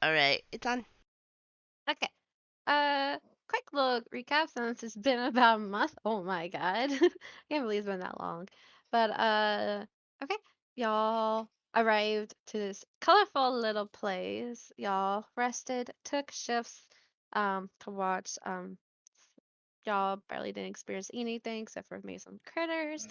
All right, it's on. Okay. Quick little recap since it's been about a month. Oh my god. I can't believe it's been that long. But okay. Y'all arrived to this colorful little place. Y'all rested, took shifts to watch y'all barely didn't experience anything except for maybe some critters.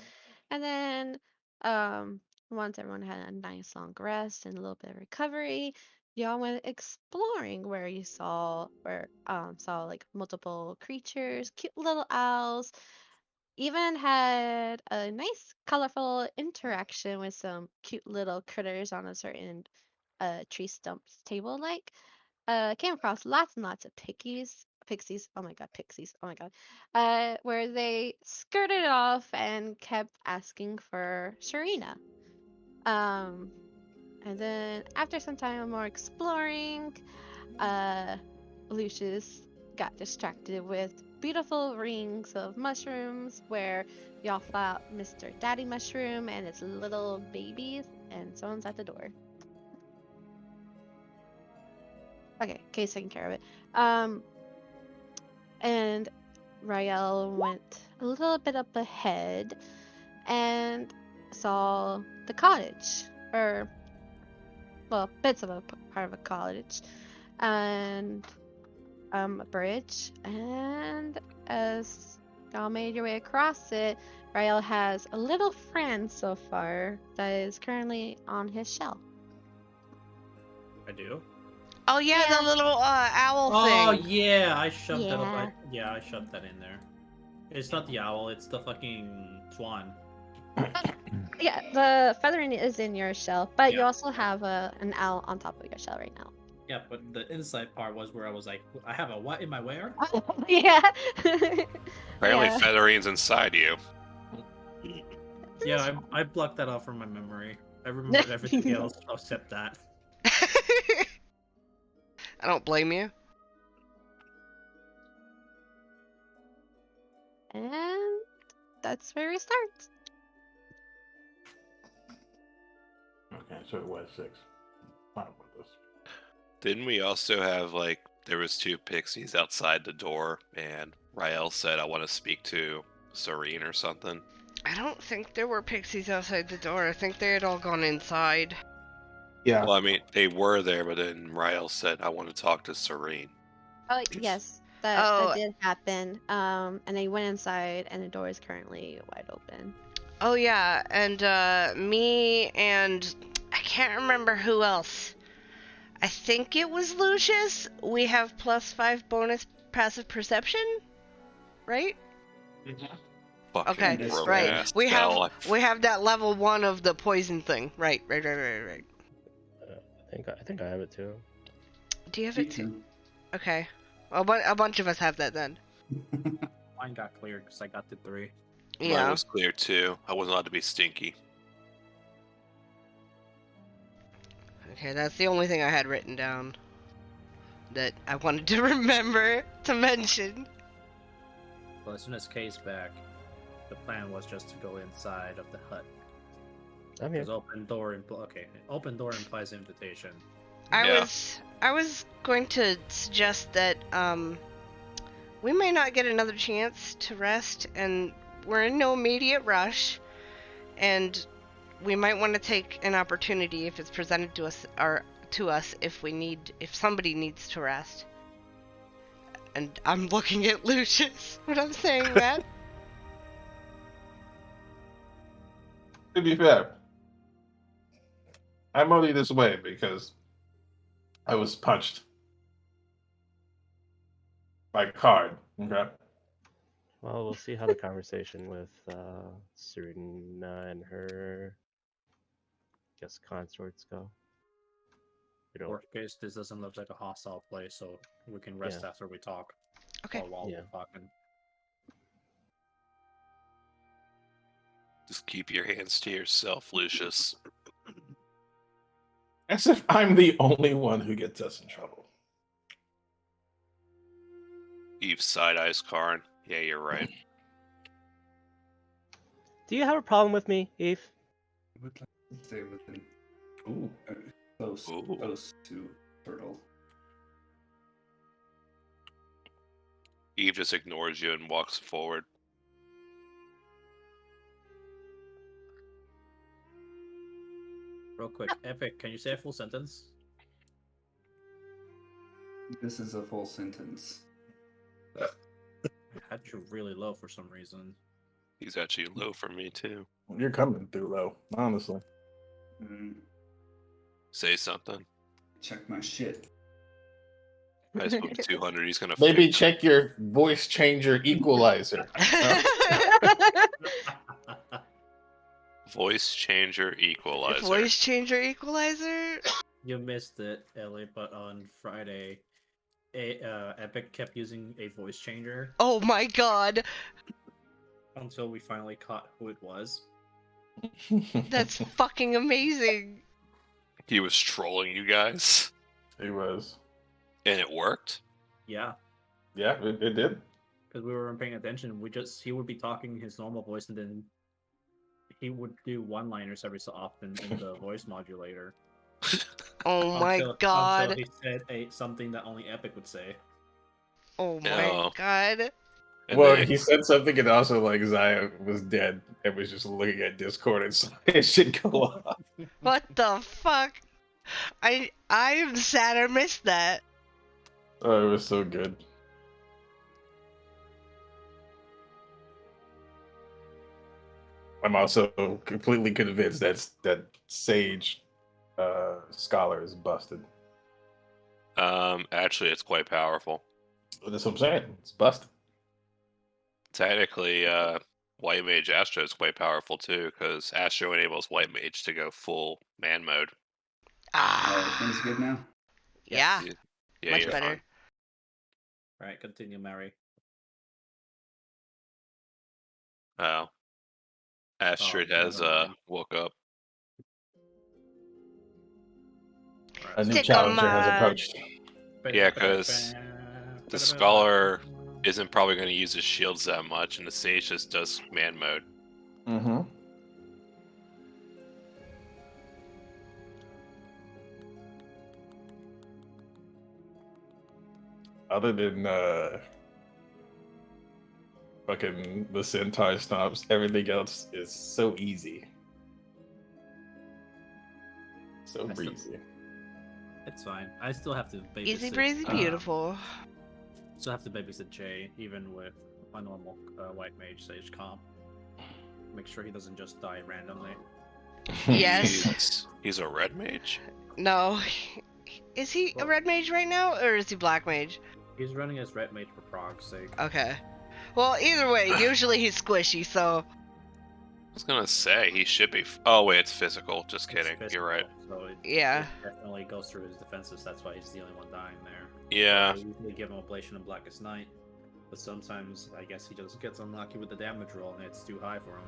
And then um once everyone had a nice long rest and a little bit of recovery, y'all went exploring where you saw like multiple creatures, cute little owls, even had a nice colorful interaction with some cute little critters on a certain tree stumps table like came across lots and lots of pixies, oh my god, pixies, oh my god, where they skirted off and kept asking for Sharina. Um, and then after some time of more exploring, uh, Lucius got distracted with beautiful rings of mushrooms where y'all found Mr. Daddy Mushroom and its little babies, and someone's at the door. Okay, Kay's taking care of it. And Rael went a little bit up ahead and saw the cottage, or well, bits of a part of a cottage, and a bridge. And as y'all made your way across it, Rael has a little friend so far that is currently on his shell. I do. Oh yeah, Yeah. the little owl Oh thing. yeah, I shoved that up. Yeah. Yeah, I shoved that in there. It's not the owl. It's the fucking swan. Yeah, the feathering is in your shell, but you Yeah. also have an owl on top of your shell right now. Yeah, but the inside part was where I was like, I have a what in my where? Yeah. Apparently, Yeah. feathering's inside you. Yeah, I blocked that off from my memory. I remembered everything else except that. I don't blame you. And that's where we start. Okay, so it was 6. Fine with this. Didn't we also have, like, there was 2 pixies outside the door, and Rael said, I want to speak to Serene or something? I don't think there were pixies outside the door. I think they had all gone inside. Yeah. Well, I mean, they were there, but then Rael said, I want to talk to Serene. Oh yes, that Oh, did happen. And they went inside, and the door is currently wide open. oh yeah, and me and I can't remember who else. I think it was Lucius. We have +5 bonus passive perception, right? Fucking Okay, broke right. ass We spell. have that level 1 of the poison thing. Right. I think I have it too. Do you have Me it too? too. Okay. A bunch of us have that then. Mine got cleared because I got the 3. Mine Yeah. was clear too. I wasn't allowed to be stinky. Okay, that's the only thing I had written down that I wanted to remember to mention. Well, as soon as Kay's back, the plan was just to go inside of the hut. I'm here. Because open door implies invitation. Yeah. I was going to suggest that we may not get another chance to rest, and we're in no immediate rush, and we might want to take an opportunity if it's presented to us if somebody needs to rest. And I'm looking at Lucius when I'm saying that. To be fair, I'm only this way because I was punched by card. Okay. Well, we'll see how the conversation with Serena and her, consorts go. You know, Worst case, this doesn't look like a hostile place, so we can rest Yeah. after we talk. Okay. Or while Yeah. we're talking. Just keep your hands to yourself, Lucius. As if I'm the only one who gets us in trouble. Eve side-eyes Karn. Yeah, you're right. Do you have a problem with me, Eve? I would like to stay within Ooh. close Ooh. close to Turtle. Eve just ignores you and walks forward. Real quick, Epic, can you say a full sentence? This is a full sentence. I had you really low for some reason. He's actually low for me too. You're coming through low, honestly. Say something. Check my shit. I spoke to 200. He's gonna Maybe fix check your voice changer equalizer. voice changer equalizer. Voice changer equalizer? You missed it, Ellie, but on Friday, Epic kept using a voice changer Oh my god. until we finally caught who it was. That's fucking amazing. He was trolling you guys, He was. and it worked. Yeah, Yeah, it did. because we weren't paying attention. He would be talking his normal voice, and then he would do one-liners every so often in the voice modulator. Oh my Until god. he said something that only Epic would say. Oh my No. god. And Well, then he said something, and also like Zaya was dead and was just looking at Discord and saw it should go off. What the fuck? I am sad I missed that. Oh, it was so good. I'm also completely convinced that Sage Scholar is busted. actually, it's quite powerful. That's what I'm saying. It's busted. Technically, White Mage Astro is quite powerful too, because Astro enables White Mage to go full man mode. Things good now? Yeah, Yeah, much you're better. fine. Alright, continue, Mary. Oh. Astrid has never mind. woke up. A new Stick on challenger has my- approached. Yeah, 'cause the Scholar isn't probably going to use his shields that much, and the Sage just does man mode. Mm-hmm. Other than fucking the centaur stomps, everything else is so easy. So That's the- breezy. It's fine. I still have to babysit. Easy breezy, beautiful. Still have to babysit Jay, even with my normal White Mage Sage comp. Make sure he doesn't just die randomly. Yes. He's a red mage? No. Is he a red mage right now, or is he black mage? He's running as Red Mage for Prog's sake. Okay. Well, either way, usually he's squishy, so. I was going to say, he should be. Oh, wait, it's physical. Just It's kidding. You're right. physical, So it Yeah. definitely goes through his defenses. That's why he's the only one dying there. Yeah. I usually give him Ablation and Blackest Night, but sometimes I guess he just gets unlucky with the damage roll and it's too high for him.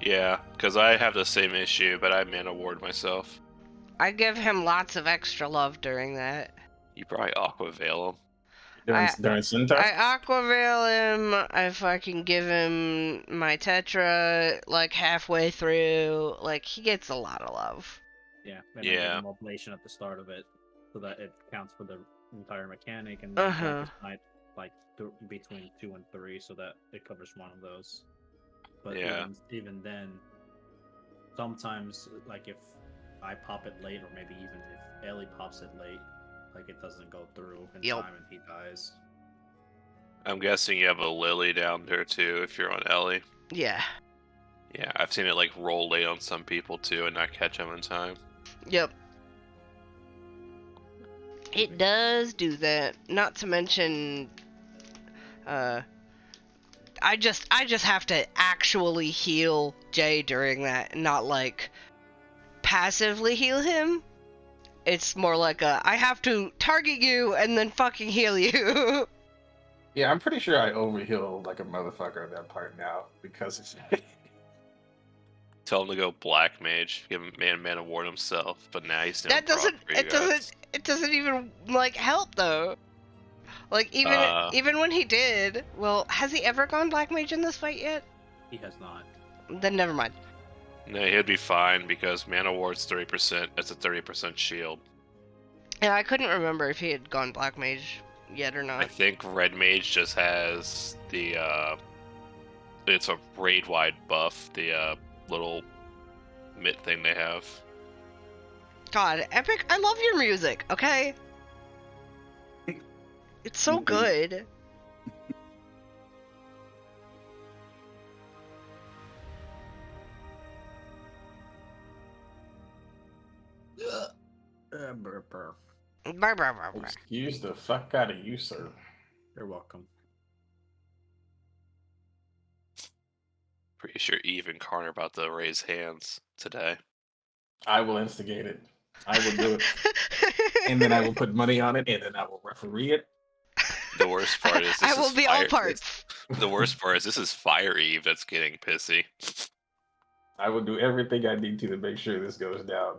Yeah, because I have the same issue, but I mana ward myself. I give him lots of extra love during that. You probably Aqua Veil him. During centaur? I aquaveil him, I fucking give him my tetra, like, halfway through. Like, he gets a lot of love. Yeah, and Yeah. I give him Oblation at the start of it, so that it counts for the entire mechanic, and then Uh-huh. Blackest Night, like, between 2 and 3, so that it covers one of those. But Yeah. even then, sometimes, like, if I pop it late, or maybe even if Ellie pops it late, like, it doesn't go through in Yep. time and he dies. I'm guessing you have a Lily down there too if you're on Ellie. Yeah. Yeah, I've seen it like roll late on some people too and not catch them in time. Yep. It does do that. Not to mention, I just have to actually heal Jay during that, and not like passively heal him. It's more like I have to target you and then fucking heal you. Yeah, I'm pretty sure I overheal like a motherfucker at that part now because it's Tell him to go Black Mage, give him mana ward himself, but now he's doing That doesn't. proc for you guys. It doesn't even like help though. Like even when he did, well, has he ever gone black mage in this fight yet? He has not. Then never mind. No, he'd be fine because mana ward's 30%. That's a 30% shield. Yeah, I couldn't remember if he had gone black mage yet or I not. think Red Mage just has the it's a raid wide buff, the little mitt thing they have. God, Epic, I love your music, okay? It's so Mhm. good. Burr. Brr, brr, brr, brr. Excuse the fuck out of you, sir. You're welcome. Pretty sure Eve and Connor are about to raise hands today. I will instigate it. I will do it. And then I will put money on it, and then I will referee it. The worst part is I this will is be all fire. parts. The worst part is this is Fire Eve that's getting pissy. I will do everything I need to make sure this goes down.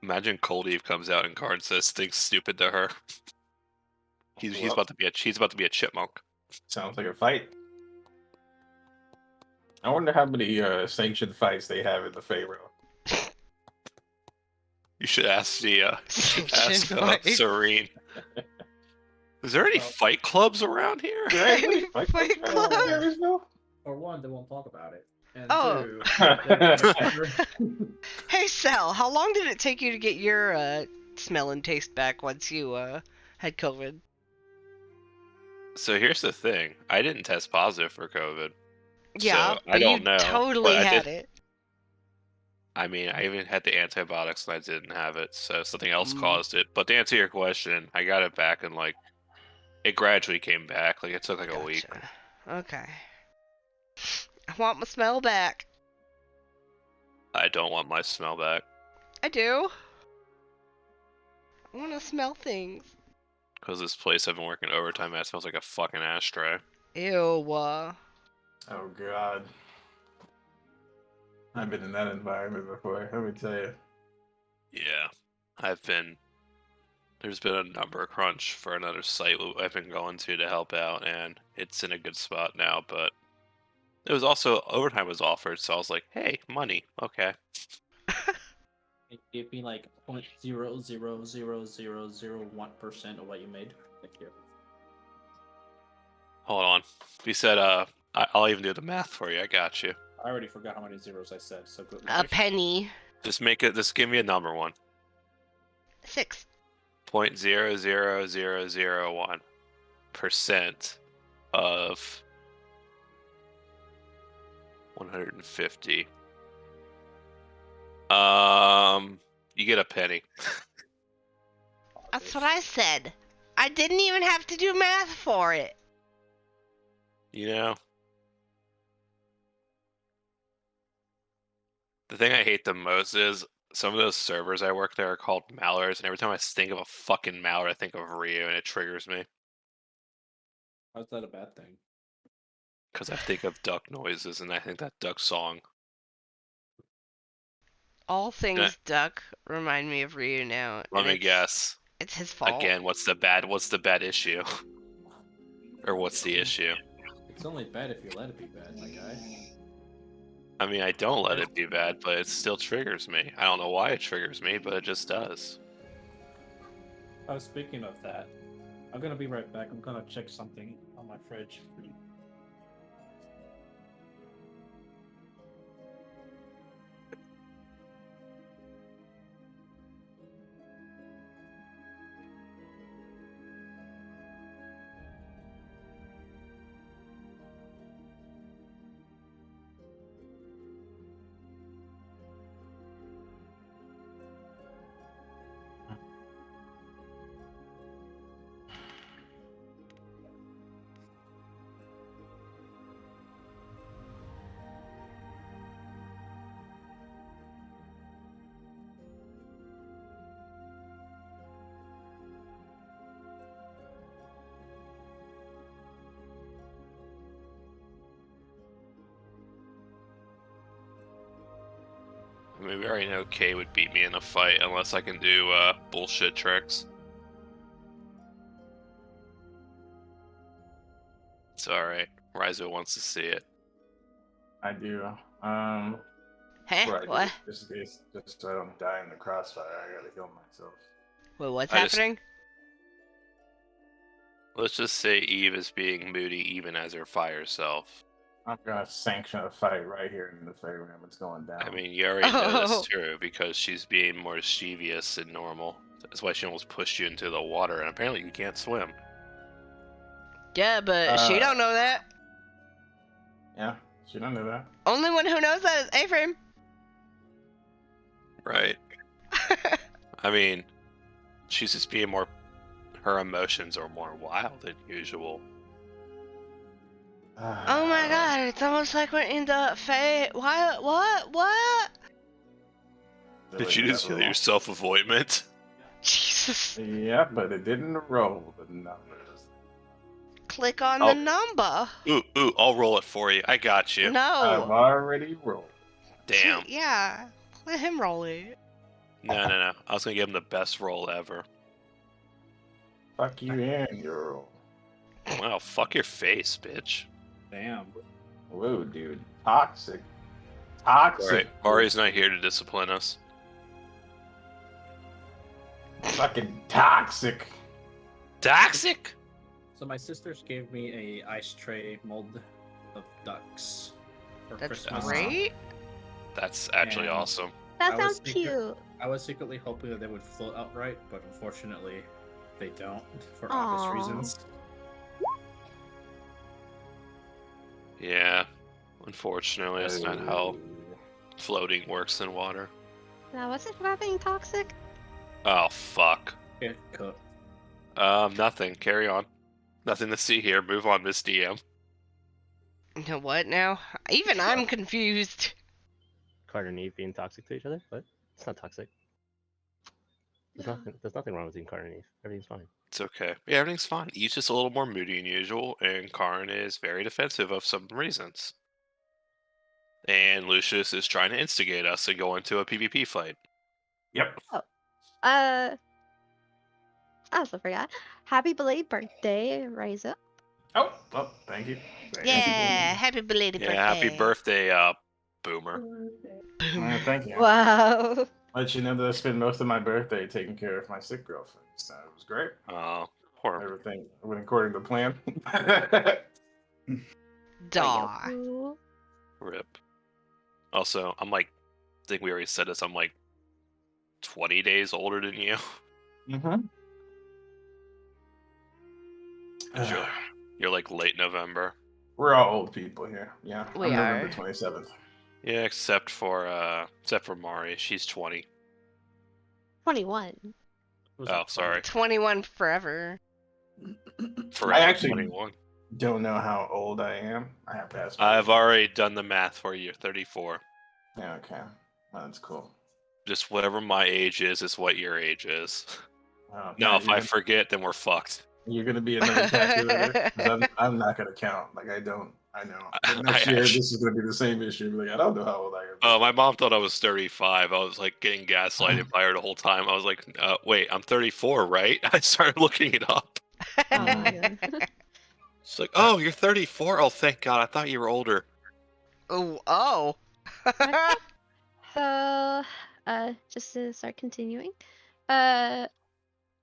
Imagine Cold Eve comes out and Karn says things stupid to her. He's Well, about to be a chipmunk. sounds like a fight. I wonder how many sanctioned fights they have in the Pharaoh. You should ask Sanctioned fights. Serene. Is there any fight clubs around here? Is there any Fight clubs around club? Marysville? For one, they won't talk about it. And Oh. two, Hey, Sal, how long did it take you to get your smell and taste back once you had COVID? So here's the thing. I didn't test positive for COVID. Yeah, So but I don't you know. totally but I had did, it. I mean, I even had the antibiotics and I didn't have it, so something else Mm. caused it. But to answer your question, I got it back and like it gradually came back. Like it took like a week. Gotcha. Okay. I want my smell back. I don't want my smell back I do. I want to smell things. because this place I've been working overtime at smells like a fucking ashtray. Ew. Oh god. I've been in that environment before, let me tell you. Yeah, there's been a number crunch for another site I've been going to help out, and it's in a good spot now. But it was also overtime was offered, so I was like, hey, money, okay. it gave me like 0.0000001% of what you made. Thank you. Hold on. You said I'll even do the math for you. I got you. I already forgot how many zeros I said, so good A luck. penny. Just give me a number one. 6. 0.00001% of 150. You get a penny. That's what I said. I didn't even have to do math for it. You know? The thing I hate the most is some of those servers I work there are called mallards, and every time I think of a fucking mallard, I think of Ryu, and it triggers me. How's that a bad thing? Because I think of duck noises, and I think that duck song. All things duck remind me of Ryu now. Let and me it's- guess. It's his fault. Again, what's the bad issue? Or what's the issue? It's only bad if you let it be bad, my guy. I mean, I don't let it be bad, but it still triggers me. I don't know why it triggers me, but it just does. Speaking of that, I'm gonna be right back. I'm gonna check something on my fridge. I mean, we already know Kay would beat me in a fight unless I can do bullshit tricks. It's alright. Rizo wants to see it. I do. Huh? Before I do What? this, just so I don't die in the crossfire, I gotta kill myself. Wait, what's I just- happening? Let's just say Eve is being moody even as her fire self. I'm gonna sanction a fight right here in the fairy room. It's going down. I mean, you already know Oh. this too because she's being more mischievous than normal. That's why she almost pushed you into the water, and apparently you can't swim. Yeah, but she don't know that. Yeah, she don't know that. Only one who knows that is Ephraim. Right. I mean, she's just being more. Her emotions are more wild than usual. Oh my god, it's almost like we're in the What? Did you just feel your self-avoidment? Jesus. Yeah, but it didn't roll the numbers. Click on Oh. the number. Ooh, I'll roll it for you. I got you. I've No. already rolled. Damn. Yeah. Let him roll it. No. I was gonna give him the best roll ever. Fuck you and your roll. Wow, fuck your face, bitch. Damn. Whoa, dude. Toxic. Toxic. Alright, Ari's not here to discipline us. Fucking toxic. Toxic? So my sisters gave me a ice tray mold of ducks for That's Christmas. great. That's actually And- awesome. That I was sounds thinking- cute. I was secretly hoping that they would float outright, but unfortunately, they don't for obvious Aw. reasons. Oh. Yeah. Unfortunately, that's not how floating works in water. Now, what's it about being toxic? Oh, fuck. Get cooked. Nothing. Carry on. Nothing to see here. Move on, Miss DM. No, what now? Even I'm confused. Carter and Eve being toxic to each other? What? It's not toxic. There's nothing wrong with being Carter and Eve. Everything's fine. It's okay. Yeah, everything's fine. He's just a little more moody than usual, and Karn is very defensive of some reasons. And Lucius is trying to instigate us to go into a PvP fight. Yep. I also forgot. Happy belated birthday, Riza. Oh, thank you. Yeah, happy belated birthday. Yeah, happy birthday, Boomer. Thank you. Wow. Let you know that I spent most of my birthday taking care of my sick girlfriend. So it was great. Oh, poor. Everything went according to plan. Daw. Ooh. Rip. Also, I think we already said this, I'm 20 days older than you. Mm-hmm. You're late November. We're all old people here. Yeah. We I'm are. November 27th. Yeah, except for Mari. She's 20. 21. Oh, sorry. 21 forever. Forever I actually 21. don't know how old I am. I have to ask. my- I've already done the math for you. 34. Yeah, okay. Oh, that's cool. Just whatever my age is what your age is. Wow, No, Matt, if I forget, then we're fucked. you're gonna be another calculator. 'Cause I'm not gonna count. Like I know. But next I year, actually- this is gonna be the same issue. Like I don't know how old I am. Oh, my mom thought I was 35. I was getting gaslighted by her the whole time. I was like, wait, I'm 34, right? I started looking it up. Oh my god. She's like, oh, you're 34? Oh, thank God. I thought you were older. Oh. So, just to start continuing, I'm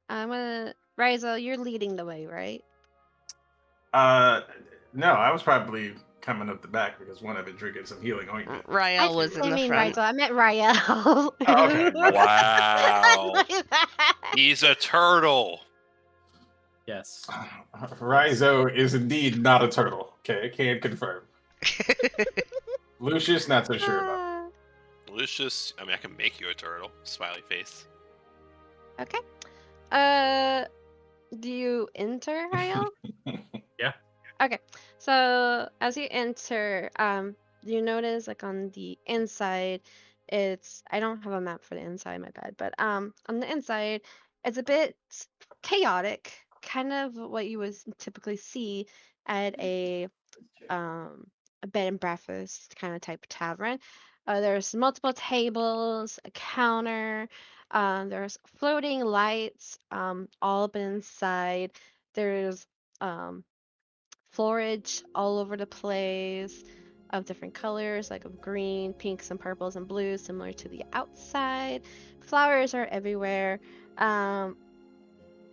gonna Riza, you're leading the way, right? No, I was probably coming up the back because one, I've been drinking some healing ointment. Rael was in I the mean front. Riza, I meant Rael. Oh, okay. Wow. My bad. He's a turtle. Yes. Rizo is indeed not a turtle. Okay, can confirm. Lucius, not so sure about. Lucius, I mean, I can make you a turtle. Smiley face. Okay. Do you enter, Rael? Yeah. Okay. So as you enter, you notice on the inside, I don't have a map for the inside, my bad, but on the inside, it's a bit chaotic, kind of what you would typically see at a bed and breakfast kind of type tavern. There's multiple tables, a counter, there's floating lights all up inside. There's foliage all over the place of different colors, like of green, pinks, and purples and blues, similar to the outside. Flowers are everywhere.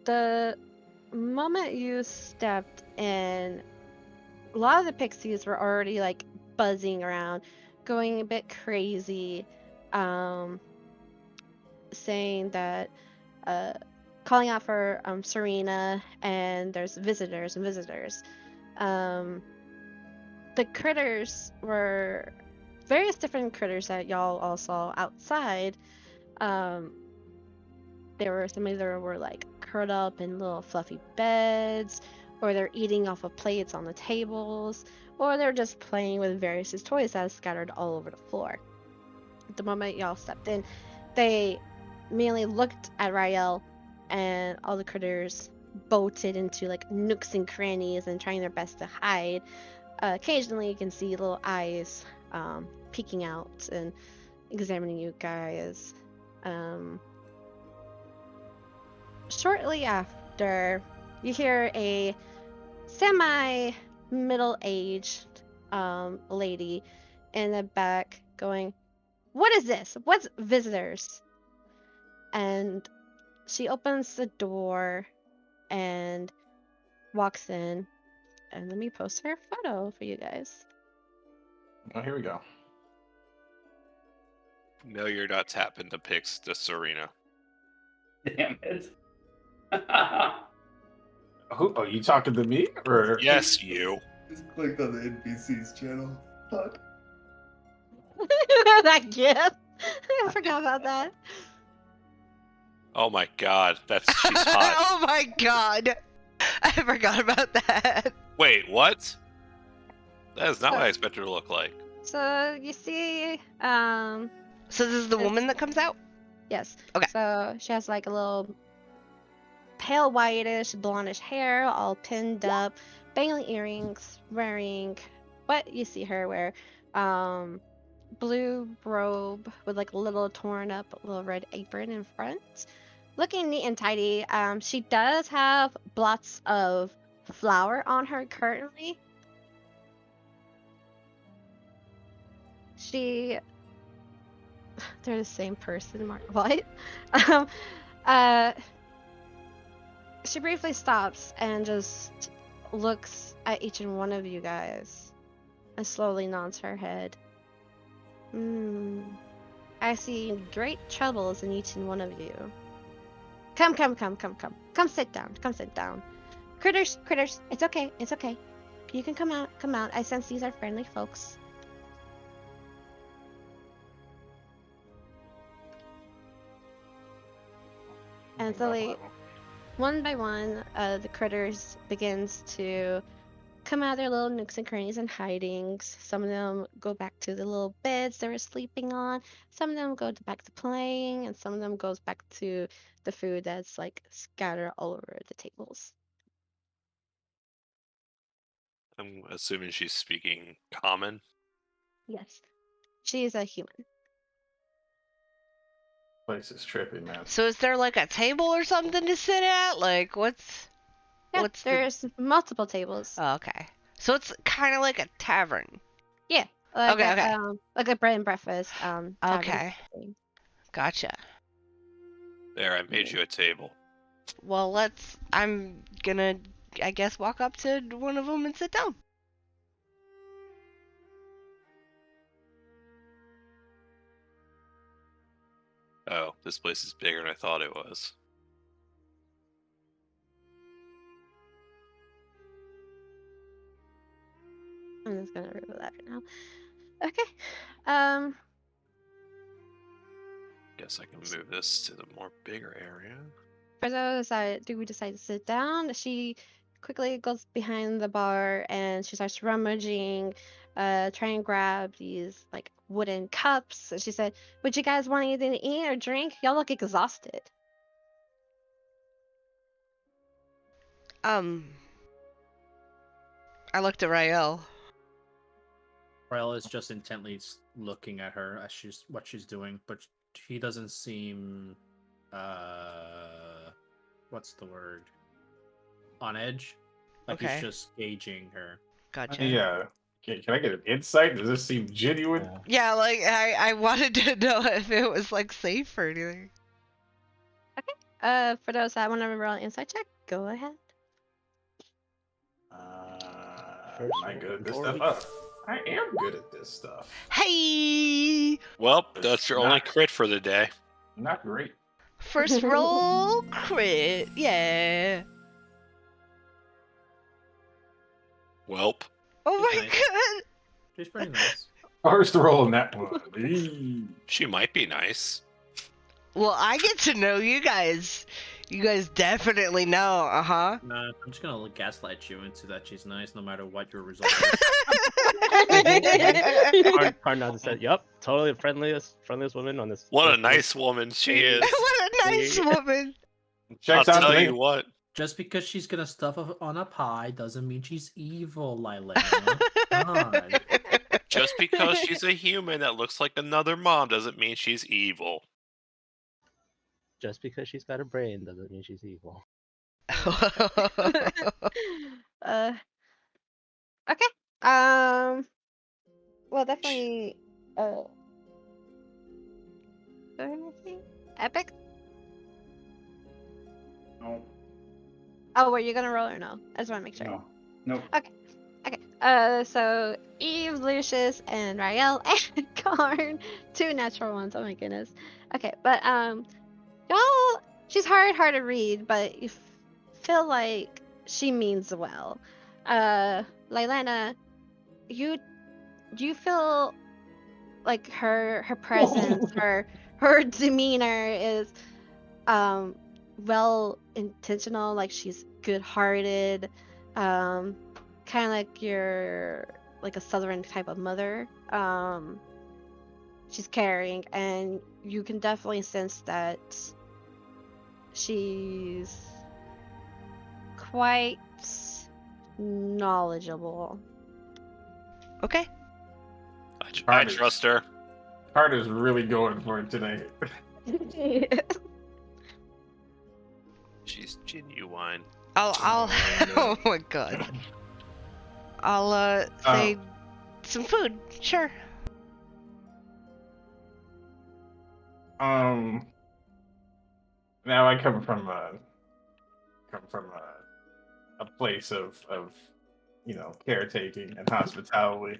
The moment you stepped in, a lot of the pixies were already like buzzing around, going a bit crazy, saying that, calling out for Serena, and there's visitors and visitors. The critters were various different critters that y'all all saw outside. There were some of them were like curled up in little fluffy beds, or they're eating off of plates on the tables, or they're just playing with various toys that are scattered all over the floor. The moment y'all stepped in, they mainly looked at Rael, and all the critters bolted into like nooks and crannies and trying their best to hide. Occasionally, you can see little eyes peeking out and examining you guys. Shortly after, you hear a semi-middle-aged lady in the back going, "What is this? What's visitors?" And she opens the door and walks in. And let me post her photo for you guys. Oh, here we go. No, you're not tapping the pics to Serena. Damn it. Who, oh, you talking to me? Or Yes, you. Just clicked on the NPC's channel. Fuck. That gift. I forgot about that. Oh my god, she's hot. Oh my god. I forgot about that. Wait, what? That is not what I expected her to look like. So you see, So this is the woman that comes out? yes. Okay. So she has like a little pale whitish, blondish hair, all pinned up, bangle earrings, wearing what you see her wear, blue robe with like a little torn up little red apron in front, looking neat and tidy. She does have blots of flour on her currently. They're the same person, Mark. What? um, uh, she briefly stops and just looks at each and one of you guys and slowly nods her head. I see great troubles in each and one of you. Come. Come sit down. Critters, it's okay. You can come out. I sense these are friendly folks. And slowly, one by one, the critters begins to come out of their little nooks and crannies and hidings. Some of them go back to the little beds they were sleeping on. Some of them go back to playing, and some of them goes back to the food that's like scattered all over the tables. I'm assuming she's speaking common. Yes, she is a human. place is trippy, man. So is there like a table or something to sit at? Like Yeah, what's there's multiple tables. Oh, okay. So it's kind of like a tavern. Yeah, like Okay. like a bread and breakfast. Tavern Okay. thing. Gotcha. There, I made you a table. Well, I'm gonna, I guess, walk up to one of them and sit down. Oh, this place is bigger than I thought it was. I'm just gonna remove that for now. Okay. Guess I can move this to the more bigger area. For those that do decide to sit down, she quickly goes behind the bar and she starts rummaging, trying to grab these like wooden cups. And she said, "Would you guys want anything to eat or drink? Y'all look exhausted." I looked at Rael. Rael is just intently looking at her as what she's doing, but he doesn't seem what's the word? On edge. Like Okay. he's just gauging her. Gotcha. Yeah. Can I get an insight? Does this seem genuine? Yeah, like I wanted to know if it was like safe or anything. For those that want to roll an insight check, go ahead. First Am I roll good at this before stuff? we- Oh, I am good at this stuff. Hey! Well, It's that's your only not- crit for the day. Not great. First roll crit. Yeah. Welp. Oh She's my nice. god. She's pretty nice. First roll in that one. Eee. She might be nice. Well, I get to know you guys. You guys definitely know, uh-huh. Nah, I'm just gonna gaslight you into that she's nice, no matter what your result is. Carnage said, "Yep, totally the friendliest woman on this." What a this nice woman she is. What a nice woman. I'll Checks out to tell me. you what. Just because she's gonna stuff on a pie doesn't mean she's evil, Lylena. God. Just because she's a human that looks like another mom doesn't mean she's evil. Just because she's got a brain doesn't mean she's evil. uh, okay. Well, definitely. What did I say? Epic. No, Oh, were you gonna roll or no? I just want to make sure. no, nope. Okay. So Eve, Lucius, and Rael and Karn, 2 natural ones. Oh my goodness. Okay, but y'all, she's hard to read, but you feel like she means well. Lylana, you feel like her presence, her demeanor is well intentional, like she's good-hearted, kind of like you're like a southern type of mother. She's caring, and you can definitely sense that she's quite knowledgeable. Okay. I trust her. Carter's really going for it today. She's genuine. I'll oh my god. I'll say some food, sure. Now I come from a place of caretaking and hospitality.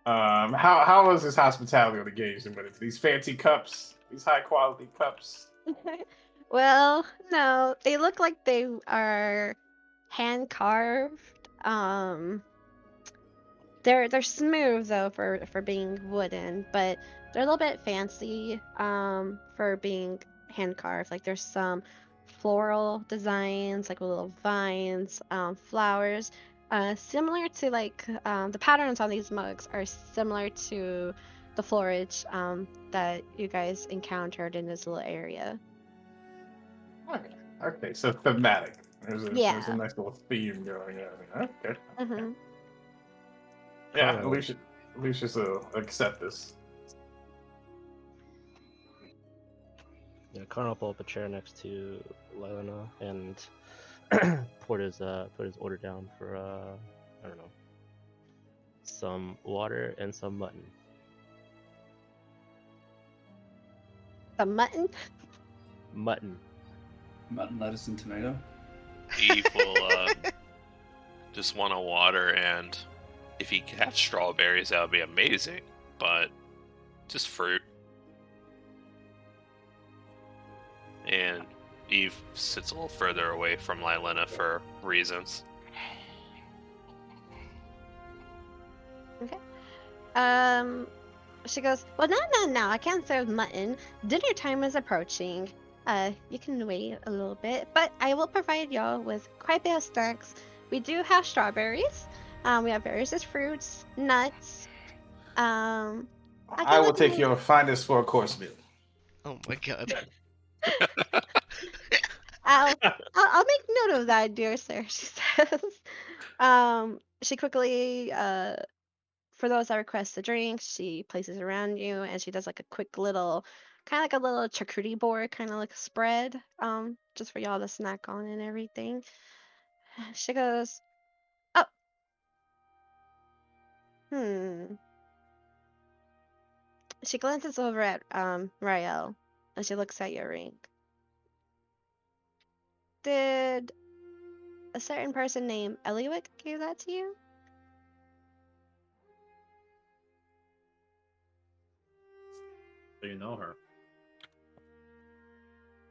How is this hospitality on occasion? But it's these fancy cups, these high quality cups. Well, no, they look like they are hand carved. They're smooth though for being wooden, but they're a little bit fancy for being hand carved. Like there's some floral designs, like with little vines, flowers, similar to like the patterns on these mugs are similar to the florage that you guys encountered in this little area. Okay, so thematic. There's a Yeah. nice little theme going on. Okay. Mm-hmm. Yeah, Carl. Lucius will accept this. Yeah, Carl will pull up a chair next to Lylana and put his order down for I don't know, some water and some mutton. The mutton. Mutton. Mutton, lettuce, and tomato. Eve will just want a water, and if he could have strawberries, that would be amazing. But just fruit. And Eve sits a little further away from Lylena for reasons. She goes, well, no, I can't serve mutton. Dinner time is approaching. You can wait a little bit, but I will provide y'all with quite a bit of snacks. We do have strawberries. We have various fruits, nuts. I will take your finest 4-course meal. Oh my god. I'll make note of that, dear sir, she says. She quickly, for those that request a drink, she places it around you, and she does like a quick little, kind of like a little charcuterie board, kind of like a spread, just for y'all to snack on and everything. She goes, oh, She glances over at Rael, and she looks at your ring. Did a certain person named Eliwick give that to you? Do you know her?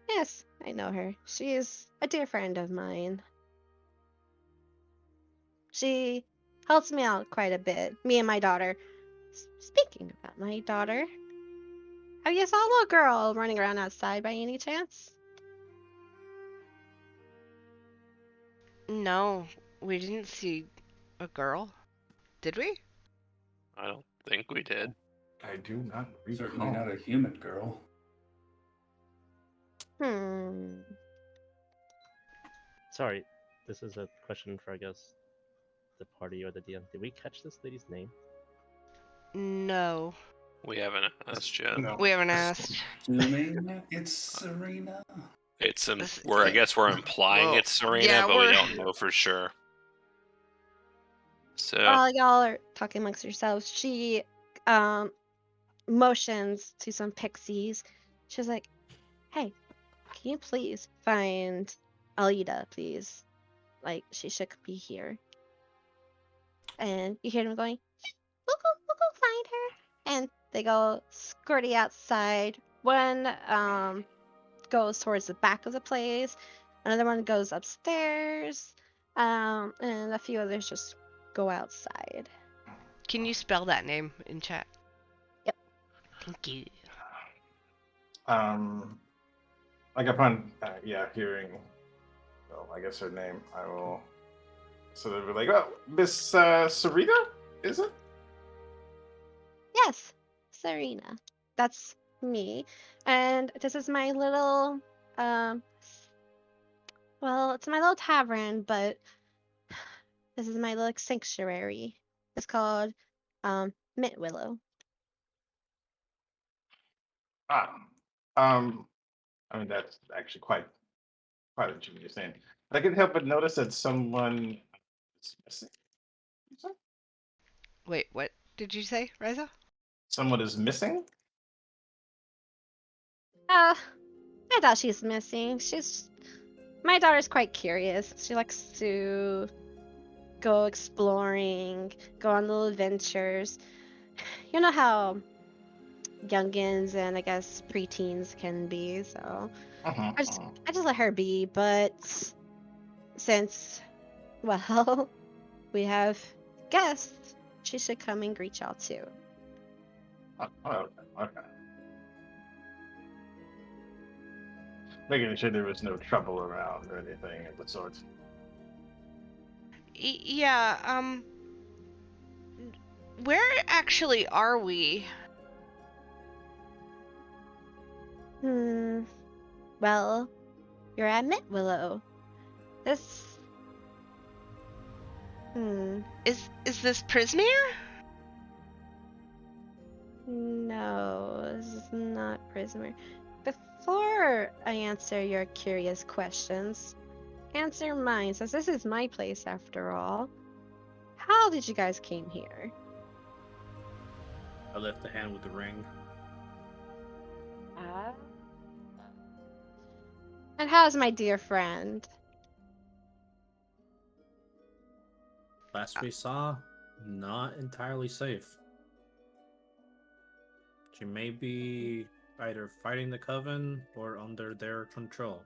Yes, I know her. She is a dear friend of mine. She helps me out quite a bit. Me and my daughter. Speaking about my daughter, have you saw a little girl running around outside by any chance? No, we didn't see a girl. Did we? I don't think we did. I do not recall. Certainly not a human girl. Hmm. Sorry, this is a question for, I guess, the party or the DM. Did we catch this lady's name? No, We haven't asked yet. No. we haven't asked. Assuming it's Serena. It's This- I guess we're implying well, it's Serena, yeah, but we we're- don't know for sure. So While y'all are talking amongst yourselves, she motions to some pixies. She's like, "Hey, can you please find Alida, please? Like, she should be here." And you hear them going, we'll go find her. And they go skirty outside. One goes towards the back of the place. Another one goes upstairs. And a few others just go outside. Can you spell that name in chat? Yep. Thank you. Like upon hearing, well, I guess her name, I will. So they'll be like, "Oh, Miss Serena, is it?" Yes, Serena. That's me. And this is my little, well, it's my little tavern, but this is my little sanctuary. It's called Mint Willow. Ah, I mean that's actually quite what you're saying. I couldn't help but notice that someone is missing. Wait, what did you say, Riza? Someone is missing. Uh, I thought she's missing. My daughter's quite curious. She likes to go exploring, go on little adventures. You know how youngins and I guess preteens can be, so Uh-huh, I just let her be, but since, well, we have guests, she should come and greet y'all too. Okay. Making sure there was no trouble around or anything of the sort. Yeah, where actually are we? Well, you're at Mint Willow. This, Is this Prismere? no, this is not Prisoner. Before I answer your curious questions, answer mine, since this is my place after all. How did you guys came here? I left the hand with the ring. And how's my dear friend? Last we saw, not entirely safe. She may be either fighting the coven or under their control.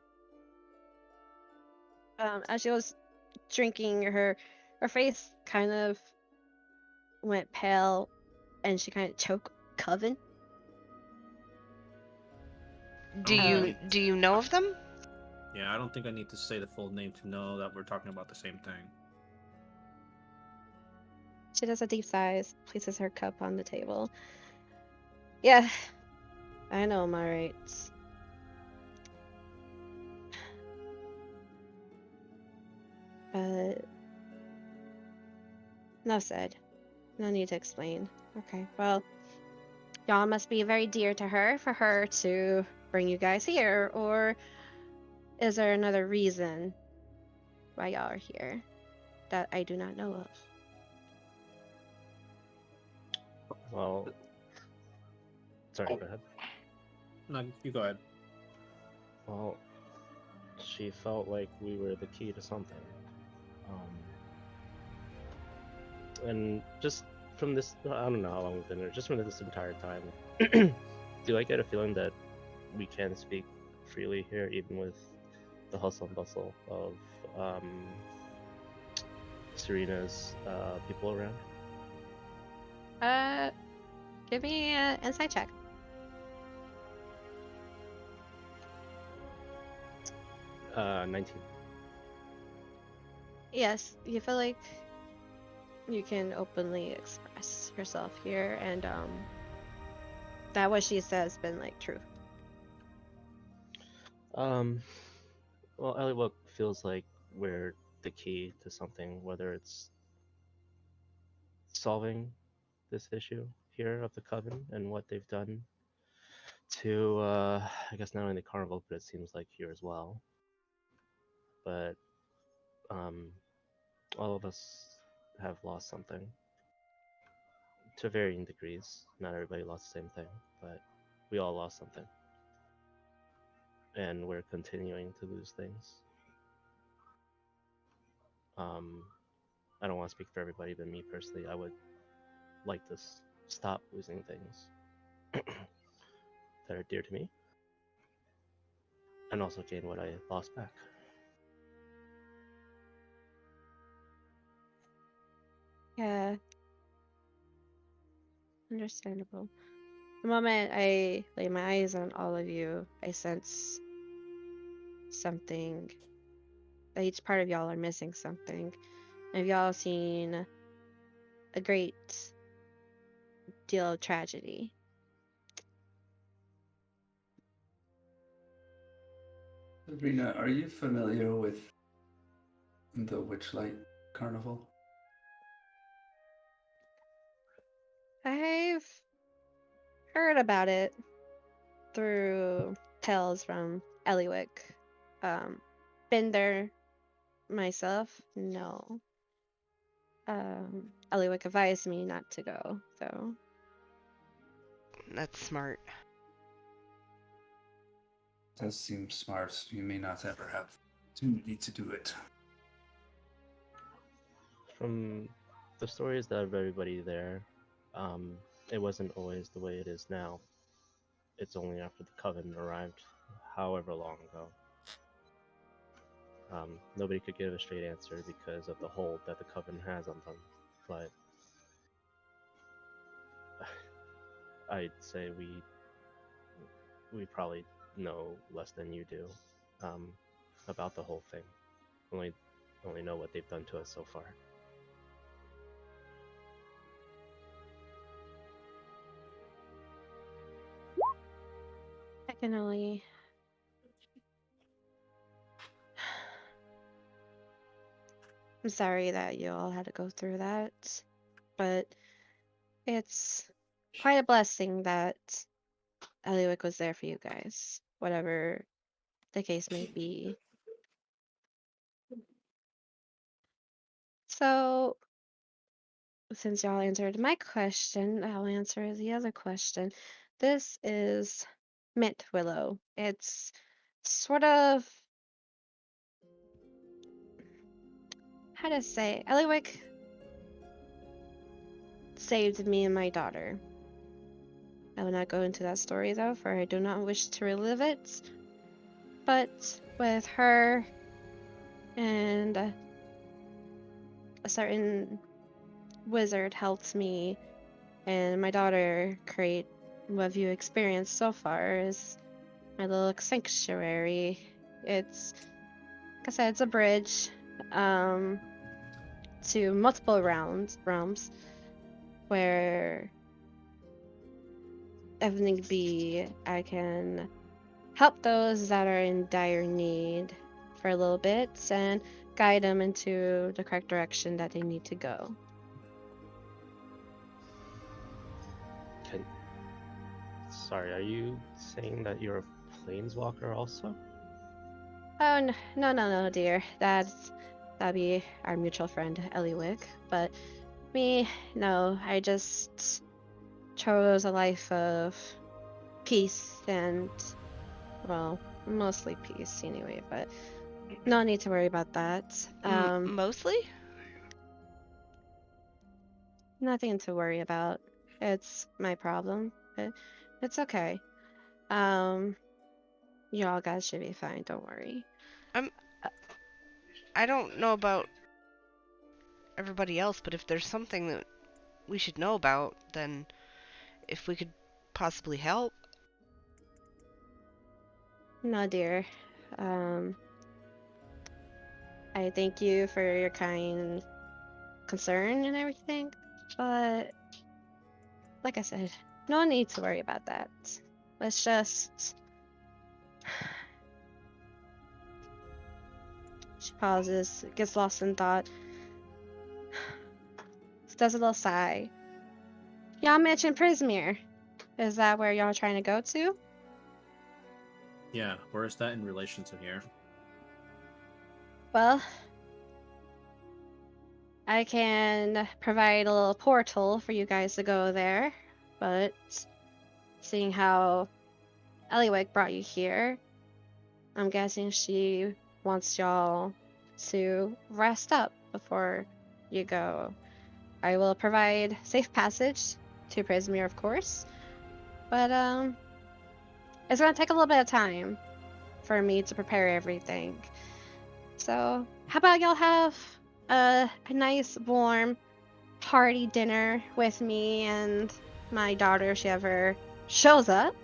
As she was drinking, her face kind of went pale, and she kind of choked. Coven? Do Okay. you know of them? Yeah, I don't think I need to say the full name to know that we're talking about the same thing. She does a deep sigh, places her cup on the table. Yeah, I know my rights. But enough said. No need to explain. Okay, well, y'all must be very dear to her for her to bring you guys here, or is there another reason why y'all are here that I do not know of? Well, sorry, go ahead. No, you go ahead. Well, she felt like we were the key to something. And just from this, I don't know how long we've been there, just from this entire time, do I get a feeling that we can speak freely here, even with the hustle and bustle of Serena's people around? Give me an insight check. 19. Yes, you feel like you can openly express yourself here, and that what she says has been like true. Well, Elliewood feels like we're the key to something, whether it's solving this issue here of the Coven and what they've done to, I guess, not only the Carnival, but it seems like here as well. But all of us have lost something to varying degrees. Not everybody lost the same thing, but we all lost something. And we're continuing to lose things. I don't want to speak for everybody, but me personally, I would like to stop losing things that are dear to me, and also gain what I lost back. Yeah, understandable. The moment I lay my eyes on all of you, I sense something. That each part of y'all are missing something. And y'all seen a great deal of tragedy. Sabrina, are you familiar with the Witchlight Carnival? I've heard about it through tales from Eliwick. Been there myself? No. Eliwick advised me not to go, so. That's smart. Does seem smart. You may not ever have the opportunity to do it. From the stories that of everybody there, it wasn't always the way it is now. It's only after the Coven arrived, however long ago. Nobody could give a straight answer because of the hold that the Coven has on them, but I'd say we probably know less than you do about the whole thing. Only know what they've done to us so far. I can only. I'm sorry that you all had to go through that, but it's quite a blessing that Eliwick was there for you guys, whatever the case may be. So, since y'all answered my question, I'll answer the other question. This is Mint Willow. It's sort of, how to say, Eliwick saved me and my daughter. I will not go into that story though, for I do not wish to relive it. But with her and a certain wizard helped me and my daughter create what you experienced so far is my little sanctuary. It's, like I said, it's a bridge to multiple realms where if need be, I can help those that are in dire need for a little bit and guide them into the correct direction that they need to go. Sorry, are you saying that you're a planeswalker also? Oh, no, dear. That'd be our mutual friend, Eliwick. But me, no. I just chose a life of peace and, well, mostly peace anyway, but no need to worry about that. Mostly? Nothing to worry about. It's my problem, but it's okay. Y'all guys should be fine. Don't worry. I don't know about everybody else, but if there's something that we should know about, then if we could possibly help. No, dear. I thank you for your kind concern and everything, but like I said, no need to worry about that. Let's just. She pauses, gets lost in thought, does a little sigh. Y'all mentioned Prismere. Is that where y'all trying to go to? Yeah, where is that in relation to here? Well, I can provide a little portal for you guys to go there, but seeing how Eliwick brought you here, I'm guessing she wants y'all to rest up before you go. I will provide safe passage to Prismere, of course, but it's gonna take a little bit of time for me to prepare everything. So, how about y'all have a nice warm party dinner with me and my daughter if she ever shows up,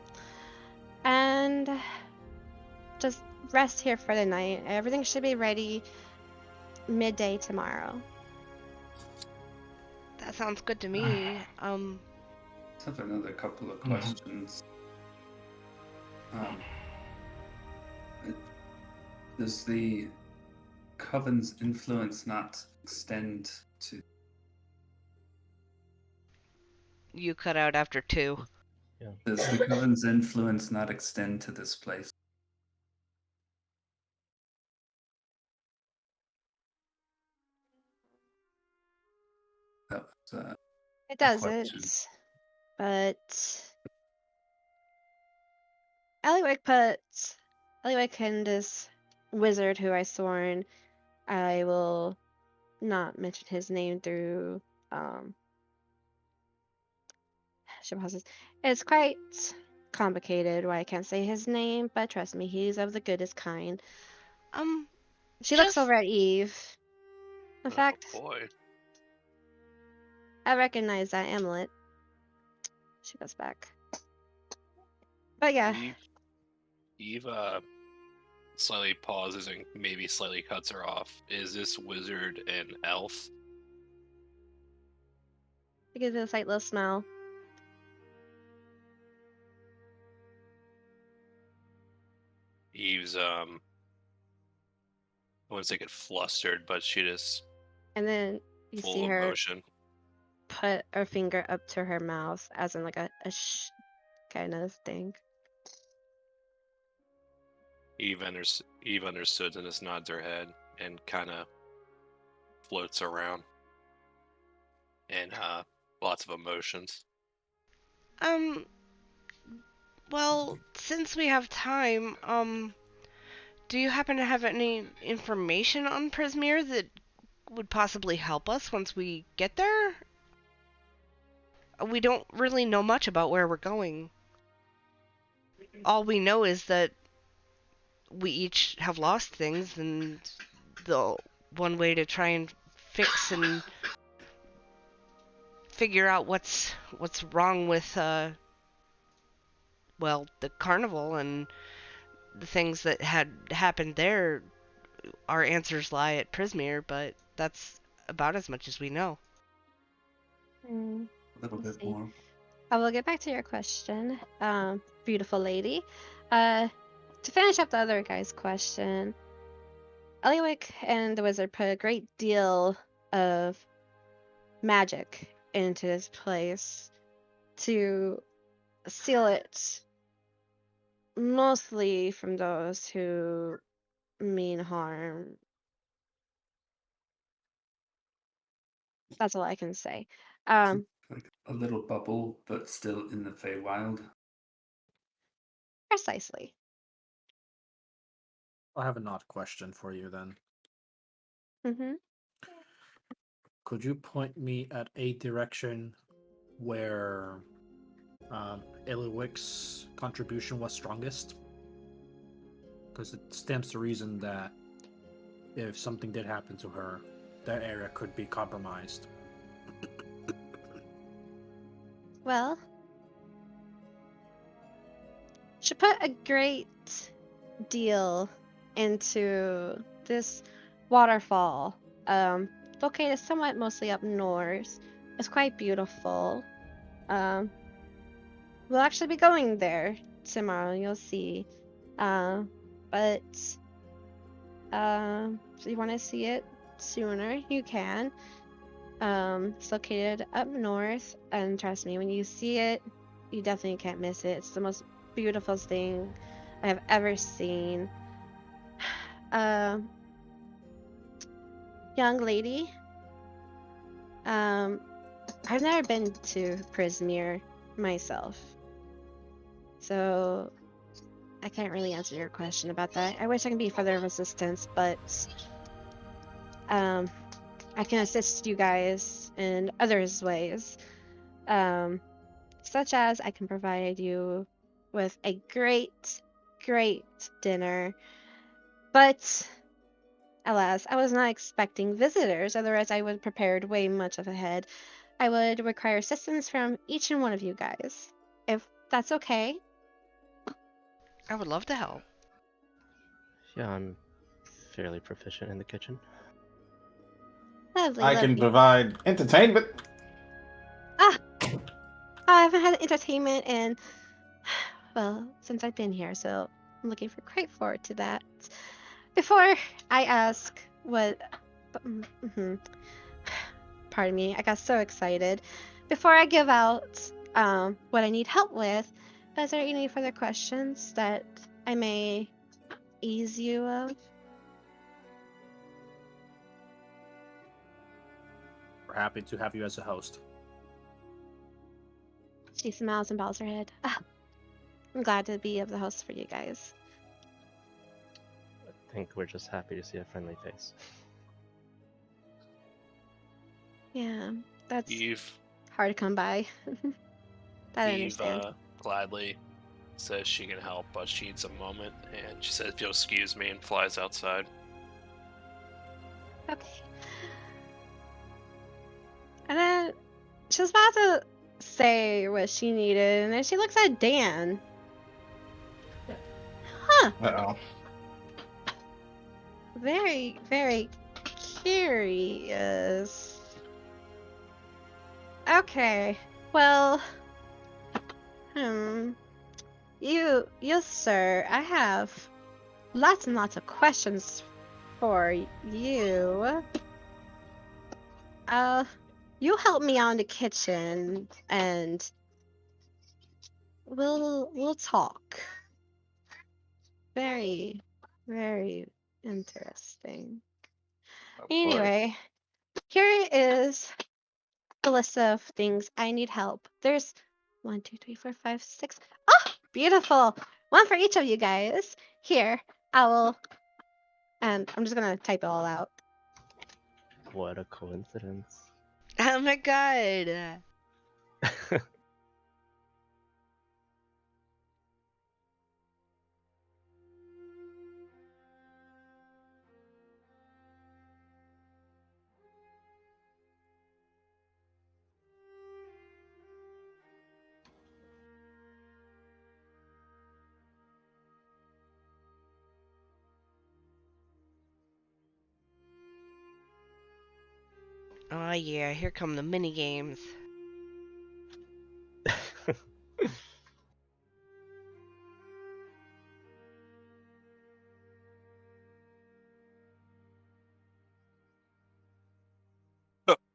and just rest here for the night. Everything should be ready midday tomorrow. That sounds good to me. I have another couple of questions. It- Does the coven's influence not extend to? You cut out after 2. Does the coven's influence not extend to this place? That was It a question. doesn't, but Eliwick and this wizard who I sworn I will not mention his name through um she pauses. It's quite complicated why I can't say his name, but trust me, he's of the goodest kind. She looks Just over at Eve. In Oh fact, boy. I recognize that amulet. She goes back. But yeah, Eve slightly pauses and maybe slightly cuts her off. Is this wizard an elf? she gives it a slight little smile. Eve's I wouldn't say get flustered, but she just And then you see full her emotion. put her finger up to her mouth, as in like a shh kind of thing. Eve understood and just nods her head and kind of floats around, and lots of emotions. well, since we have time, do you happen to have any information on Prismere that would possibly help us once we get there? We don't really know much about where we're going. All we know is that we each have lost things, and the one way to try and fix and figure out what's wrong with well, the carnival and the things that had happened there, our answers lie at Prismere, but that's about as much as we know. Mm, A little let's bit see. more. I will get back to your question, beautiful lady. To finish up the other guy's question, Eliwick and the wizard put a great deal of magic into this place to seal it mostly from those who mean harm. That's all I can say. Like a little bubble, but still in the Feywild. Precisely. I have an odd question for you then. Mm-hmm. Could you point me at a direction where Eliwick's contribution was strongest, because it stands to reason that if something did happen to her, that area could be compromised. Well, she put a great deal into this waterfall, located somewhat mostly up north. It's quite beautiful. Um, we'll actually be going there tomorrow. You'll see. But if you want to see it sooner, you can. It's located up north, and trust me, when you see it, you definitely can't miss it. It's the most beautiful thing I have ever seen. Young lady, I've never been to Prismere myself, so I can't really answer your question about that. I wish I could be further of assistance, but I can assist you guys in others ways. Such as I can provide you with a great, great dinner. But alas, I was not expecting visitors, otherwise I would have prepared way much of ahead. I would require assistance from each and one of you guys. If that's okay. I would love to help. Yeah, I'm fairly proficient in the kitchen. Lovely, I can lovely. provide entertainment. I haven't had entertainment in, well, since I've been here, so I'm looking quite forward to that. Before I ask what, pardon me, I got so excited. Before I give out what I need help with, is there any further questions that I may ease you of? We're happy to have you as a host. She smiles and bows her head. I'm glad to be of the host for you guys. I think we're just happy to see a friendly face. Yeah, that's Eve, hard to come by. That I Eve understand. gladly says she can help, but she needs a moment, and she says, if you'll excuse me, and flies outside. Okay. And then she was about to say what she needed, and then she looks at Dan. Huh. Uh-oh. Very, very curious. Okay. Well, you, sir, I have lots and lots of questions for you. You help me out in the kitchen, and we'll talk. Very, very interesting. Oh, boy. Anyway, here is the list of things I need help. There's 1, 2, 3, 4, 5, 6. Oh, beautiful! One for each of you guys. Here, I will, and I'm just gonna type it all out. What a coincidence. Oh my god. Oh yeah, here come the mini games.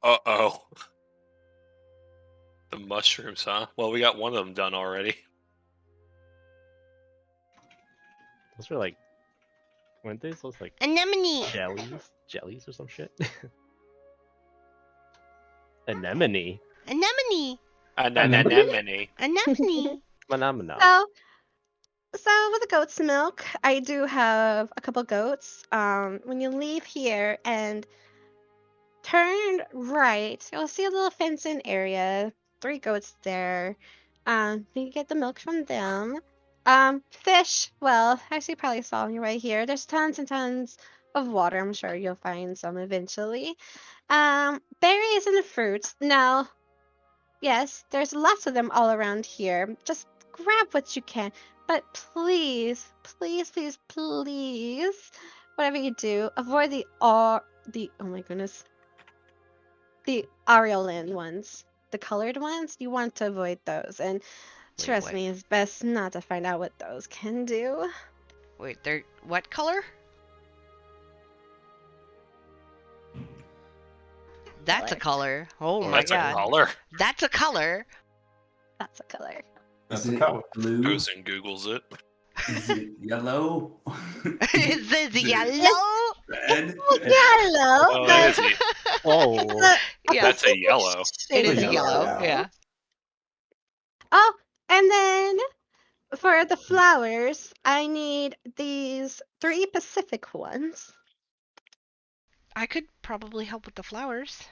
Uh-oh. The mushrooms, huh? Well, we got one of them done already. Those were like, weren't those like Anemone. jellies or some shit? Anemone. Anemone. Anemone. Anemone. Phenomena. So with the goat's milk, I do have a couple goats. When you leave here and turn right, you'll see a little fenced-in area. 3 goats there. You can get the milk from them. Fish. Well, as you probably saw on your way here, there's tons and tons of water. I'm sure you'll find some eventually. Berries and fruits. Now, yes, there's lots of them all around here. Just grab what you can. But please, please, please, please, whatever you do, avoid oh my goodness, the Aureolin ones, the colored ones. You want to avoid those, and trust what? me, it's best not to find out what those can do. Wait, they're what color? That's a color. Oh my That's a god. color. That's a color. That's a color. That's Is a it color. blue? Goes and Googles it. Is it yellow? Is this Is it yellow? red? Yellow, Oh, but that is a, Oh, Yeah, that's a yellow. it is a Yellow. yellow. Yeah. Oh, and then for the flowers, I need these 3 Pacific ones. I could probably help with the flowers.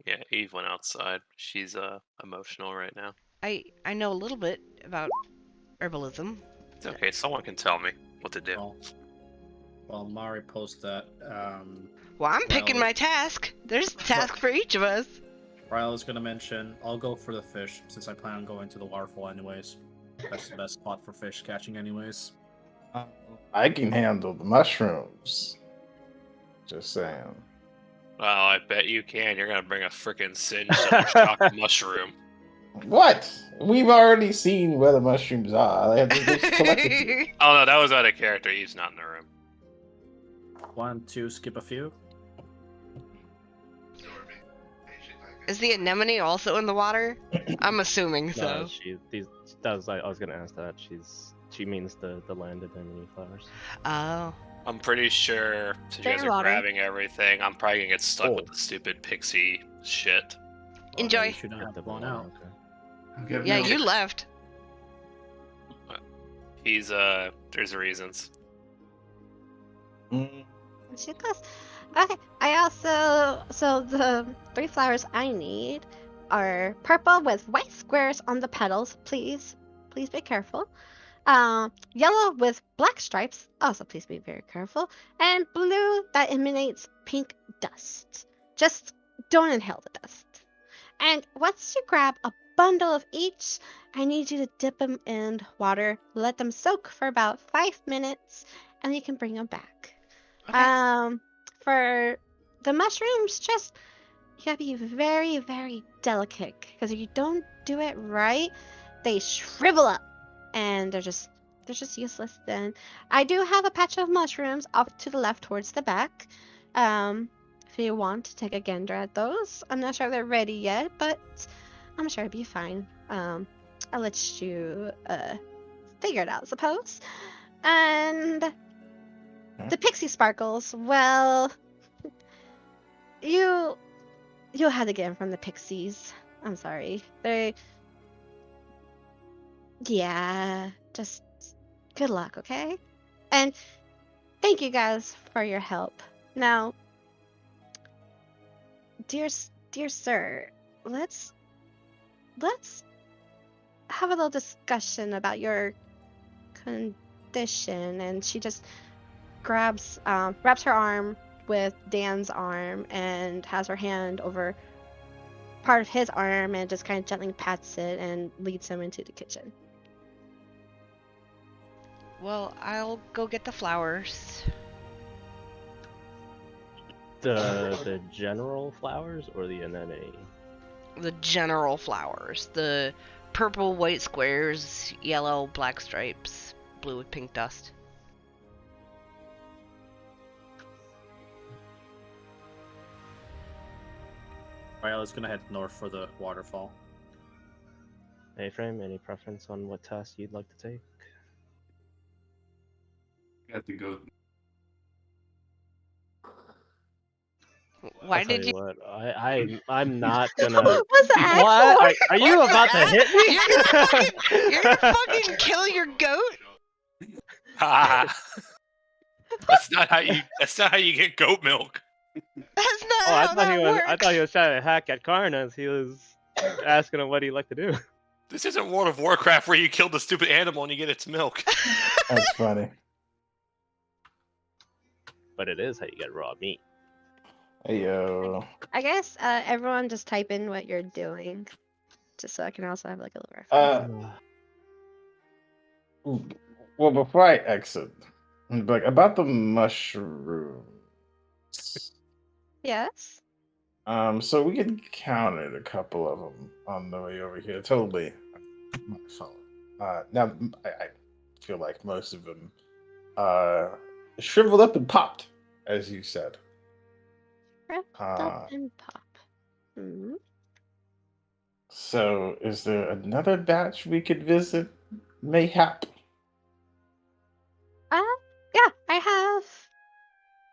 Yeah, Eve went outside. She's emotional right now. I know a little bit about herbalism. It's okay. Someone can tell me what to do. Well, Mari posts that. Well, I'm picking Well- my task. There's a task for each of us. Ryle is gonna mention. I'll go for the fish since I plan on going to the waterfall anyways. That's the best spot for fish catching, anyways. I can handle the mushrooms. Just saying. Well, I bet you can. You're gonna bring a freaking singed shock mushroom. What? We've already seen where the mushrooms are. They have to just collect them. Oh no, that was out of character. He's not in the room. 1, 2, skip a few. Is the anemone also in the water? I'm assuming so. no, I was gonna ask that. She means the land anemone flowers. Oh. I'm pretty sure since you guys Fair are water. grabbing everything, I'm probably gonna get stuck Oh. with the stupid pixie shit. Enjoy. You shouldn't have blown out. Okay. I'll get Yeah, milk. you left. He's there's reasons. Mm, She goes, okay, so the 3 flowers I need are purple with white squares on the petals, please be careful. Yellow with black stripes, also please be very careful. And blue that emanates pink dust. Just don't inhale the dust. And once you grab a bundle of each, I need you to dip them in water, let them soak for about 5 minutes, and you can bring them back. Okay. For the mushrooms, just you gotta be very, very delicate because if you don't do it right, they shrivel up and they're just useless. Then I do have a patch of mushrooms off to the left towards the back. If you want to take a gander at those, I'm not sure if they're ready yet, but I'm sure it'll be fine. I'll let you figure it out, suppose. And the pixie sparkles, well, you'll have to get them from the pixies. I'm sorry. Yeah, just good luck, okay? And thank you guys for your help. Now, dear sir, let's have a little discussion about your condition. And she just wraps her arm with Dan's arm and has her hand over part of his arm and just kind of gently pats it and leads him into the kitchen. Well, I'll go get the flowers. The general flowers or the anemone? The general flowers. The purple, white squares, yellow, black stripes, blue with pink dust. Ryle is gonna head north for the waterfall. A-Frame, any preference on what task you'd like to take? Got to go. Why I'll tell did you you? what, I'm not gonna. What was that? What? Are you about to hit me? You're gonna fucking kill your goat? That's not how you. That's not how you get goat milk. That's not Oh, I how thought that he was. works. I thought he was trying to hack at Karnas. He was asking him what he'd like to do. This isn't World of Warcraft where you kill the stupid animal and you get its milk. That's funny. But it is how you get raw meat. Hey yo. I guess everyone just type in what you're doing, just so I can also have like a little reference. Well, before I exit, like about the mushrooms. Yes. So we encountered a couple of them on the way over here. Totally my fault. Now I feel like most of them shriveled up and popped, as you said. Stop and pop. Hmm. So is there another batch we could visit? Mayhap. Yeah, I have.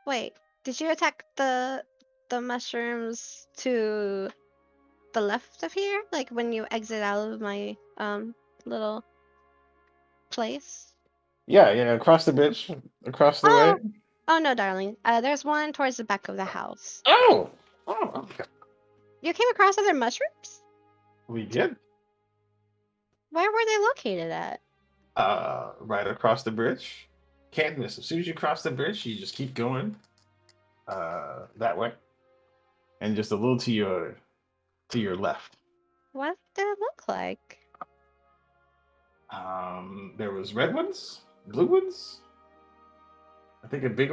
Wait, did you attack the mushrooms to the left of here? Like when you exit out of my little place? Yeah, across the bridge, across the way. Oh no, darling. There's one towards the back of the house. Oh, okay. You came across other mushrooms? We did. Where were they located at? Right across the bridge. Can't miss. As soon as you cross the bridge, you just keep going. That way, and just a little to your left. What did it look like? There was red ones, blue ones. I think a big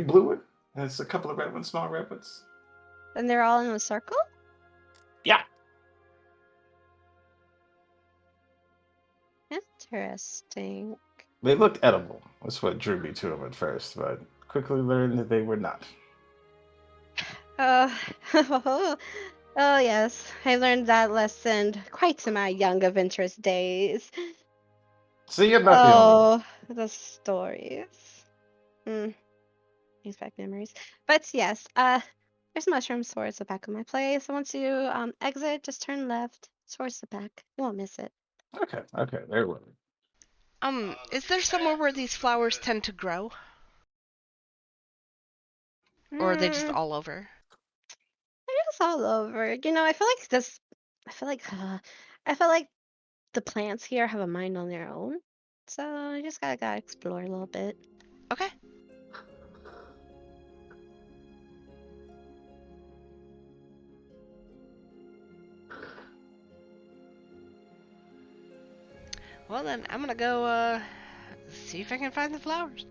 blue one. And it's a couple of red ones, small red ones. And they're all in a circle? Yeah. Interesting. They looked edible. That's what drew me to them at first, but quickly learned that they were not. Oh, yes. I learned that lesson quite in my young adventurous days. See, you're not the only one. Oh, the stories. Brings back memories. But yes, there's mushrooms towards the back of my place. So once you exit, just turn left towards the back. You won't miss it. Okay, there we go. Is there somewhere where these flowers tend to grow? Or are they just Mm, all over? they're just all over. You know, I feel like this. I feel like. I feel like the plants here have a mind on their own. So you just gotta explore a little bit. Okay. Well then, I'm gonna go see if I can find the flowers.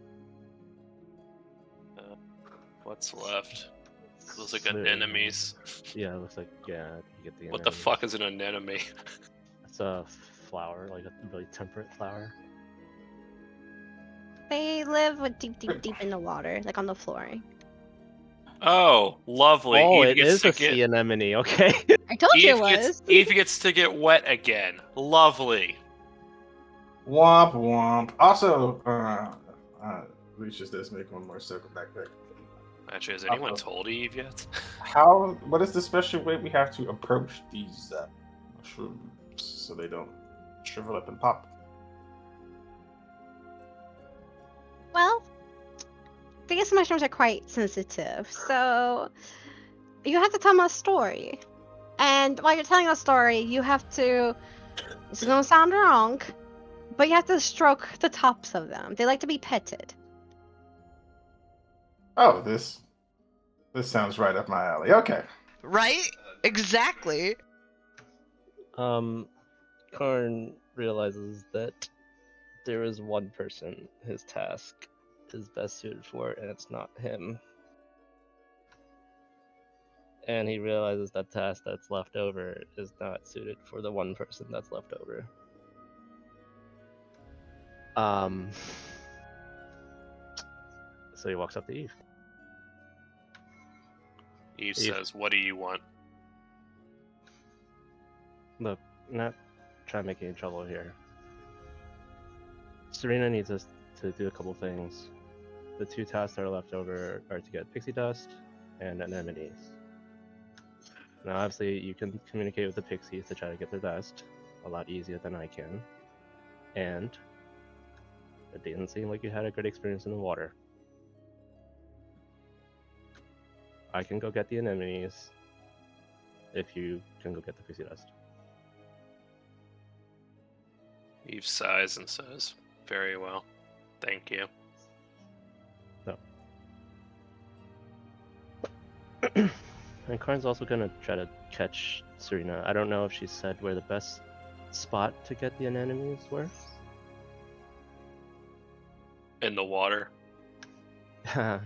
What's left? Looks like So- anemones. Yeah, it looks like you get the. What the anemones. fuck is an anemone? It's a flower, like a really temperate flower. They live with deep in the water, like on the flooring. Oh, lovely. Oh, Eve it gets is to a get sea anemone. Okay. I told you it Eve gets was. Eve gets to get wet again. Lovely. Womp womp. Also, Lucius does make one more circle back there. Actually, has anyone told Eve yet? What is the special way we have to approach these mushrooms so they don't shrivel up and pop? Well, these mushrooms are quite sensitive, so you have to tell them a story. And while you're telling a story, you have to. This is gonna sound wrong, but you have to stroke the tops of them. They like to be petted. Oh, this sounds right up my alley. Okay. Right? Exactly. Karn realizes that there is one person his task is best suited for, and it's not him. And he realizes that task that's left over is not suited for the one person that's left over. So he walks up to Eve. Eve Eve. says, "What do you want?" Look, not trying to make any trouble here. Serena needs us to do a couple things. The two tasks that are left over are to get pixie dust and anemones. Now, obviously, you can communicate with the pixies to try to get their dust a lot easier than I can. And it didn't seem like you had a good experience in the water. I can go get the anemones if you can go get the pixie dust. Eve sighs and says, "Very well. Thank you." And Karn's also gonna try to catch Serena. I don't know if she said where the best spot to get the anemones were. In the water. You're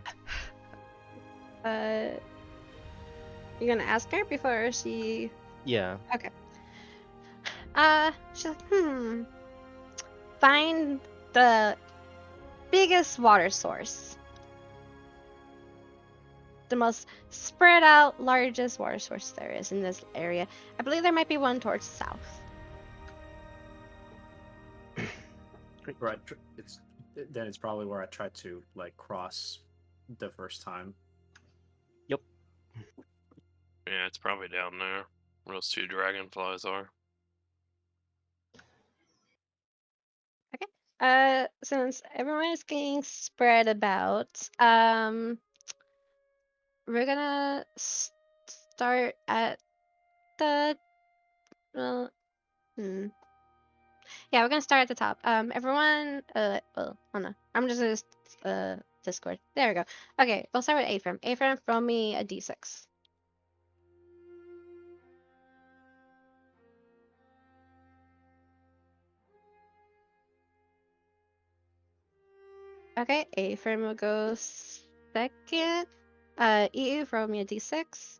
gonna ask her before she. Yeah. Okay. She's like, find the biggest water source. The most spread out, largest water source there is in this area. I believe there might be one towards the south. Great. Right. It's probably where I tried to like cross the first time. Yep. Yeah, it's probably down there. Where those 2 dragonflies are. Since everyone is getting spread about, we're gonna start at the yeah, we're gonna start at the top. Everyone, well, oh no, I'm just gonna Discord. There we go. Okay, we'll start with Ephraim. Ephraim, throw me a d6. Okay, Ephraim will go second. EU, throw me a d6.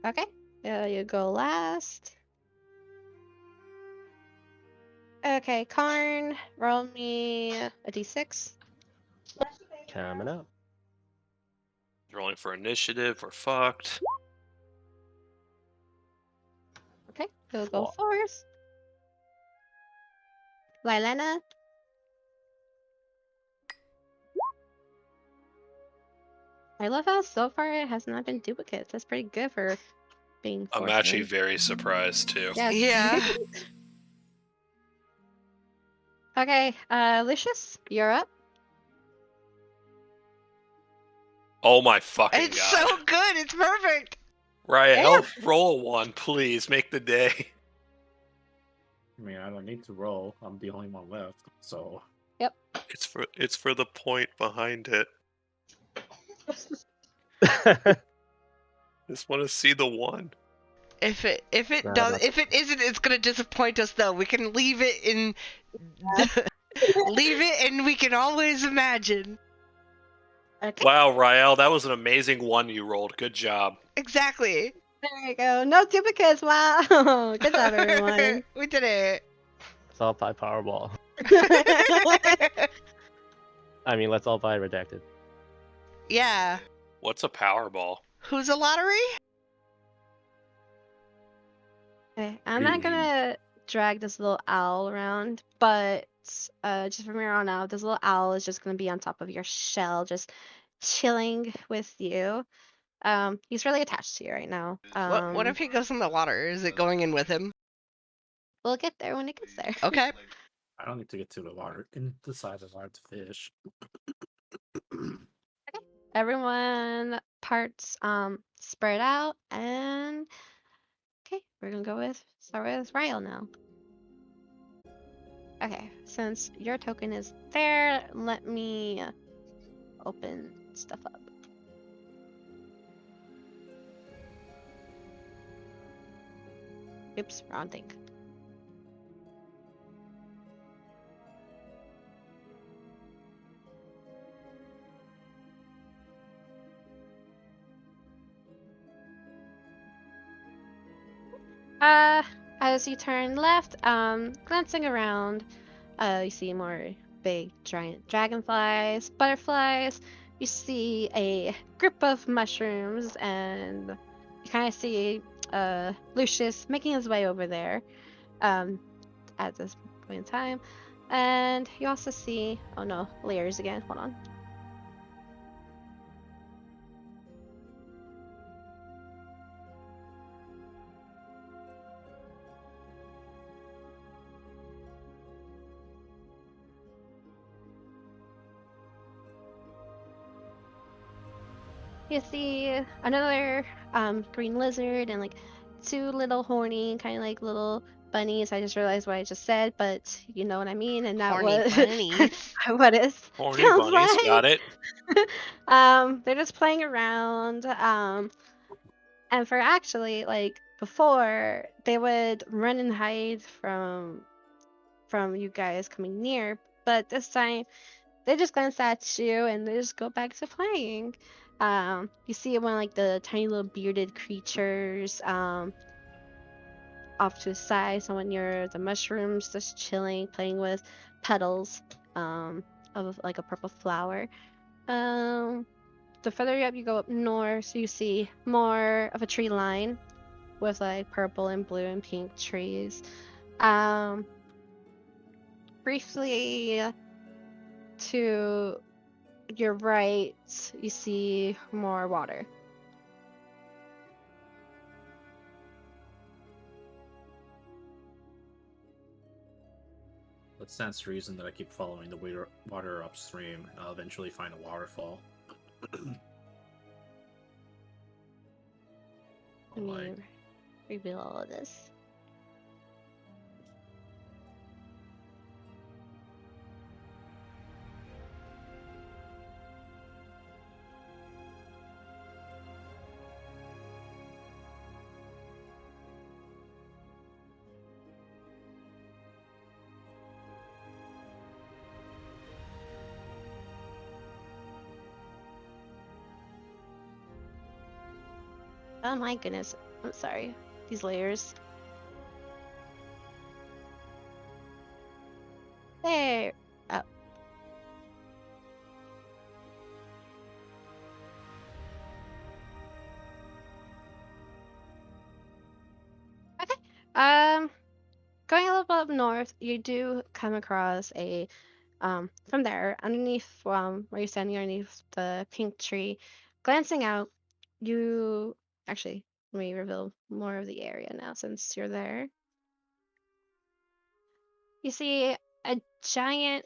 Okay, you go last. Okay, Karn, roll me a d6. Coming up. Rolling for initiative, we're fucked. Okay, he'll go Wow. first. Lylena. I love how so far it has not been duplicates. That's pretty good for being I'm fourth actually win. very surprised too. Yes. Yeah. Okay, Lucius, you're up. Oh my fucking It's god. so good. It's perfect. Rael, roll a 1, please. Make the day. I mean, I don't need to roll. I'm the only one left, so It's for the point behind it. Just want to see the 1. If it Nah, does, not if it isn't, it's gonna disappoint us though. We can leave it in leave it, and we can always imagine. Okay, Wow, Rael, that was an amazing 1 you rolled. Good job. Exactly. there you go. No duplicates. Wow. Good job, everyone. We did it. Let's all buy Powerball. I mean, let's all buy Redacted. Yeah. What's a Powerball? Who's a lottery? Okay, What I'm do you not mean? gonna drag this little owl around, but just from here on out, this little owl is just gonna be on top of your shell, just chilling with you. He's really attached to you right now. What if he goes in the water? Is it going in with him? We'll get there when it gets there. Okay. I don't need to get to the water. In the size of large fish. Everyone parts spread out, and okay, we're gonna start with Ryle now. Okay, since your token is there, let me open stuff up. Oops, wrong thing. As you turn left, glancing around, you see more big giant dragonflies, butterflies. You see a group of mushrooms, and you kind of see Lucius making his way over there at this point in time. And you also see, oh no, layers again. Hold on. You see another green lizard and like two little horny, kind of like little bunnies. I just realized what I just said, but you know what I mean, and that Horny was bunnies. what it Horny sounds bunnies, got like. it. They're just playing around. And for actually like before they would run and hide from you guys coming near, but this time they just glance at you and they just go back to playing. You see one like the tiny little bearded creatures off to the side, someone near the mushrooms just chilling, playing with petals of like a purple flower. Um, the further up you go up north, you see more of a tree line with like purple and blue and pink trees. Um, briefly to your right, you see more water. That stands to reason that I keep following the water upstream, and I'll eventually find a waterfall. Let me Like, reveal all of this. Oh my goodness. I'm sorry. These layers. There. Oh. Okay. Going a little bit up north, you do come across a from there underneath where you're standing underneath the pink tree, glancing out, you actually let me reveal more of the area now since you're there. You see a giant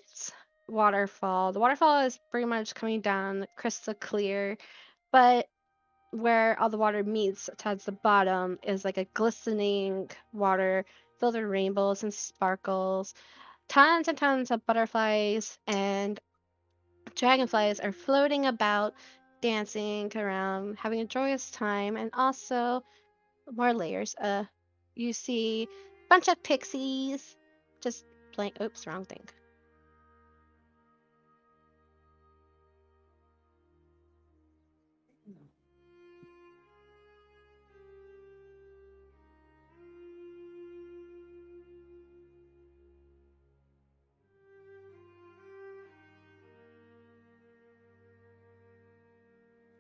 waterfall. The waterfall is pretty much coming down crystal clear, but where all the water meets towards the bottom is like a glistening water filled with rainbows and sparkles. Tons and tons of butterflies and dragonflies are floating about, dancing around, having a joyous time, and also more layers. You see a bunch of pixies just playing. Oops, wrong thing.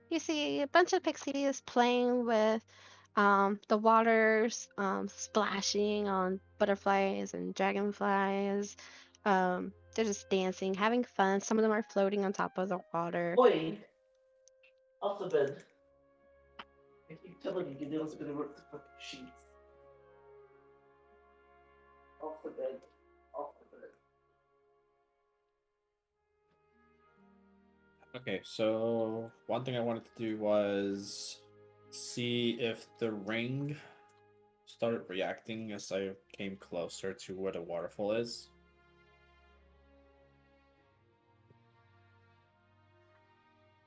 You see a bunch of pixies playing with the waters, splashing on butterflies and dragonflies. They're just dancing, having fun. Some of them are floating on top of the water. Oi, off the bed. I keep telling you, Gideon's gonna rip the fucking sheets. Off the bed. Off the bed. okay, so one thing I wanted to do was see if the ring started reacting as I came closer to where the waterfall is.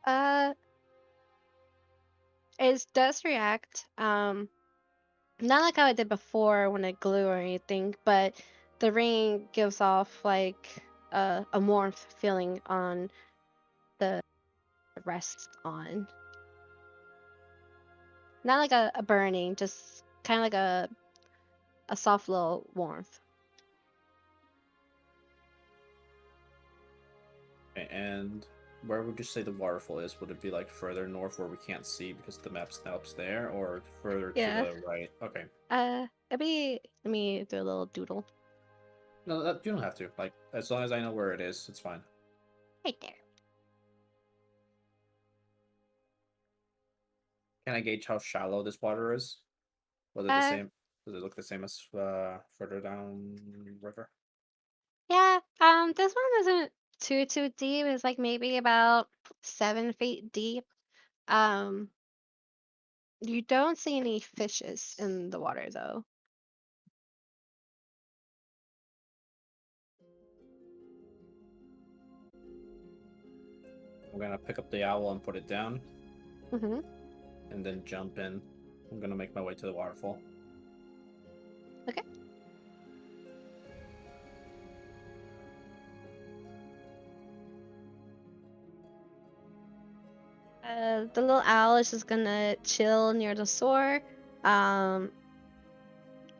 Uh, it does react. Not like how it did before when it glue or anything, but the ring gives off like a warmth feeling on the rests on. Not like a burning, just kind of like a soft little warmth. Okay, and where would you say the waterfall is? Would it be like further north where we can't see because the map snaps there, or further to Yeah. the right? Okay. Let me do a little doodle No, you don't have to. Like, as long as I know where it is, it's fine. right there. Can I gauge how shallow this water is? Was it the Uh, same? Does it look the same as further down river? yeah. This one isn't too deep. It's like maybe about 7 feet deep. Um, you don't see any fishes in the water though. I'm gonna pick up the owl and put it down, Mm-hmm. and then jump in. I'm gonna make my way to the waterfall. Okay. The little owl is just gonna chill near the shore. Um,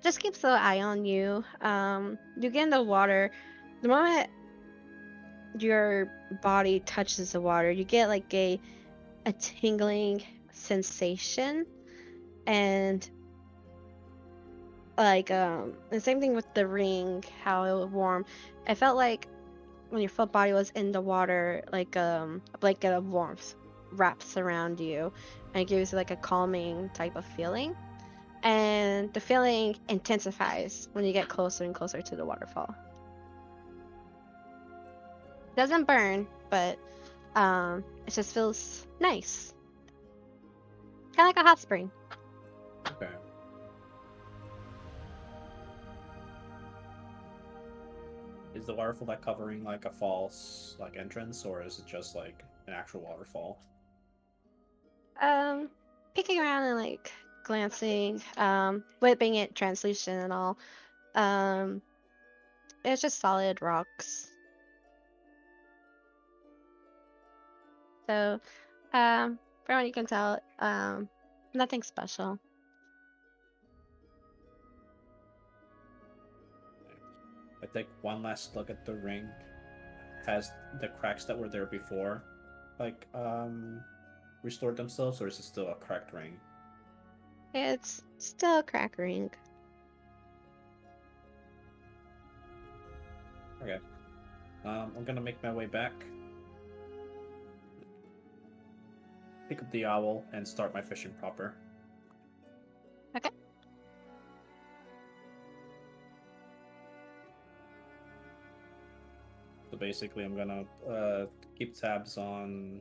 just keeps an eye on you. You get in the water. The moment your body touches the water, you get like a tingling sensation, and like the same thing with the ring, how it was warm. I felt like when your full body was in the water, like a blanket of warmth wraps around you, and it gives you like a calming type of feeling. And the feeling intensifies when you get closer and closer to the waterfall. Doesn't burn, but it just feels nice, kind of like a hot spring. Okay. Is the waterfall that covering like a false like entrance, or is it just like an actual waterfall? Um, Peeking around and like glancing, whipping it translucent and all. Um, it's just solid rocks. So, from what you can tell, nothing special. I take one last look at the ring. Has the cracks that were there before, like restored themselves, or is it still a cracked ring? It's still crackering. Okay. I'm gonna make my way back, pick up the owl, and start my fishing proper. Okay. So basically, I'm gonna keep tabs on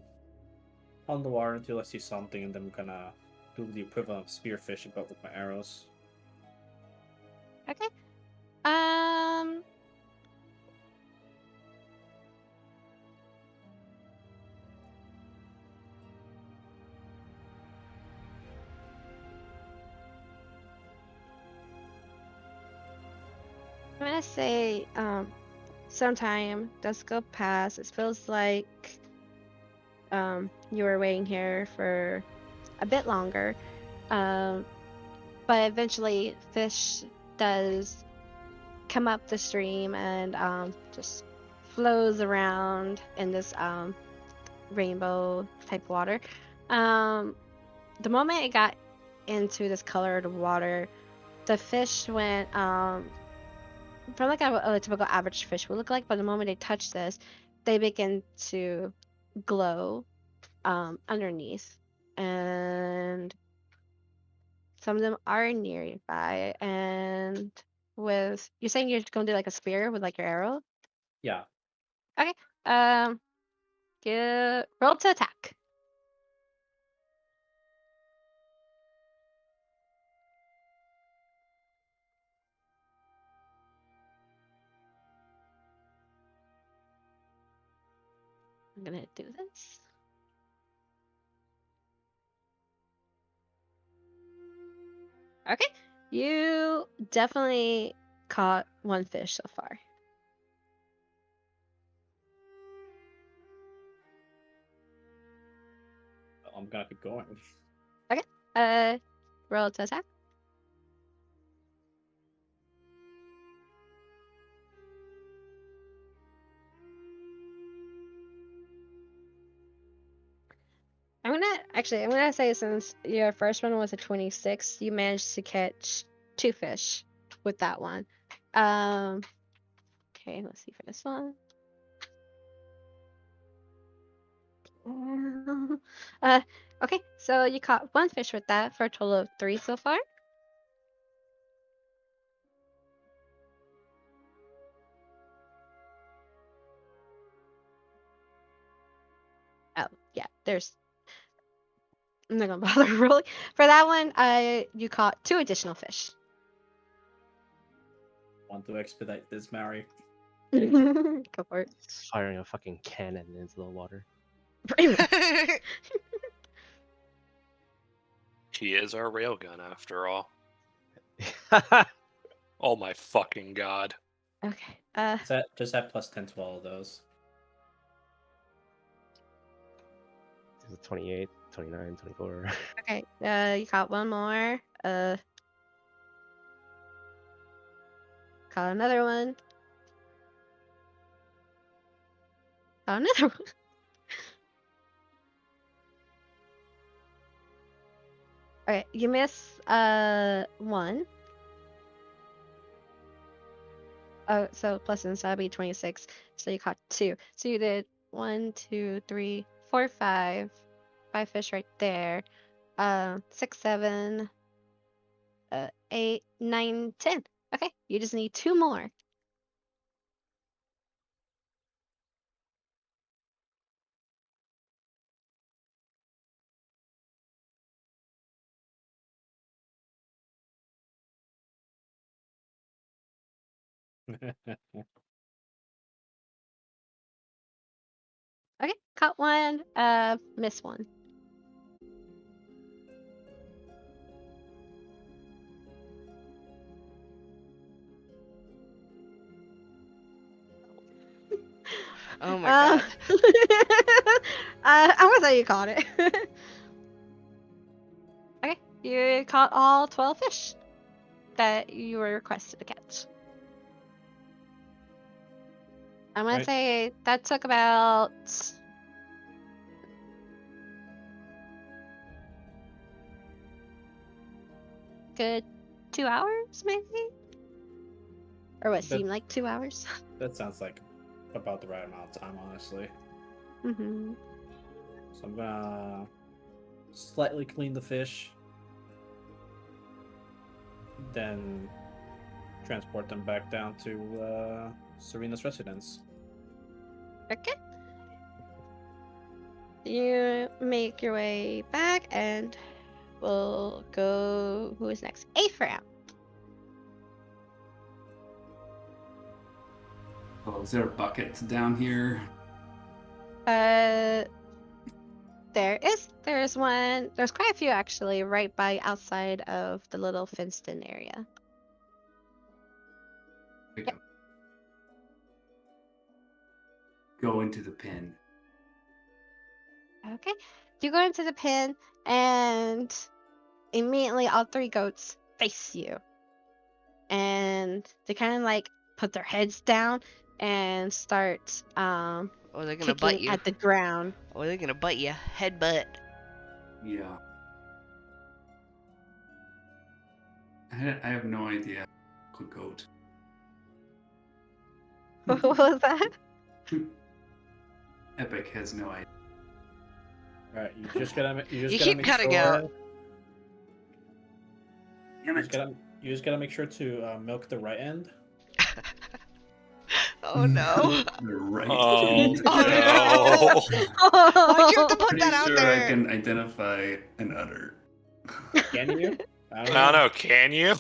the water until I see something, and then I'm gonna do the equivalent of spearfishing, but with my arrows. Okay. Um, I'm gonna say some time does go past. It feels like you were waiting here for a bit longer. Um, but eventually fish does come up the stream and just flows around in this rainbow type water. Um, the moment it got into this colored water, the fish went from like a typical average fish would look like, but the moment they touch this, they begin to glow underneath, and some of them are nearby. And with you're saying you're gonna do like a spear with like your arrow. Yeah. Okay. Um, roll to attack. I'm gonna do this. Okay. You definitely caught one fish so far. I'm gonna keep going. Okay. Uh, roll to attack. I'm gonna say since your first one was a 26, you managed to catch two fish with that one. Um, okay, let's see for this one. Uh, okay, so you caught one fish with that for a total of 3 so far. Oh, yeah, there's I'm not gonna bother rolling for that one. You caught 2 additional fish. Want to expedite this, Mary? Go for it. Firing a fucking cannon into the water. Pretty much. He is our railgun after all. Oh my fucking god. Okay. Just add plus 10 to all of those. This is 28, 29, 24. Okay. You caught 1 more. Caught another one. Caught another one. Okay, you miss 1. Oh, so plus and so that'd be 26. So you caught 2. So you did 1, 2, 3, 4, 5. 5 fish right there. 6, 7, 8, 9, 10. Okay, you just need 2 more. Okay, caught 1. Miss 1. Oh my god. I'm gonna say you caught it. Okay, you caught all 12 fish that you were requested to catch. I'm gonna Right. say that took about good 2 hours, maybe? Or what That- seemed like 2 hours. That sounds like about the right amount of time, honestly. Mm-hmm. So I'm gonna slightly clean the fish, then transport them back down to Serena's residence. Okay. You make your way back and we'll go. Who is next? Ephraim. Oh, is there a bucket down here? There's one. There's quite a few actually, right by outside of the little fenced-in area. Pick up. Go into the pen. Okay. You go into the pen, and immediately all 3 goats face you, and they kind of like put their heads down and start Oh, they're gonna butt kicking you. at the ground. Oh, they're gonna butt you. Headbutt. Yeah. I have no idea. Quick goat. What was that? Epic has no idea. Alright, you just gotta You make keep cutting sure. out. Damn You just gotta make sure to milk the right end. Oh no. The right Oh, end. Oh, no. Why'd you have to put Pretty that out sure there? I can identify an udder. Can you? I don't know, can you?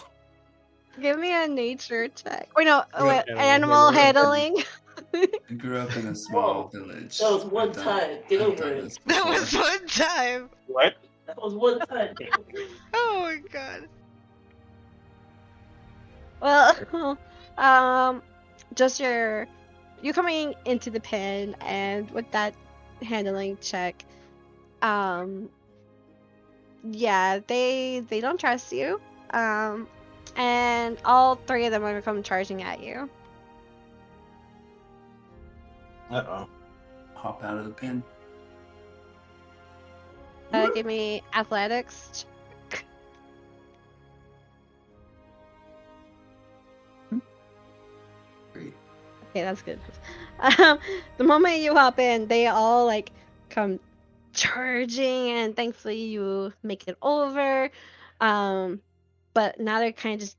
Give me a nature check. Wait, no. Yeah, Wait, yeah, animal yeah. handling. I grew up in a small Whoa, village. that was one I've done- time. Get I've over done it. this That before. was one time. What? That was one time. Oh my god. Well, just you coming into the pen, and with that handling check, yeah, they don't trust you. And all 3 of them are gonna come charging at you. Uh-oh. Hop out of the pen. Give me athletics. Great. Okay, that's good. The moment you hop in, they all like come charging, and thankfully you make it over. But now they're kind of just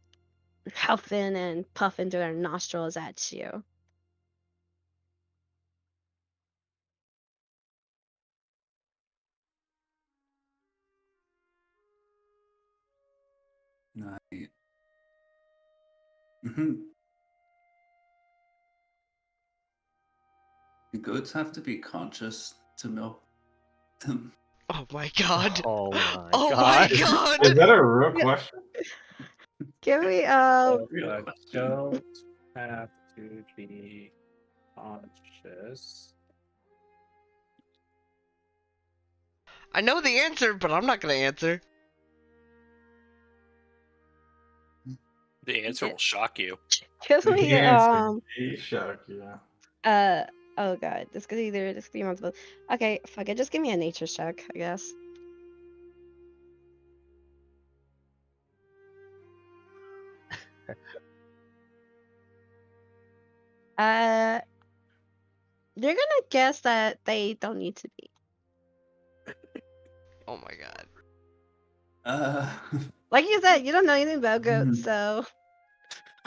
huffing and puffing through their nostrils at you. Mm-hmm. Do goats have to be conscious to milk them? Oh my god. Oh my Oh my god. god. Is that a real Yeah. question? Give me Real goats have to be conscious. I know the answer, but I'm not gonna answer. The answer will shock you. give me The answer may shock you. oh god, this could be multiple. Okay, fuck it, just give me a nature check, I guess. Uh, you're gonna guess that they don't need to be. Oh my god. Like you said, you don't know anything about goats, so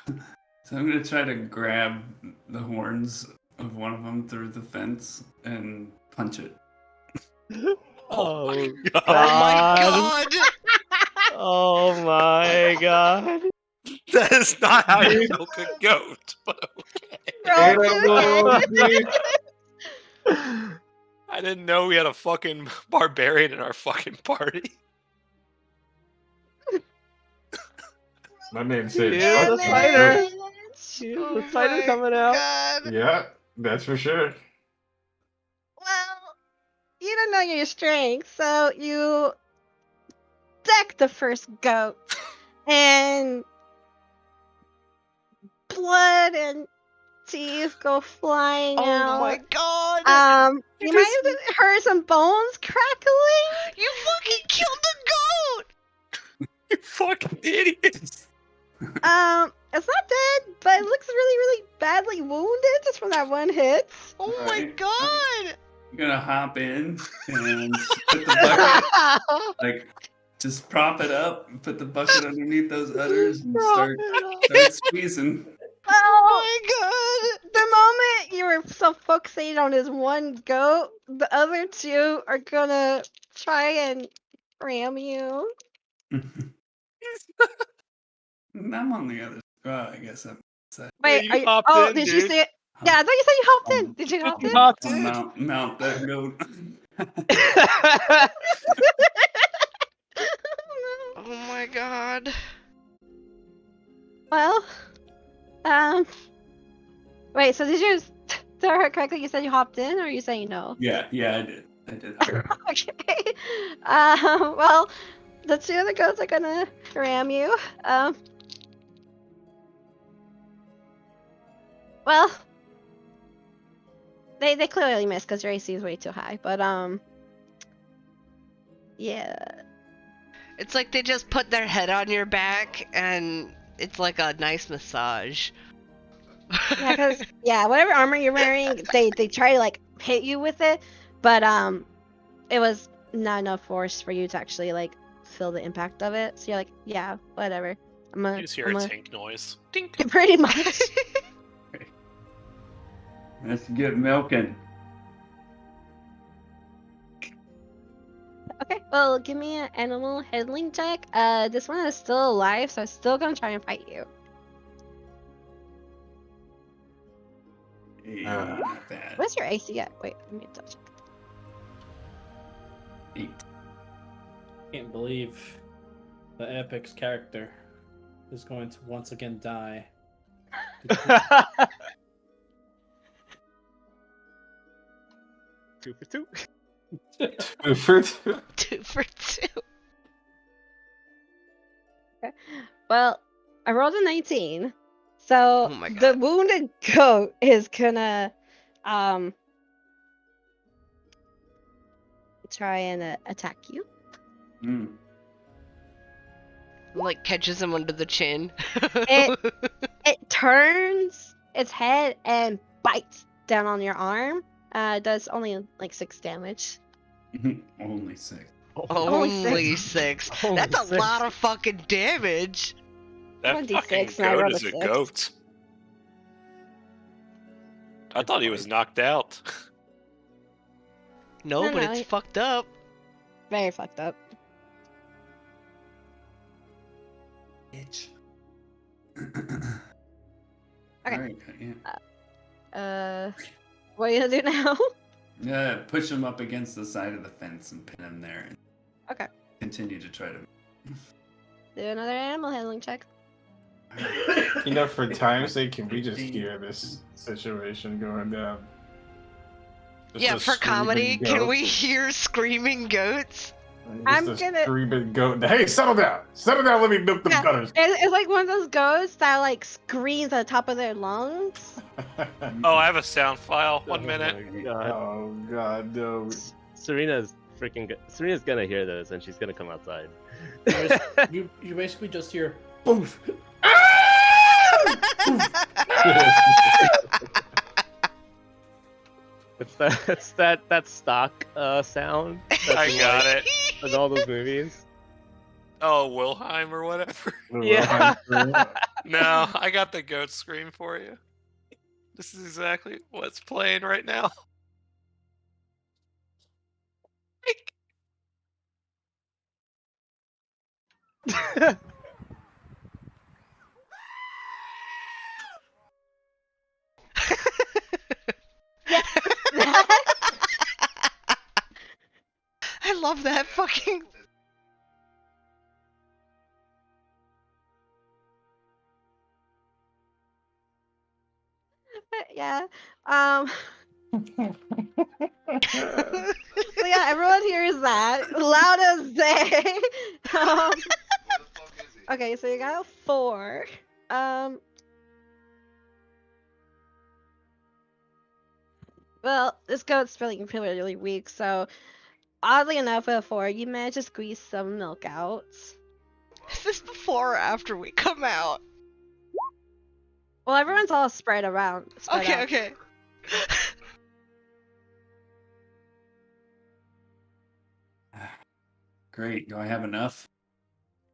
So I'm gonna try to grab the horns of one of them through the fence and punch it. Oh God. Oh my god. god. Oh my god. That is not how you milk a goat. But okay. roll 2 hit. I didn't know we had a fucking barbarian in our fucking party. My name said Here's fuck the you, spider. goat. Here's Oh the spider my coming out. god. Yeah, that's for sure. Well, you don't know your strength, so you deck the first goat, and blood and teeth go flying Oh my out. god. You might have heard some bones crackling. You fucking killed the goat. You fucking idiots. It's not dead, but it looks really, really badly wounded just from that one hit. Oh my Alright. god. I'm gonna hop in and put the bucket, like, just prop it up, and put the bucket underneath those udders, and start squeezing. Well, Oh my god. the moment you were so fixated on this one goat, the other two are gonna try and ram you. I'm on the other. I guess I'm. Wait, you are you, hopped oh, in, did you dude. see it? Yeah, I thought you said you hopped in. Did you hop in? Hopped I'll in. mount that goat. Oh my god. Well, wait, so did you tell her correctly? You said you hopped in, or are you saying no? Yeah, I did. Okay. Well, the two other goats are gonna ram you. Well, they clearly missed because your AC is way too high. But yeah. It's like they just put their head on your back and it's like a nice massage. Yeah, because whatever armor you're wearing, they try to like hit you with it, but it was not enough force for you to actually like feel the impact of it. So you're like, yeah, whatever. You just hear a tink noise. Tink. Pretty much. Let's get milking. Okay, well, give me an animal handling check. This one is still alive, so it's still gonna try and fight you. Hey, not bad. What's your AC at? Wait, let me double check. 8. Can't believe the epic's character is going to once again die. Two for two. 2 for 2. 2 for 2. Well, I rolled a 19, so Oh my the God. wounded goat is gonna try and attack you. Mm. Like catches him under the chin. It turns its head and bites down on your arm. Does only like 6 damage. Only 6. Only 6. Only That's a 6. lot of fucking damage. That 1d6 fucking and I goat rolled a is a 6. goat. I thought he was knocked out. No, No, but no, it's it- fucked up. Very fucked up. bitch. Okay. All right, yeah. What are you gonna do now? Yeah, push him up against the side of the fence and pin him there. And Okay. continue to try to. Do another animal handling check. You know, for time's sake, can we just hear this situation going down? Just Yeah, a for comedy, screaming can goat. we hear screaming goats? I'm Just a gonna- screaming goat. Hey, settle down! Settle down, let me milk them Yeah, gutters. it's like one of those ghosts that like screams at the top of their lungs. Oh, I have a sound file. Oh 1 minute. my god. Oh god, no. Serena's Serena's gonna hear this and she's gonna come outside. You basically just hear Boof! It's that stock sound. I got it. In all those movies. Oh, Wilhelm or whatever. Yeah. No, I got the goat scream for you. This is exactly what's playing right now. I love that fucking. Yeah. So yeah, everyone hears that loud as day. Okay, so you got a 4. Well, this goat's feeling really weak, so oddly enough, with a 4, you managed to squeeze some milk out. Is this before or after we come out? Well, everyone's all spread around. Spread Okay, out. okay. Great. Do I have enough?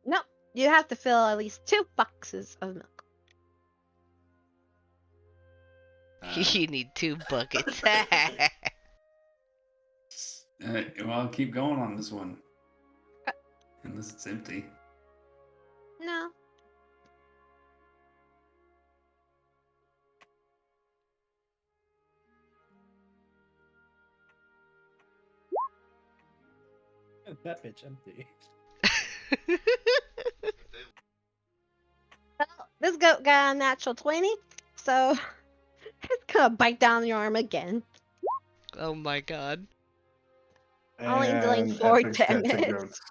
No, you have to fill at least 2 boxes of milk. You need 2 buckets. Well, I'll keep going on this one. Unless it's empty. No. that bitch empty. Well, this goat got a natural 20, so it's gonna bite down your arm again. Oh my god. Only dealing And 4 epic stats to damage. goats.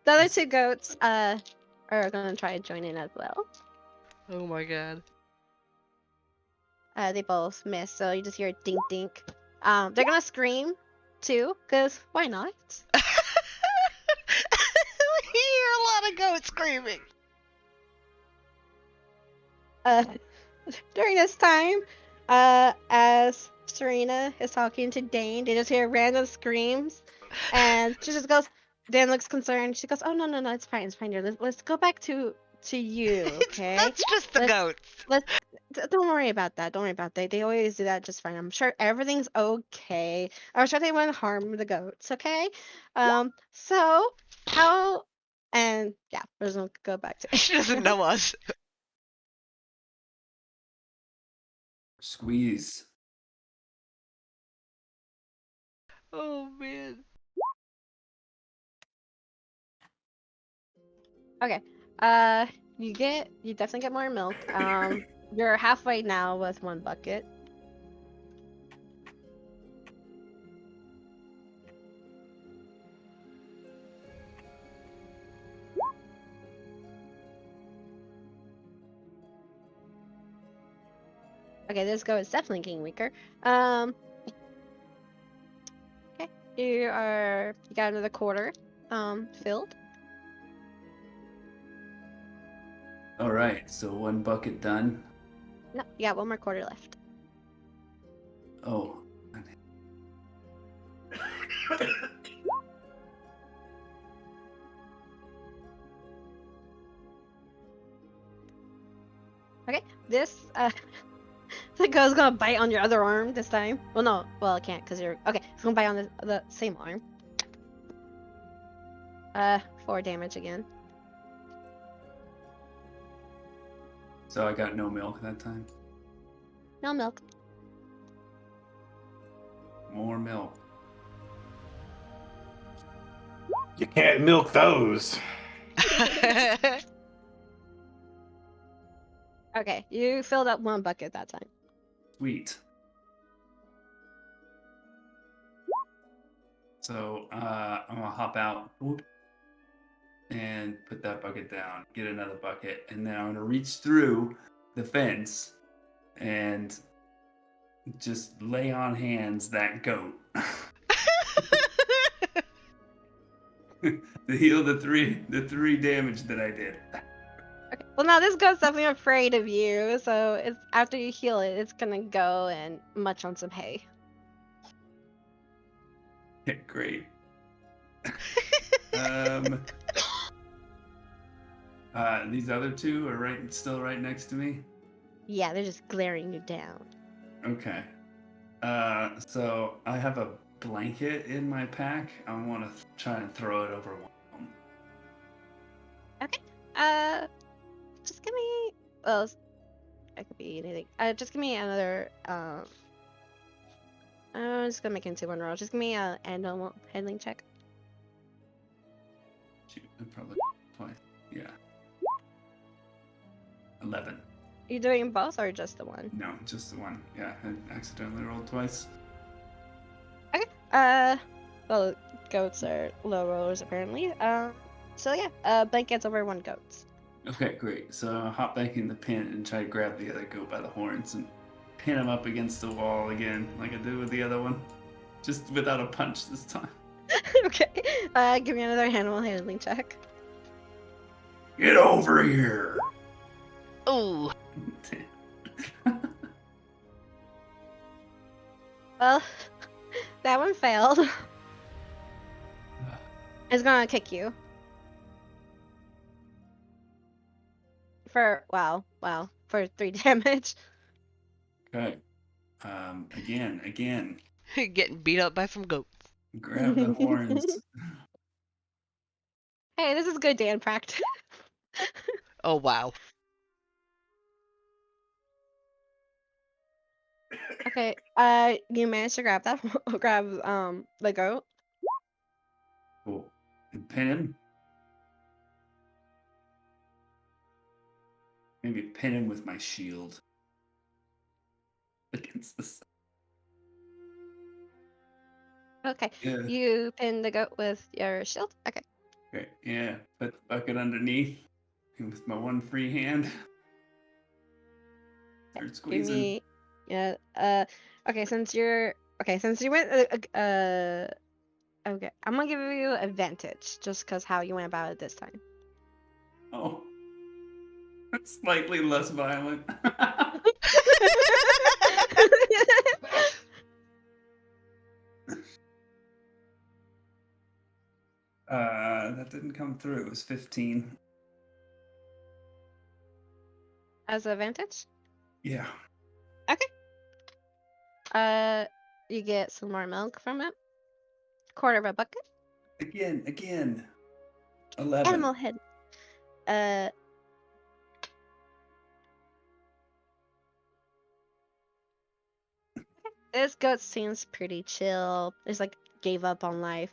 The other 2 goats are gonna try to join in as well. Oh my god. They both miss, so you just hear dink dink. They're gonna scream too, cause why not? We hear a lot of goats screaming. During this time, as Serena is talking to Dane, they just hear random screams, and she just goes. Dan looks concerned. She goes, "Oh no, it's fine, dear. Let's go back to you, okay? That's just the goats. Don't worry about that. Don't worry about that. They always do that just fine. I'm sure everything's okay. I'm sure they won't harm the goats, okay? So how? And yeah, we're just gonna go back to. She doesn't know us. Squeeze. Oh man. Okay. You definitely get more milk. You're halfway now with 1 bucket. Okay, this goat is definitely getting weaker. Okay, you got another quarter, filled. All right. So 1 bucket done. No, you got 1 more quarter left. Oh. Okay, this the goat's gonna bite on your other arm this time. Well, no, it can't because you're okay. It's gonna bite on the same arm. 4 damage again. So I got no milk that time. No milk. More milk. You can't milk those. Okay, you filled up 1 bucket that time. Sweet. So I'm gonna hop out whoop, and put that bucket down, get another bucket, and then I'm gonna reach through the fence and just lay on hands that goat to heal the three damage that I did. Okay. Well, now this goat's definitely afraid of you, so it's after you heal it, it's gonna go and munch on some hay. Yeah, great. These other two are still right next to me. Yeah, they're just glaring you down. Okay. So I have a blanket in my pack. I want to try and throw it over one of them. Okay. Just give me. Well, it could be anything. Just give me another. I'm just gonna make it into 1 roll. Just give me a animal handling check. Shoot, probably twice. Yeah. 11. Are you doing both or just the one? No, just the one. Yeah, I accidentally rolled twice. Okay. Well, goats are low rollers apparently. So yeah, blankets over 1 goat. Okay, great. So I'll hop back in the pen and try to grab the other goat by the horns and pin him up against the wall again, like I did with the other one. Just without a punch this time. Okay. Give me another animal handling check. Get over here! Ooh. Well, that one failed. It's gonna kick you. For for 3 damage. Okay. Again. Getting beat up by some goats. Grab the horns. Hey, this is good Dan practice. Oh wow. Okay, you managed to grab that the goat. Cool. And pin him. Maybe pin him with my shield. Against this. Okay, Yeah. you pin the goat with your shield. Okay. Okay, yeah. Put the bucket underneath. And with my one free hand. Start Give squeezing. me, yeah. Okay. Since you went, okay. I'm gonna give you advantage just because how you went about it this time. Oh. Slightly less violent. That didn't come through. It was 15. As advantage. Yeah. You get some more milk from it. 1/4 of a bucket. Again. 11. Animal head. This goat seems pretty chill. It's like gave up on life.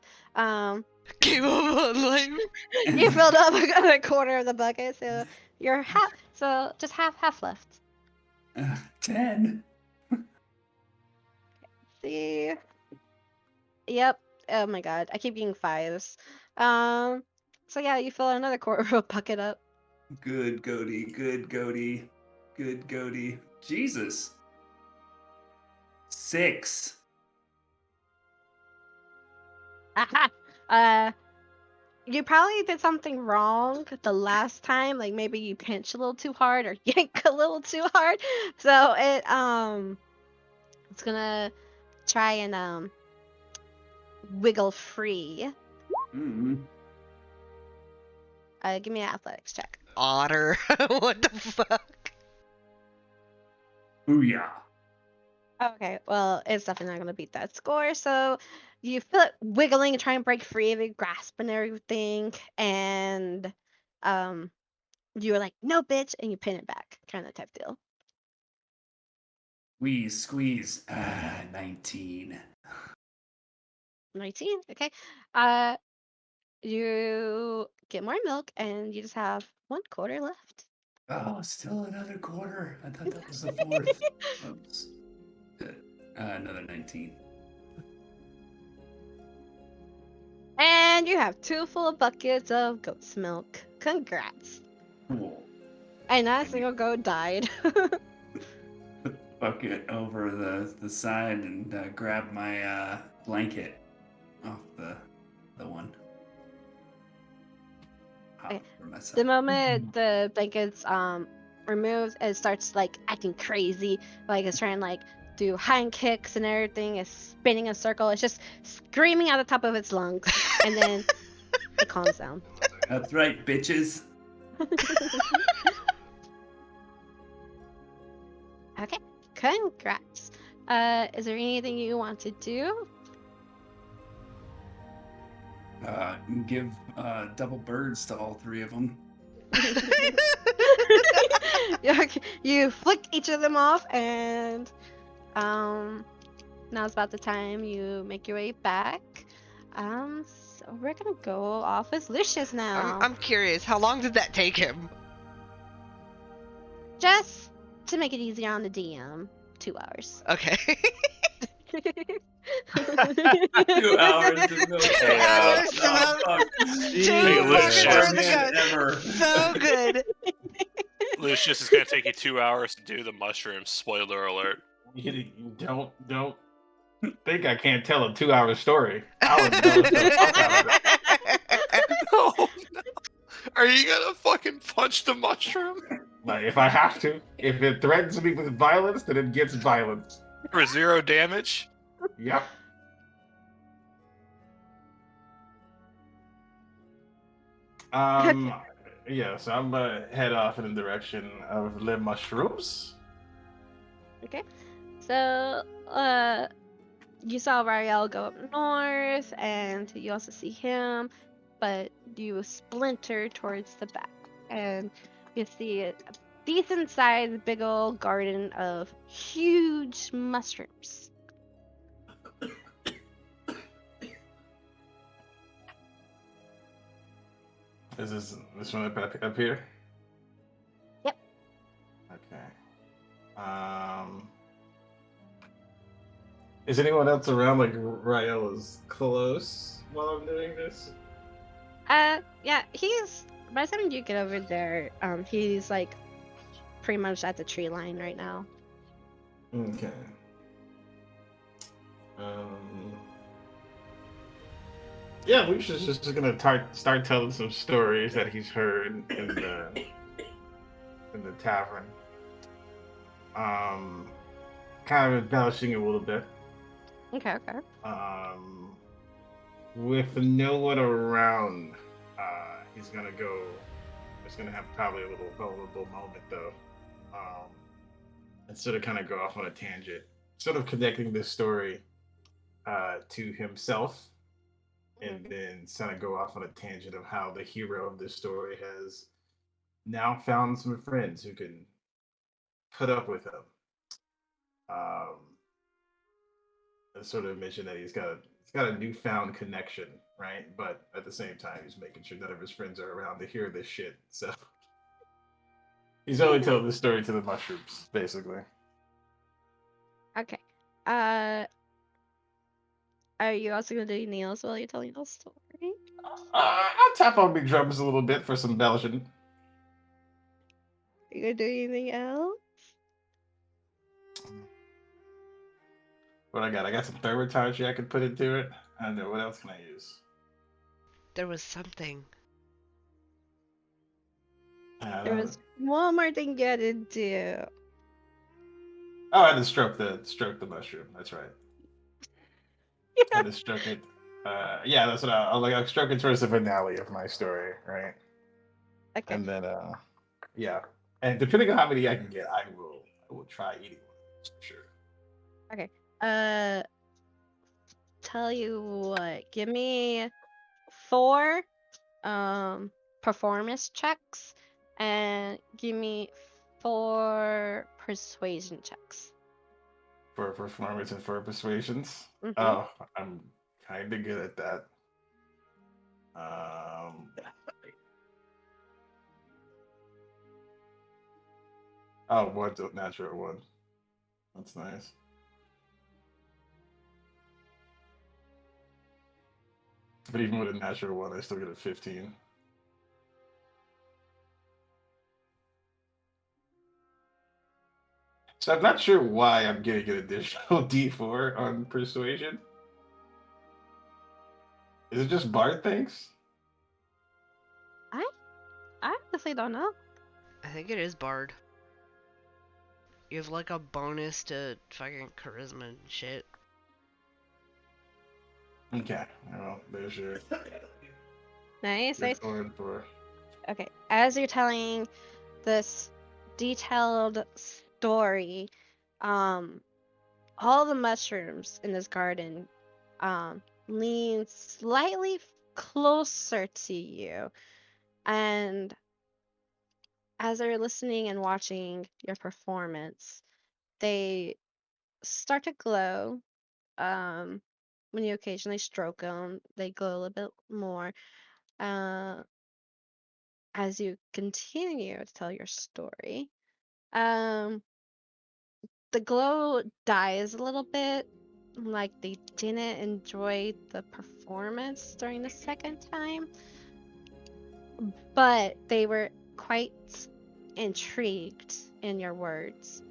Gave up on life. You filled up a 1/4 of the bucket, so you're half. So just half left. 10. See. Yep. Oh my god, I keep getting 5s. So yeah, you fill another 1/4 of a bucket up. Good goatee. Jesus. 6. You probably did something wrong the last time, like maybe you pinched a little too hard or yank a little too hard. So it's gonna try and wiggle free. Mm. Give me an athletics check. Otter. What the fuck? Booyah. Okay, well, it's definitely not gonna beat that score, so you feel it wiggling and trying to break free of your grasp and everything, and you're like, no, bitch, and you pin it back, kind of type deal. Squeeze. 19. 19, okay. You get more milk, and you just have 1/4 left. Oh, still another quarter. I thought that was the fourth. Oops. Another 19. And you have 2 full buckets of goat's milk. Congrats. Cool. And not a And single goat died. put the bucket over the side and grab my blanket off the one. Okay. For myself. The moment the blanket's removed, it starts like acting crazy, like it's trying like do hind kicks and everything. It's spinning a circle. It's just screaming at the top of its lungs, and then it calms down. That's right, bitches. Okay, congrats. Is there anything you want to do? Give double birds to all three of them. You flick each of them off, and now's about the time you make your way back. So we're gonna go off with Lucius now. I'm curious. How long did that take him? Just to make it easier on the DM, 2 hours. Okay. 2 hours to milk. Hey, hours to milk. Two Lucius. buckets worth of Man, goats. ever. So good. Lucius is gonna take you 2 hours to do the mushrooms. Spoiler alert. You don't think I can't tell a 2-hour story. I would know the fuck out of it. Oh no! Are you gonna fucking punch the mushroom Like, if I have to, if it threatens me with violence, then it gets violence. for 0 damage? Yep. Yeah, so I'm gonna head off in the direction of Le Mushrooms. Okay. So, you saw Rariel go up north, and you also see him, but you splinter towards the back, and you see a decent-sized, big old garden of huge mushrooms. Is this one up here? Yep. Okay. Is anyone else around? Like Rael is close while I'm doing this. Yeah, he's by the time you get over there, he's like pretty much at the tree line right now. Okay. Yeah, Lucius is just gonna start telling some stories that he's heard in the tavern. Kind of embellishing it a little bit. Okay. With no one around, he's gonna go. He's gonna have probably a little vulnerable moment though, and sort of kind of go off on a tangent, sort of connecting this story to himself, and then kind of go off on a tangent of how the hero of this story has now found some friends who can put up with him. And sort of mention that he's got a newfound connection, right? But at the same time, he's making sure none of his friends are around to hear this shit. So he's only telling the story to the mushrooms, basically. Okay. Are you also gonna do anything else while you're telling the story? I'll tap on big drums a little bit for some embellishment. Are you gonna do anything else? What I got? I got some thermatarchy I could put into it. I don't know. What else can I use? There was something. There was one more thing you had to do. Oh, I had to stroke the mushroom. That's right. I had to stroke it. Yeah, that's what I'll stroke it towards the finale of my story, right? Okay. And then, yeah. And depending on how many I can get, I will try eating one for sure. Okay. tell you what. Give me 4 performance checks and give me 4 persuasion checks. For performance and for persuasions. Mhm. Oh, I'm kind of good at that. Um. Oh, one's a natural one. That's nice. But even with a natural one, I still get a 15. So I'm not sure why I'm getting an additional D4 on persuasion. Is it just Bard things? I honestly don't know. I think it is Bard. You have like a bonus to fucking charisma and shit. Okay, well, there's your Nice, nice. going for. Okay, as you're telling this detailed story, all the mushrooms in this garden lean slightly closer to you, and as they're listening and watching your performance, they start to glow. When you occasionally stroke them, they glow a little bit more. Uh, as you continue to tell your story, um, the glow dies a little bit. Like they didn't enjoy the performance during the second time, but they were quite intrigued in your words.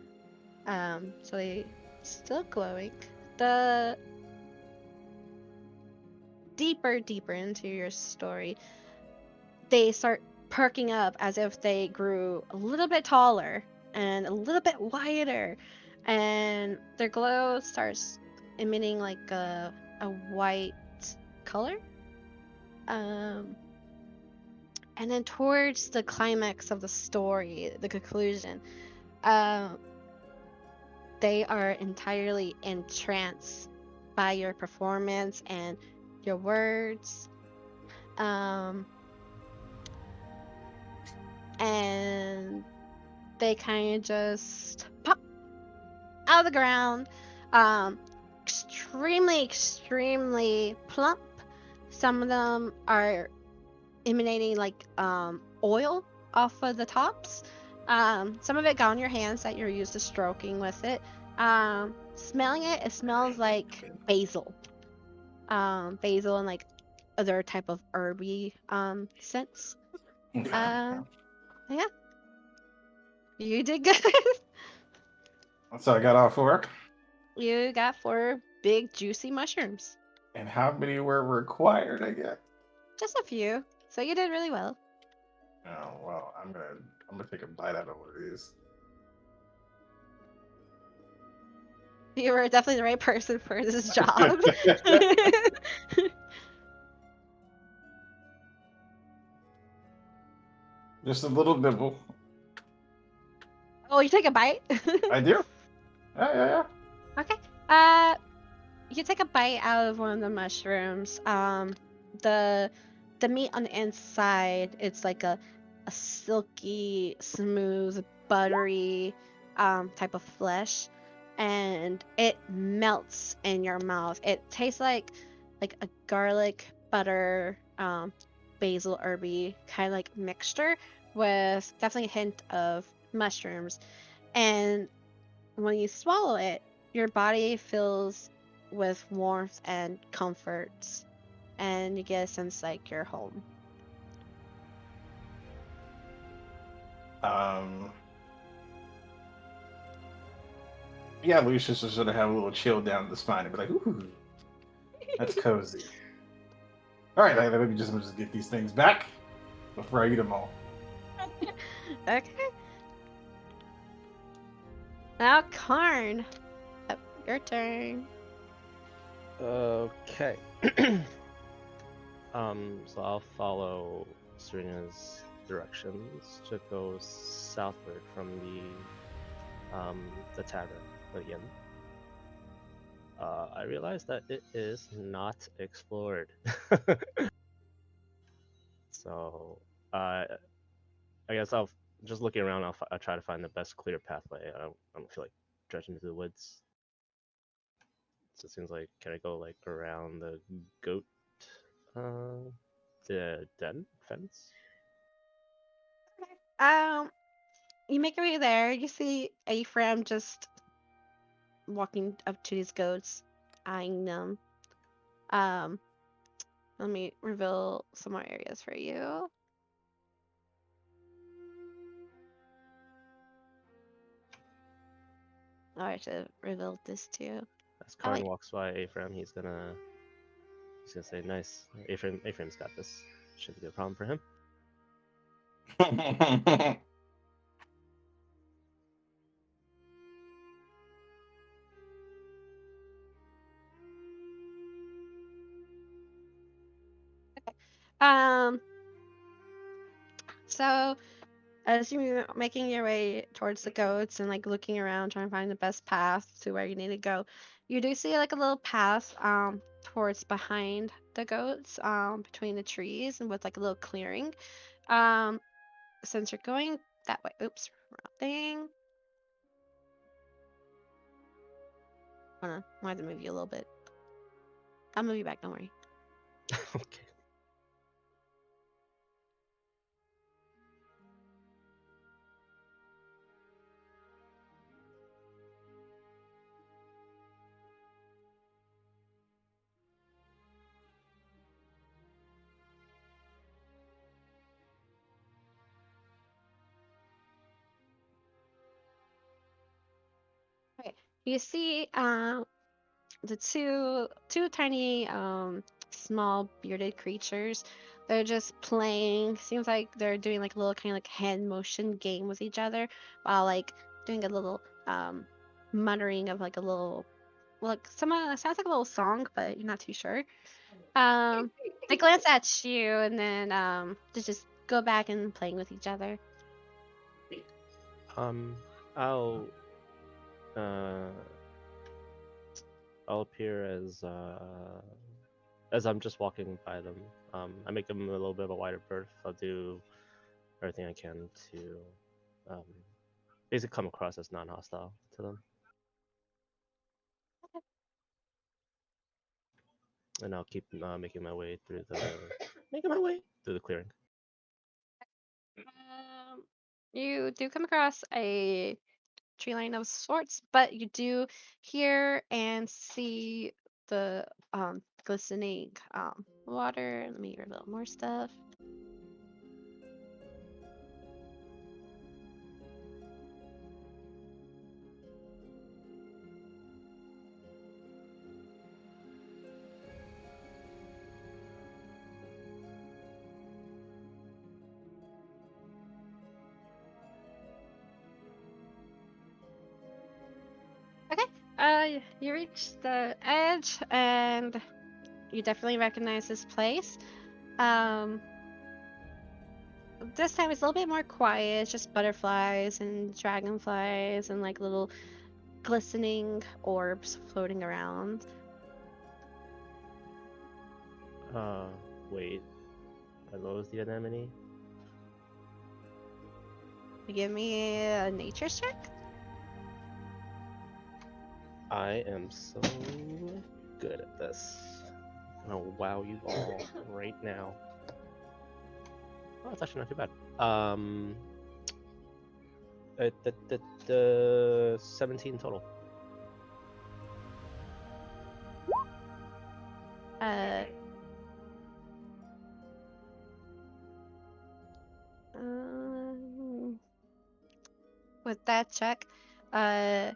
So they still glowing. The deeper into your story, they start perking up as if they grew a little bit taller and a little bit wider, and their glow starts emitting like a white color. Um, and then towards the climax of the story, the conclusion, um, they are entirely entranced by your performance and your words. And they kind of just pop out of the ground. Extremely plump. Some of them are emanating like oil off of the tops. Some of it got on your hands that you're used to stroking with it. Smelling it, it smells like basil. Basil and like other type of herby scents. Okay. Yeah, you did good. So I got all 4. You got 4 big juicy mushrooms. And how many were required? I guess. Just a few. So you did really well. Oh well, I'm gonna take a bite out of one of these. You were definitely the right person for this job. Just a little nibble. Oh, you take a bite? I do. Yeah. Okay. You take a bite out of one of the mushrooms. The the meat on the inside, it's like a silky, smooth, buttery type of flesh, and it melts in your mouth. It tastes like a garlic butter basil herby kind of like mixture with definitely a hint of mushrooms. And when you swallow it, your body fills with warmth and comfort, and you get a sense like you're home. Yeah, Lucius will sort of have a little chill down the spine and be like, "Ooh, that's cozy." All right, let me just get these things back before I eat them all. Okay. Now, Karn, your turn. Okay. So I'll follow Serena's directions to go southward from the tavern again. I realized that it is not explored. So, I guess I'll just looking around. I'll try to find the best clear pathway. I don't feel like dredging through the woods. So it seems like can I go like around the goat, uh, the den fence? Um, you make your way there. You see Ephraim just walking up to these goats, eyeing them. Um, let me reveal some more areas for you. Oh, I should have revealed this too. As Oh, Karn wait. walks by Ephraim, he's gonna say, "Nice, Ephraim's got this. Shouldn't be a problem for him." Um, so as you're making your way towards the goats and like looking around trying to find the best path to where you need to go, you do see like a little path towards behind the goats between the trees and with like a little clearing. Um, since you're going that way, oops, wrong thing. Hold on, I had to move you a little bit. I'll move you back, don't worry. Okay. Okay, you see the two tiny small bearded creatures. They're just playing. Seems like they're doing like a little kind of like hand motion game with each other while like doing a little muttering of like a little like some sounds like a little song, but you're not too sure. They glance at you and then they just go back and playing with each other. Um, I'll uh, I'll appear as I'm just walking by them. I make them a little bit of a wider berth. I'll do everything I can to um, basically come across as non-hostile to them, and I'll keep making my way through the clearing. You do come across a tree line of sorts, but you do hear and see the glistening water. Let me reveal more stuff. Okay. You reach the edge and you definitely recognize this place. Um, this time it's a little bit more quiet. It's just butterflies and dragonflies and like little glistening orbs floating around. Wait, are those the anemone? Give me a nature check. I am so good at this. I'm gonna wow you all right now. Oh, it's actually not too bad. The 17 total. Uh, um, with that check, uh,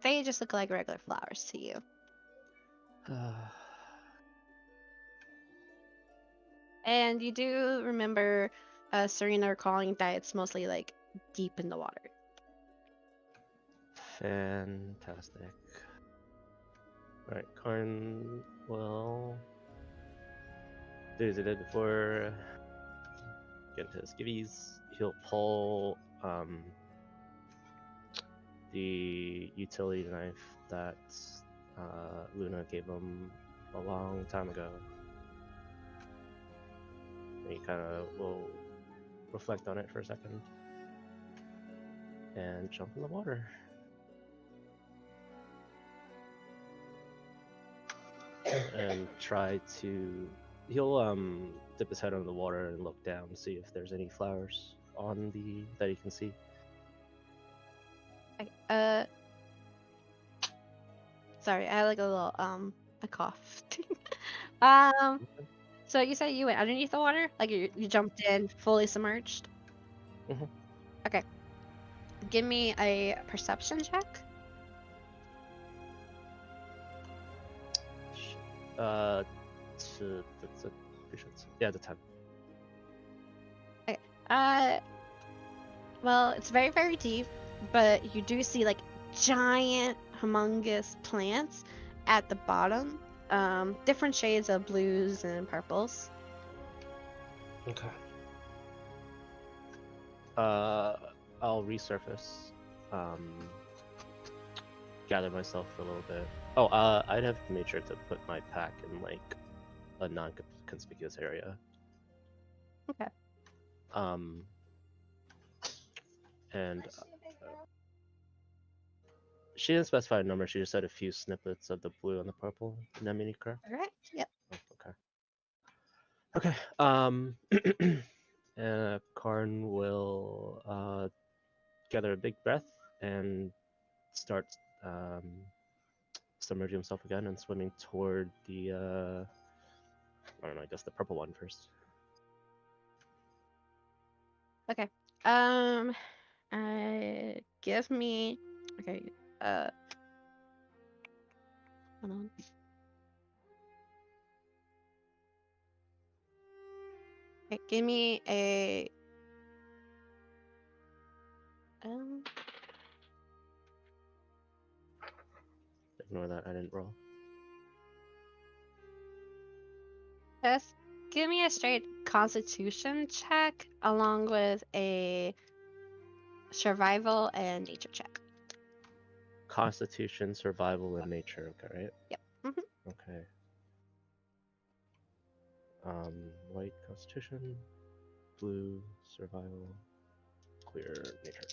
they just look like regular flowers to you. And you do remember Serena recalling that it's mostly like deep in the water. Fantastic. Alright, Karn will do as he did before. Get into his skivvies. He'll pull the utility knife that Luna gave him a long time ago. And he kind of will reflect on it for a second and jump in the water. And try to. He'll dip his head under the water and look down to see if there's any flowers on the that he can see. Okay, sorry, I had like a little a cough. So you said you went underneath the water, like you jumped in fully submerged. Mhm. Okay, give me a perception check. Uh, yeah, the 10. Okay. Uh, well, it's very, very deep, but you do see like giant, humongous plants at the bottom. Different shades of blues and purples. Okay. I'll resurface. Gather myself for a little bit. Oh, I'd have made sure to put my pack in like a non-conspicuous area. Okay. And she didn't specify a number. She just said a few snippets of the blue and the purple. Did that mean you correct? All right. Yep. Oh, okay. Karn will gather a big breath and start submerging himself again and swimming toward the I don't know, I guess the purple one first. Okay. Give me. Okay. Hold on. Okay, give me a. Um. Ignore that, I didn't roll. Just give me a straight Constitution check along with a survival and nature check. Constitution, survival, and nature. Okay, right? Yep. Mm-hmm. Okay. White Constitution, blue survival, clear nature.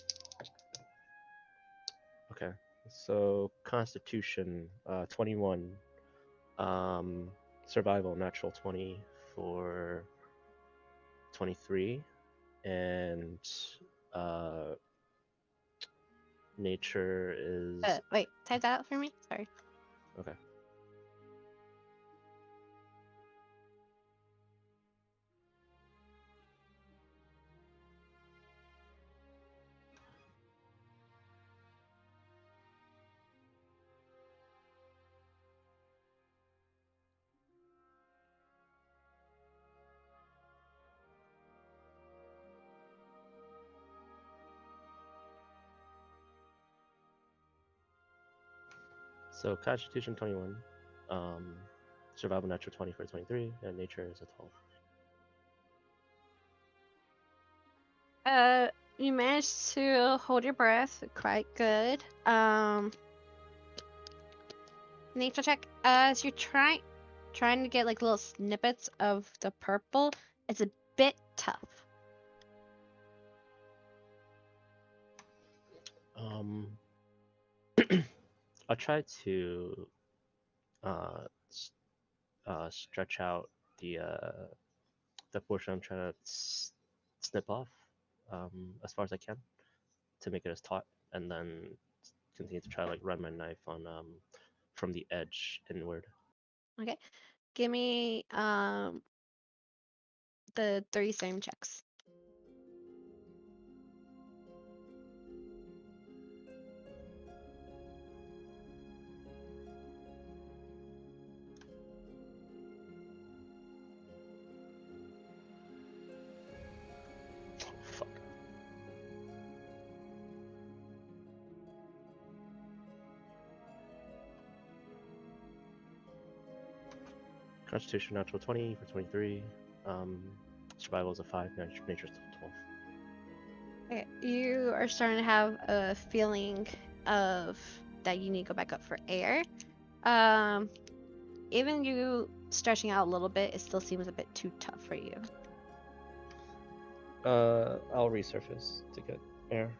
Okay. So Constitution, 21. Survival, natural 20 for 23, and nature is Wait, type that out for me. Sorry. okay. So Constitution 21, survival natural 20 for 23, and nature is a 12. You managed to hold your breath quite good. Nature check. As you're trying to get like little snippets of the purple, it's a bit tough. I'll try to stretch out the portion I'm trying to snip off as far as I can to make it as taut, and then continue to try to like run my knife on from the edge inward. Okay. Give me the 3 same checks. Fuck. Constitution natural 20 for 23. Survival is a 5. Nature's 12. Okay. You are starting to have a feeling of that you need to go back up for air. Even you stretching out a little bit, it still seems a bit too tough for you. I'll resurface to get air.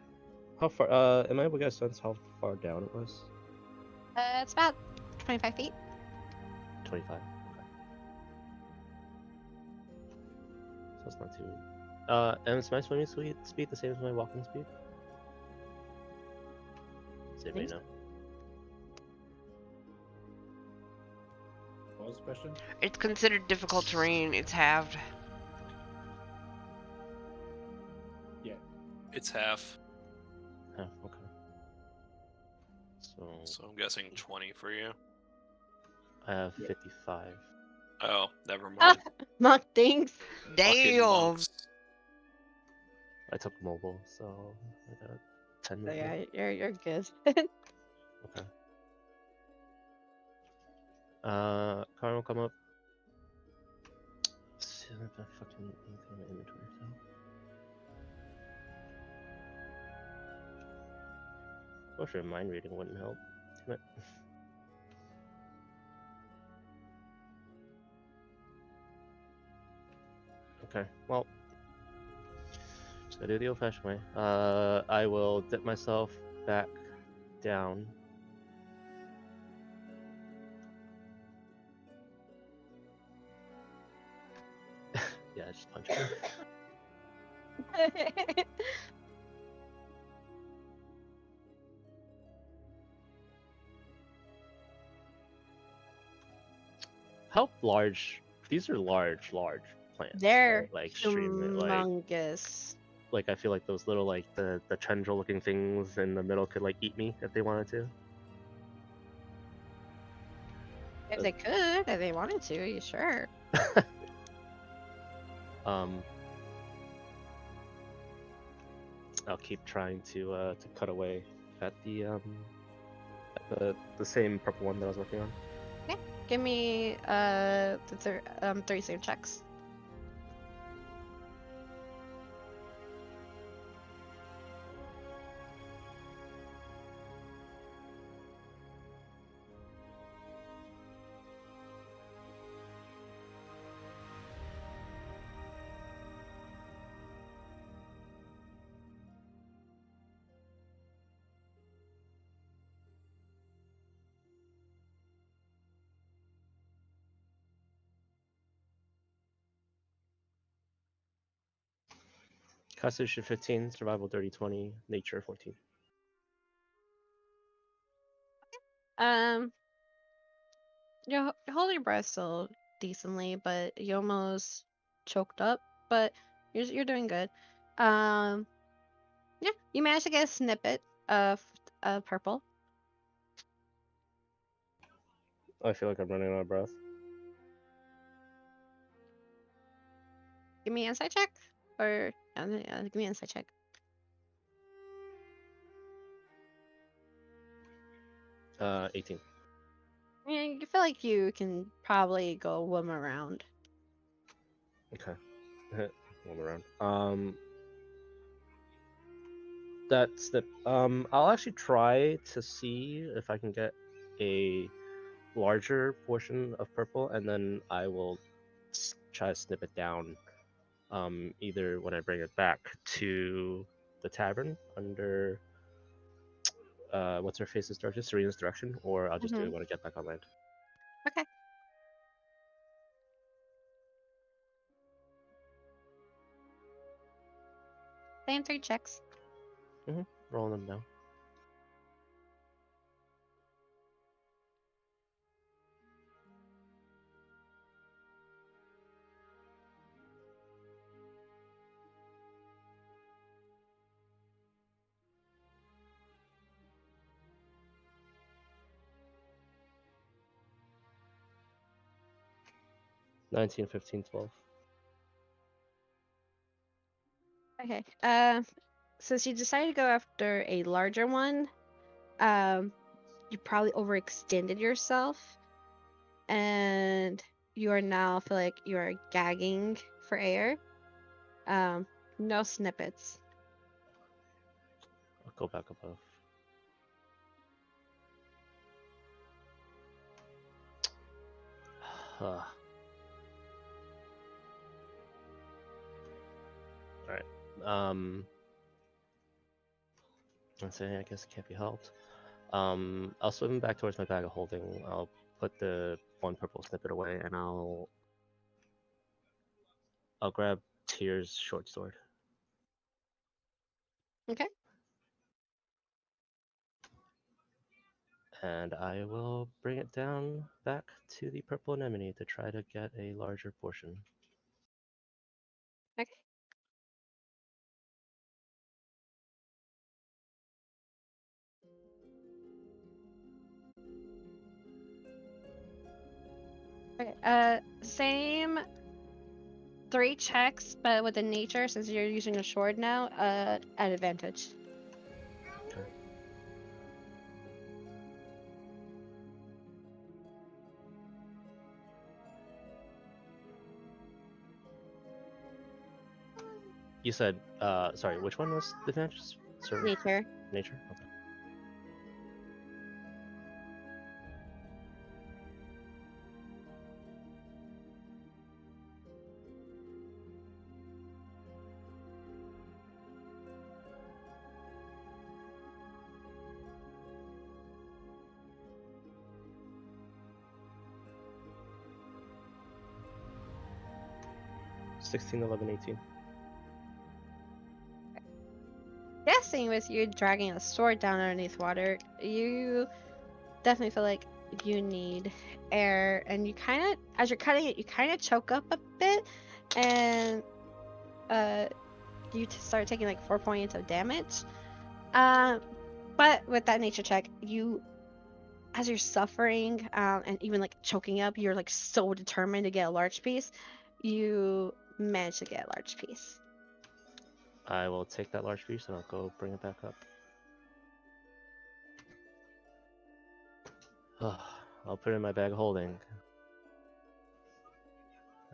How far? Am I able to get a sense how far down it was? It's about 25 feet. 25. Okay. So it's not too. And is my swimming speed the same as my walking speed? Does anybody Think so. know? What was the question? It's considered difficult terrain. It's halved. Yeah. It's half, Oh, okay. So so I'm guessing 20 for you. I have 55. Oh, never Ah, mind. Monk thinks. Fucking Damn. monks. I took mobile, so I got 10 So movement. yeah, you're good. Okay. Car will come up. See if I fucking anything in my inventory. So. Oh, sure, mind reading wouldn't help. Damn it. Okay, well, just gotta do it the old-fashioned way. I will dip myself back down. Yeah, just punch her. How large? These are large plants. They're Right? Like extremely, humongous. like I feel like those little like the tendril looking things in the middle could like eat me if they wanted to. If they could, if they wanted to, you sure. I'll keep trying to cut away at the same purple one that I was working on. Okay. Give me 3 save checks. Constitution 15, survival 30-20, nature 14. Um, you're holding your breath still decently, but you almost choked up. But you're doing good. Um, yeah, you managed to get a snippet of purple. I feel like I'm running out of breath. Give me an insight check, or give me an insight check. 18. Yeah, you feel like you can probably go one around. Okay. One around. That's the I'll actually try to see if I can get a larger portion of purple, and then I will try to snip it down. Either when I bring it back to the tavern under what's her face's direction, Serena's direction, or I'll just do it when I get back on land. Okay. Same 3 checks. Rolling them now. $19, $15, $12. Okay. Since you decided to go after a larger one, you probably overextended yourself, and you are now feel like you are gagging for air. No snippets. I'll go back above. All right. Let's say I guess it can't be helped. I'll swim back towards my bag of holding. I'll put the one purple snippet away, and I'll grab Tyr's short sword. Okay. And I will bring it down back to the purple anemone to try to get a larger portion. Okay. Okay. Same 3 checks, but with the nature, since you're using a sword now, at advantage. Okay. You said, sorry, which one was the advantage? Nature. Nature? Okay. $16, $11, $18. Guessing with you dragging a sword down underneath water, you definitely feel like you need air, and you kind of, as you're cutting it, you kind of choke up a bit, and you start taking like 4 points of damage. But with that nature check, you, as you're suffering, and even like choking up, you're like so determined to get a large piece. You manage to get a large piece. I will take that large piece and I'll go bring it back up. I'll put it in my bag of holding.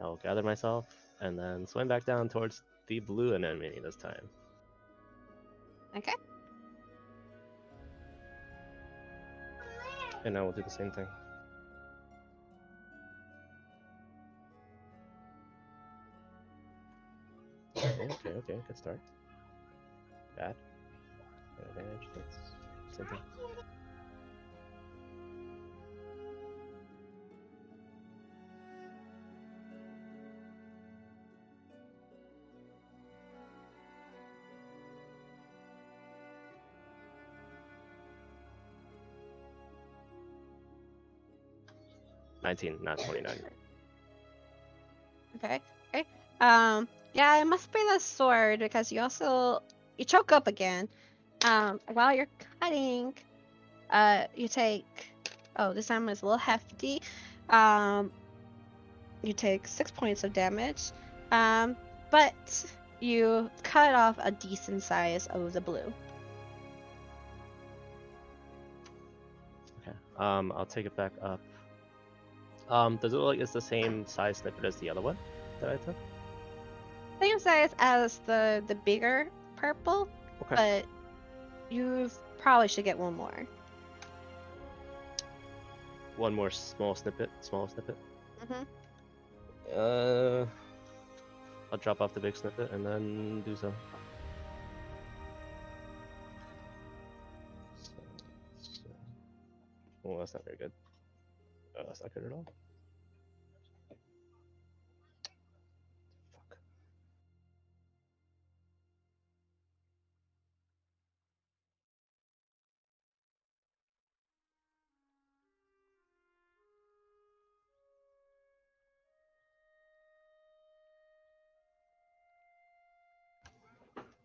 I'll gather myself and then swim back down towards the blue anemone this time. Okay. And I will do the same thing. Okay, good start. Bad. Advantage, that's same thing. $19, not $29. Okay. Okay. Yeah, it must be the sword because you choke up again. While you're cutting, you take, oh, this time it's a little hefty. You take 6 points of damage. But you cut off a decent size of the blue. Okay. I'll take it back up. Does it look like it's the same size snippet as the other one that I took? Same size as the bigger purple, Okay. but you probably should get one more. One more small snippet. Mm-hmm. I'll drop off the big snippet and then do so. Oh, that's not very good. That's not good at all. Fuck.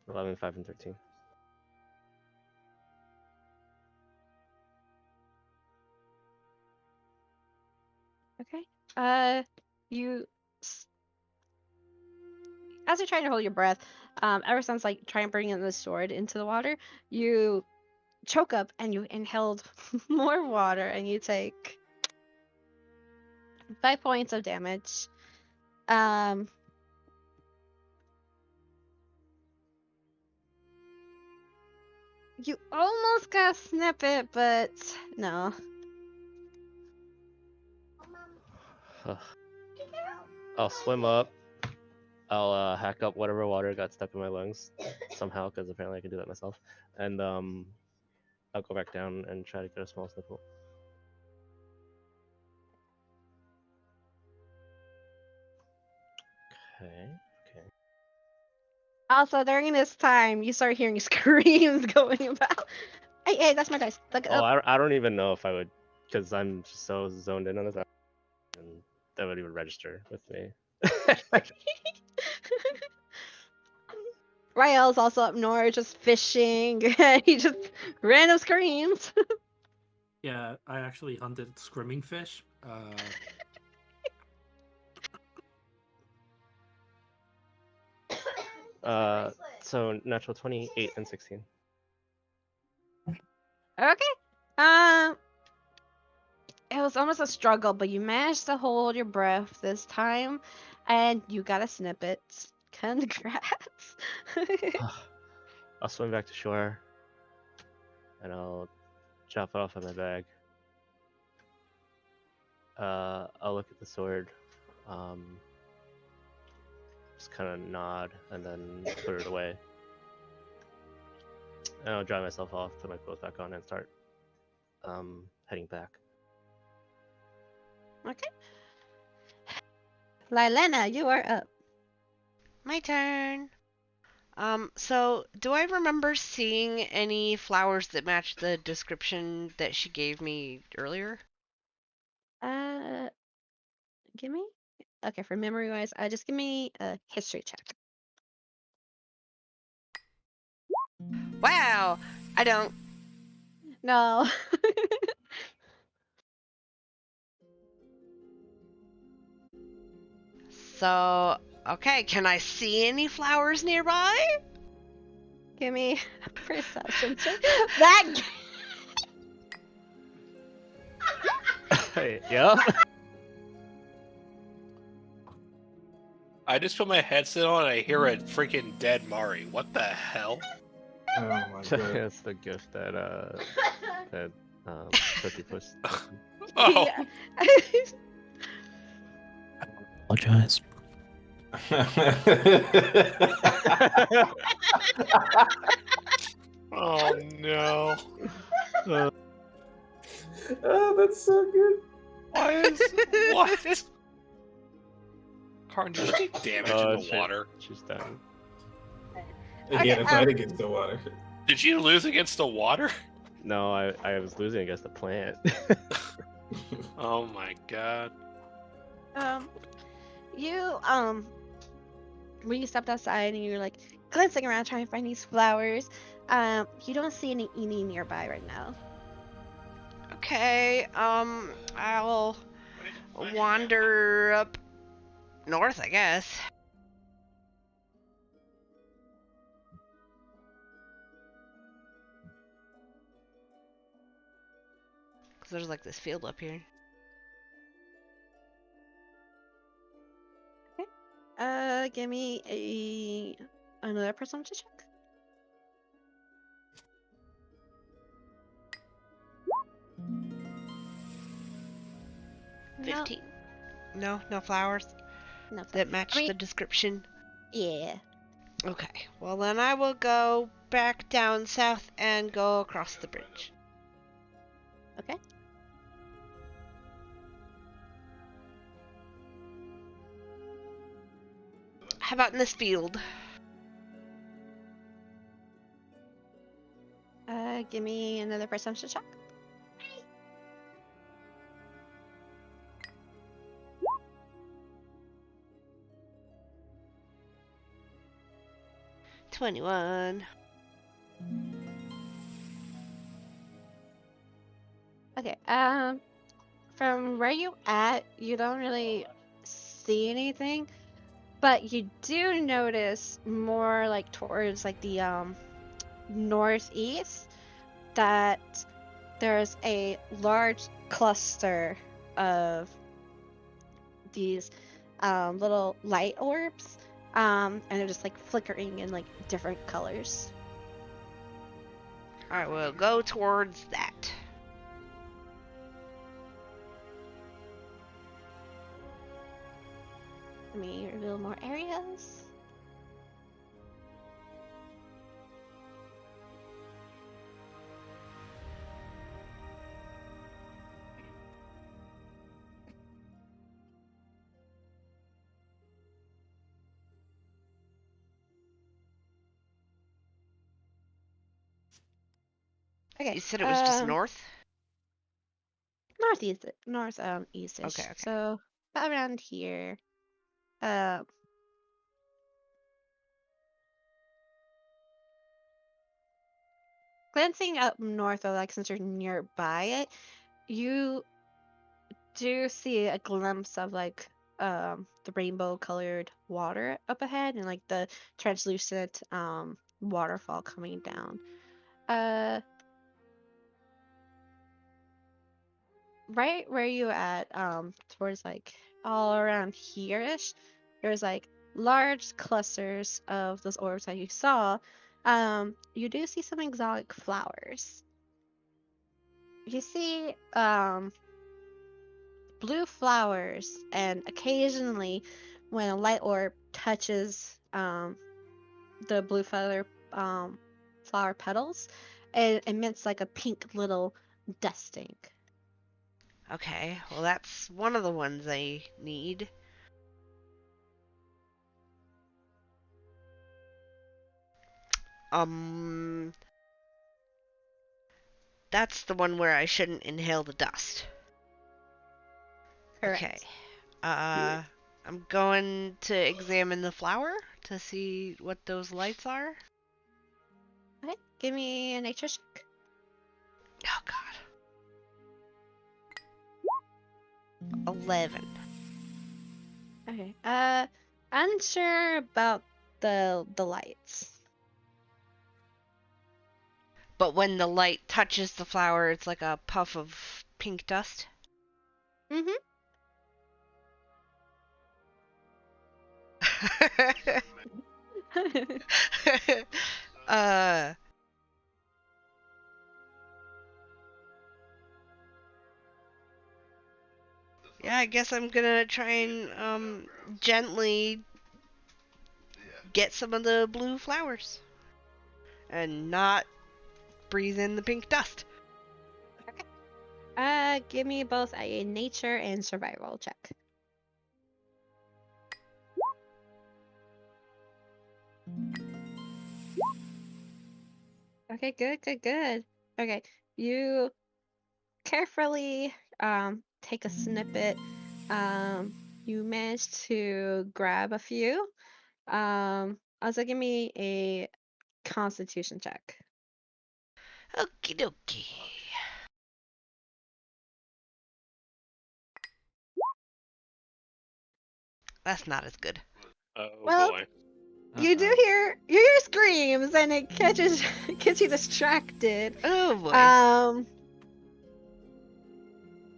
$11, $5, and $13. Okay. You, as you're trying to hold your breath, ever since like trying to bring in the sword into the water, you choke up and you inhaled more water, and you take 5 points of damage. You almost got a snippet, but no. I'll swim up. I'll hack up whatever water got stuck in my lungs somehow, because apparently I can do that myself. And I'll go back down and try to get a small sniffle. Okay. Also, during this time, you start hearing screams going about. Hey, that's my dice. Look Oh, up. I don't even know if I would, because I'm just so zoned in on this, and that would even register with me. Rael's also up north, just fishing. He just random screams. Yeah, I actually hunted screaming fish. So natural 20, 8, and 16. Okay. It was almost a struggle, but you managed to hold your breath this time, and you got a snippet. Congrats. I'll swim back to shore, and I'll drop it off in my bag. I'll look at the sword, just kind of nod, and then put it away. And I'll dry myself off, put my clothes back on, and start heading back. Okay. Lylena, you are up. My turn. So do I remember seeing any flowers that match the description that she gave me earlier? Give me. Okay, for memory wise, just give me a history check. Wow, I don't. No. So, okay, can I see any flowers nearby? Give me a perception check. That. Yep. I just put my headset on and I hear a freaking dead Mari. What the hell? Oh my god. That's the gift that Cookie Puss. Oh, Yeah. Apologize. oh no. Oh, that's so good. Why is what? Karn, did you take damage in the shit. water? She's done. Okay, He had a fight against the water. Did you lose against the water? No, I was losing against the plant. Oh my god. You when you stepped outside and you're like glancing around trying to find these flowers, you don't see any nearby right now. Okay, I'll wander up north, I guess. Because there's like this field up here. Give me another perception check. No, 15. No flowers no. that match I mean, the description. yeah. Okay, well then I will go back down south and go across the bridge. Okay. How about in this field? Give me another perception check. $21. Okay. From where you at, you don't really see anything, but you do notice more like towards like the northeast that there's a large cluster of these little light orbs, and they're just like flickering in like different colors. I will go towards that. Let me reveal more areas. Okay. You said it was just um, north? northeast, eastish. Okay, okay. So about around here. Uh, glancing up north, or like since you're nearby it, you do see a glimpse of like the rainbow colored water up ahead and like the translucent waterfall coming down. Uh, right where you at, towards like all around here-ish, there's like large clusters of those orbs that you saw. You do see some exotic flowers. You see blue flowers, and occasionally when a light orb touches the blue flower petals, it emits like a pink little dusting. Okay, well that's one of the ones I need. Um, that's the one where I shouldn't inhale the dust. Correct. Okay. I'm going to examine the flower to see what those lights are. Okay, give me a nature check. Oh God. 11. Okay. Unsure about the lights. But when the light touches the flower, it's like a puff of pink dust. Mm-hmm. uh, yeah, I guess I'm gonna try and gently get some of the blue flowers and not breathe in the pink dust. Give me both a nature and survival check. Okay, good. Okay, you carefully take a snippet. You manage to grab a few. Also give me a constitution check. Okie dokie. That's not as good. Oh Well, boy. you do you hear screams and it gets you distracted. Oh boy.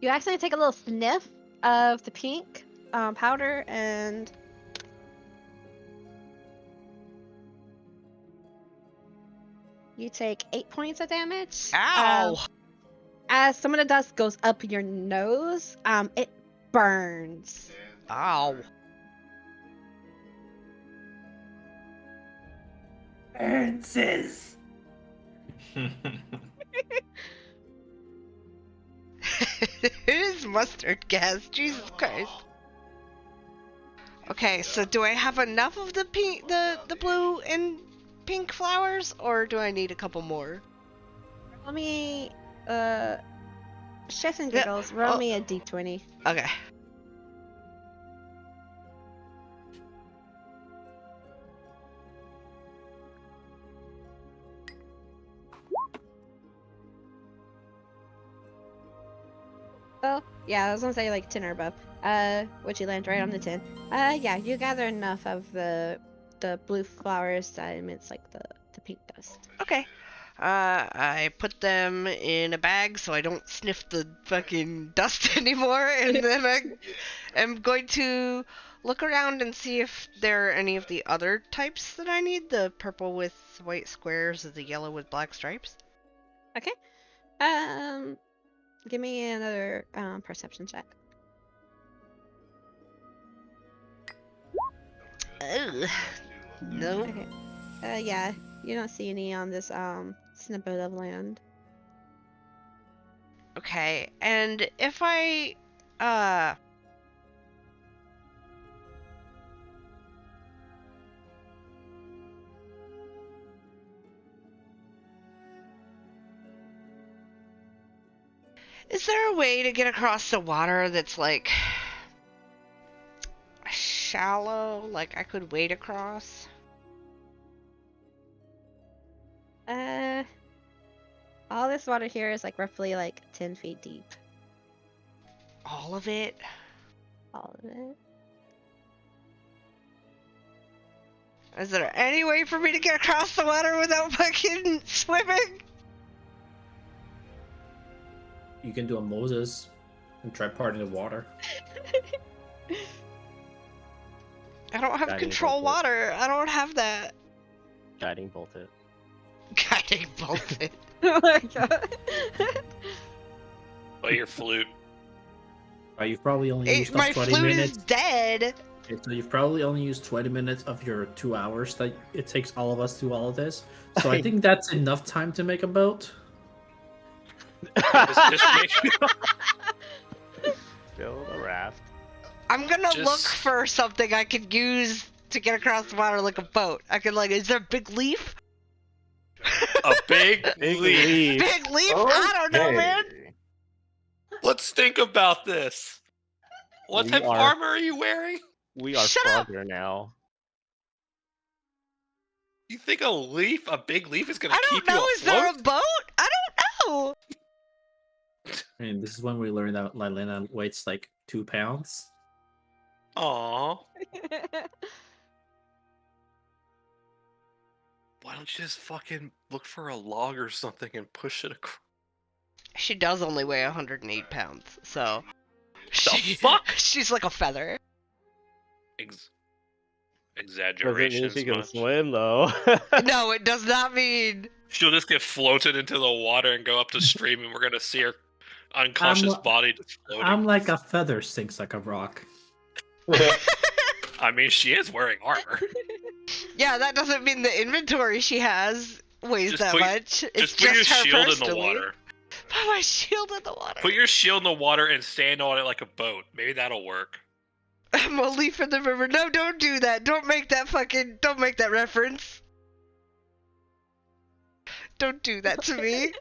You actually take a little sniff of the pink powder, and you take 8 points of damage. Ow! As some of the dust goes up your nose, it burns. Ow. Francis. It is mustard gas. Jesus Christ. Okay, so do I have enough of the pink, the blue and pink flowers, or do I need a couple more? Roll me, shits and Yeah, giggles. Roll oh. me a d20. Okay. Oh, yeah, I was gonna say like 10 or above. Which you land right on the 10. Yeah, you gather enough of the blue flowers that emits like the pink dust. Okay. I put them in a bag so I don't sniff the fucking dust anymore, and then I am going to look around and see if there are any of the other types that I need. The purple with white squares or the yellow with black stripes. Okay. Give me another perception check. Ugh. Nope. Okay. Yeah, you don't see any on this snippet of land. Okay, and if I, is there a way to get across the water that's like shallow, like I could wade across? All this water here is like roughly like 10 feet deep. All of it? All of it. Is there any way for me to get across the water without fucking swimming? You can do a Moses and try parting the water. I don't have Guiding control bolt it. water. I don't have that. Guiding bolt it. Guiding bolt it. Oh my god. Play your flute. Right, you've probably only used My up 20 flute minutes. is dead. Okay, so you've probably only used 20 minutes of your 2 hours that it takes all of us to do all of this. So I think that's enough time to make a boat. Just make Build a raft. I'm gonna look Just- for something I could use to get across the water like a boat. I could is there a big leaf? a big Big leap. leap. Big leaf? I don't know, man. Let's think about this. What We type of are- armor are you wearing? We are Shut up. farther now. You think a big leaf is gonna I keep don't know. you Is there a afloat? boat? I don't know. And this is when we learned that Lylena weighs like 2 pounds. Aw. Why don't you just fucking look for a log or something and push it across? She does only weigh 108 pounds, so. The fuck? She's like a feather. Doesn't mean Exaggeration. she can swim though. No, it does not mean. She'll just get floated into the water and go up the stream, and we're gonna see her unconscious I'm- body just floating. I'm like a feather sinks like a rock. I mean, she is wearing armor. Yeah, that doesn't mean the inventory she has weighs Just that put- much. It's Just put your her shield in the personally. water. Put my shield in the water. Put your shield in the water and stand on it like a boat. Maybe that'll work. I'm a leaf in the river. No, don't do that. Don't make that reference. Don't do that to me.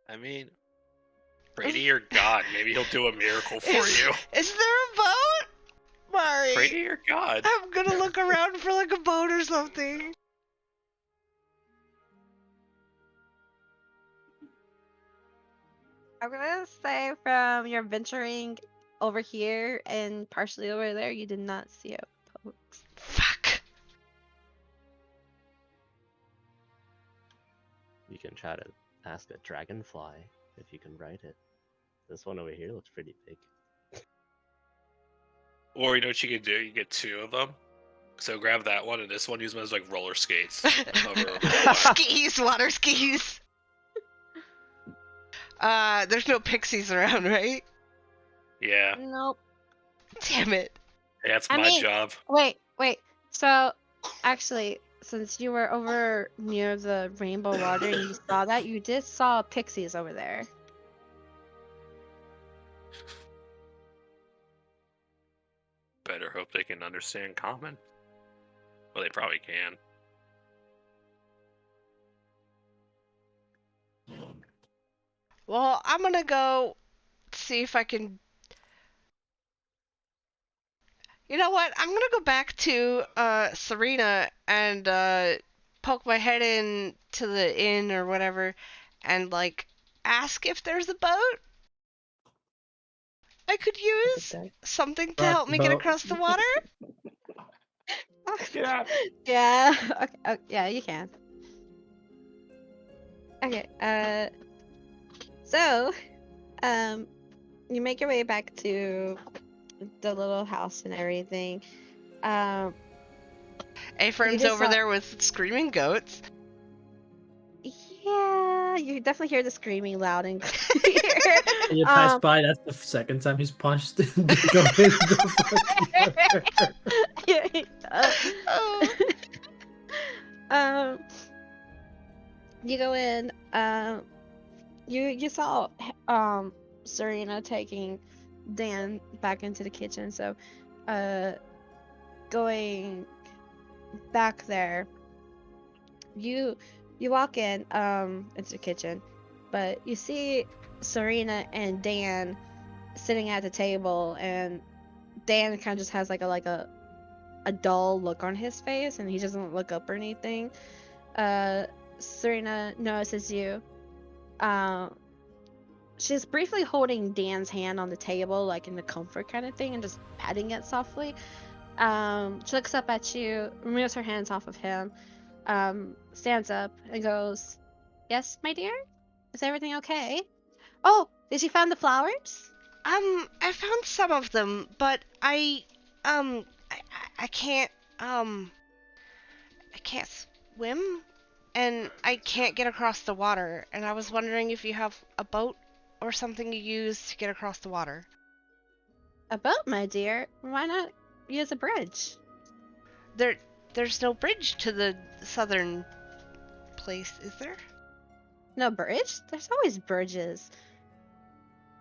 I mean, pray to your god. Maybe he'll do a miracle for you. Is there a boat? Mari. Pray to your god. I'm gonna look around for like a boat or something. I'm gonna say from your venturing over here and partially over there, you did not see a boat. Fuck. You can try to ask a dragonfly if you can ride it. This one over here looks pretty big. Or you know what you could do? You get 2 of them. So grab that one and this one, use them as like roller skates. Hover over the water. Skis, water skis. There's no pixies around, right? Yeah, Nope. Damn it. that's I my mean- job. Wait. So, actually, since you were over near the rainbow water and you saw that, you did saw pixies over there. Better hope they can understand common. Well, they probably can. Well, I'm gonna go see if I can. You know what? I'm gonna go back to Serena and poke my head in to the inn or whatever, and like ask if there's a boat I could use, something to Rock help the me get boat. across the water. Yeah. Yeah. Okay, yeah, you can. Okay. So, you make your way back to the little house and everything. Ephraim's just over saw- there with screaming goats. Yeah. You definitely hear the screaming loud and clear. You pass by, that's the second time he's punched go in the fucking Yeah, he does. Oh. Um, you go in. You saw Serena taking Dan back into the kitchen. So, going back there, you walk in into the kitchen, but you see Serena and Dan sitting at the table, and Dan kind of just has like a dull look on his face, and he doesn't look up or anything. Serena notices you. She's briefly holding Dan's hand on the table, like in the comfort kind of thing, and just patting it softly. She looks up at you, removes her hands off of him, stands up and goes, "Yes, my dear? Is everything okay? Oh, did you find the flowers?" I found some of them, but I can't, I can't swim, and I can't get across the water, and I was wondering if you have a boat or something you use to get across the water. A boat, my dear? Why not use a bridge? There's no bridge to the southern place, is there? No bridge? There's always bridges.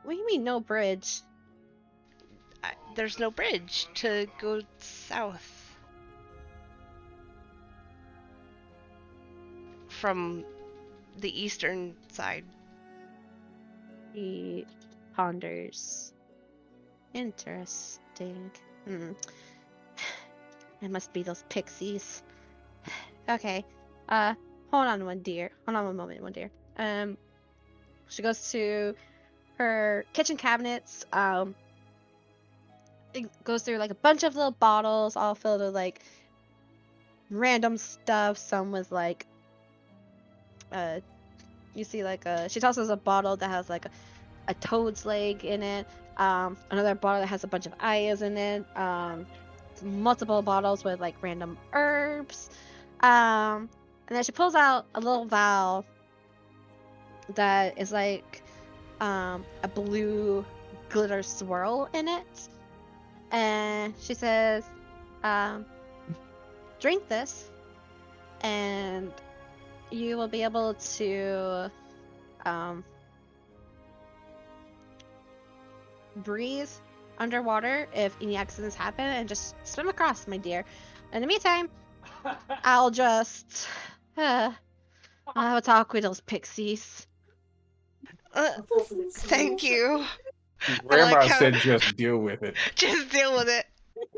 What do you mean, no bridge? There's no bridge to go south from the eastern side. He ponders. Interesting. It must be those pixies. Okay. Hold on one dear. Hold on one moment, one dear. She goes to her kitchen cabinets. It goes through like a bunch of little bottles, all filled with like random stuff. Some with like, you see like she tosses a bottle that has like a toad's leg in it. Another bottle that has a bunch of eyes in it. Multiple bottles with like random herbs. And then she pulls out a little vial that is like a blue glitter swirl in it. And she says, drink this, and you will be able to breathe underwater if any accidents happen, and just swim across, my dear. In the meantime, I'll just I'll have a talk with those pixies. Thank you. Grandma like how- said just deal with it. Just deal with it.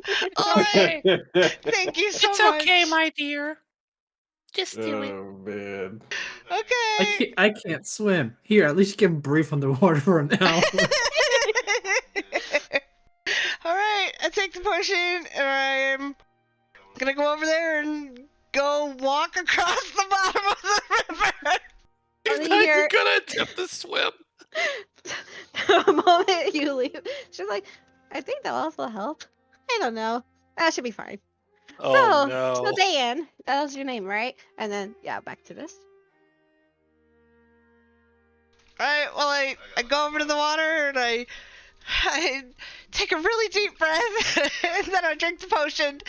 It's All okay. right. Thank you so It's much. okay, my dear. Just do it. Oh man. Okay. I can't swim. Here, at least you can breathe underwater for an hour. Alright, I take the potion and I'm gonna go over there and go walk across the bottom of the river. He's Only not here- even gonna attempt to swim. The moment you leave, she's like, I think that'll also help. I don't know. That should be fine. Oh So no. Dan, that was your name, right? And then, yeah, back to this. Alright, well I go over to the water and I take a really deep breath and then I drink the potion.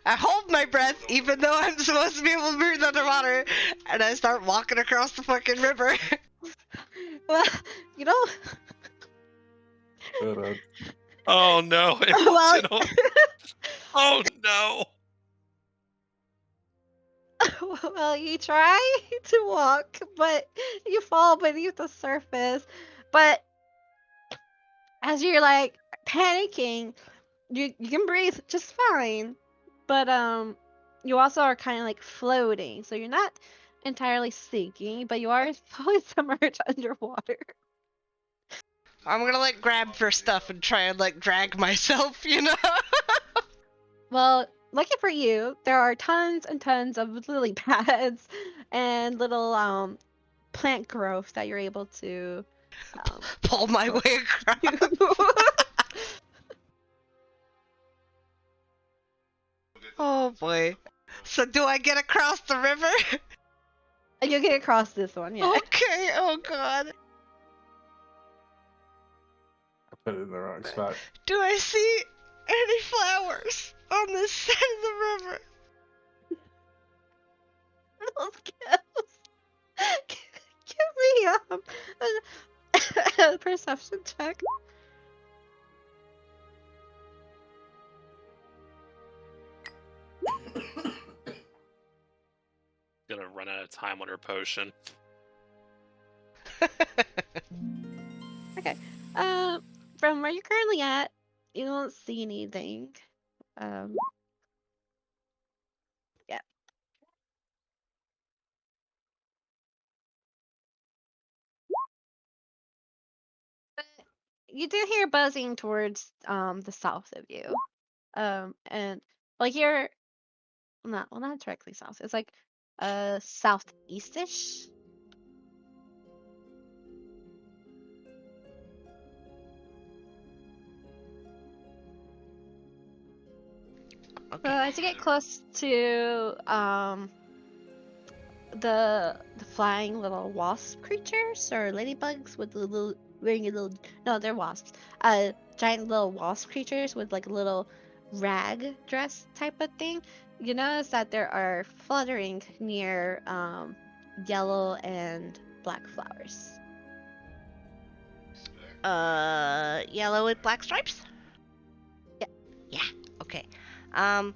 I hold my breath even though I'm supposed to be able to breathe underwater, and I start walking across the fucking river. Well, you know, Oh no. well, Oh no. well, you try to walk, but you fall beneath the surface. But as you're like panicking, you can breathe just fine. But you also are kind of like floating, so you're not entirely sinking, but you are fully submerged underwater. I'm gonna like grab for stuff and try and like drag myself, you know? Well, lucky for you, there are tons and tons of lily pads and little plant growth that you're able to Pull my way across. Oh boy. So do I get across the river? You'll get across this one, yeah. Okay. Oh God. I put it in the wrong spot. Do I see any flowers on this side of the river? Those kills. Give me a perception check. Gonna run out of time on her potion. Okay. From where you're currently at, you don't see anything. Um, yeah. But you do hear buzzing towards the south of you. And like you're not directly south. It's like southeastish. So Okay. as you get close to the flying little wasp creatures or ladybugs with the little wearing a little no, they're wasps. Giant little wasp creatures with like a little rag dress type of thing. You notice that there are fluttering near yellow and black flowers. Yellow with black stripes? Yeah. Yeah. Okay. I'm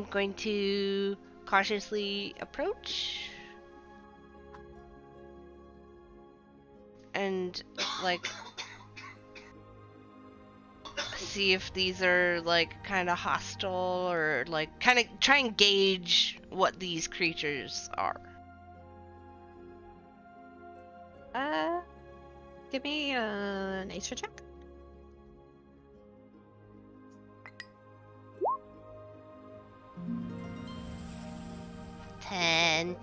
going to cautiously approach and like see if these are like kind of hostile or like kind of try and gauge what these creatures are. Give me a nature check. Ten.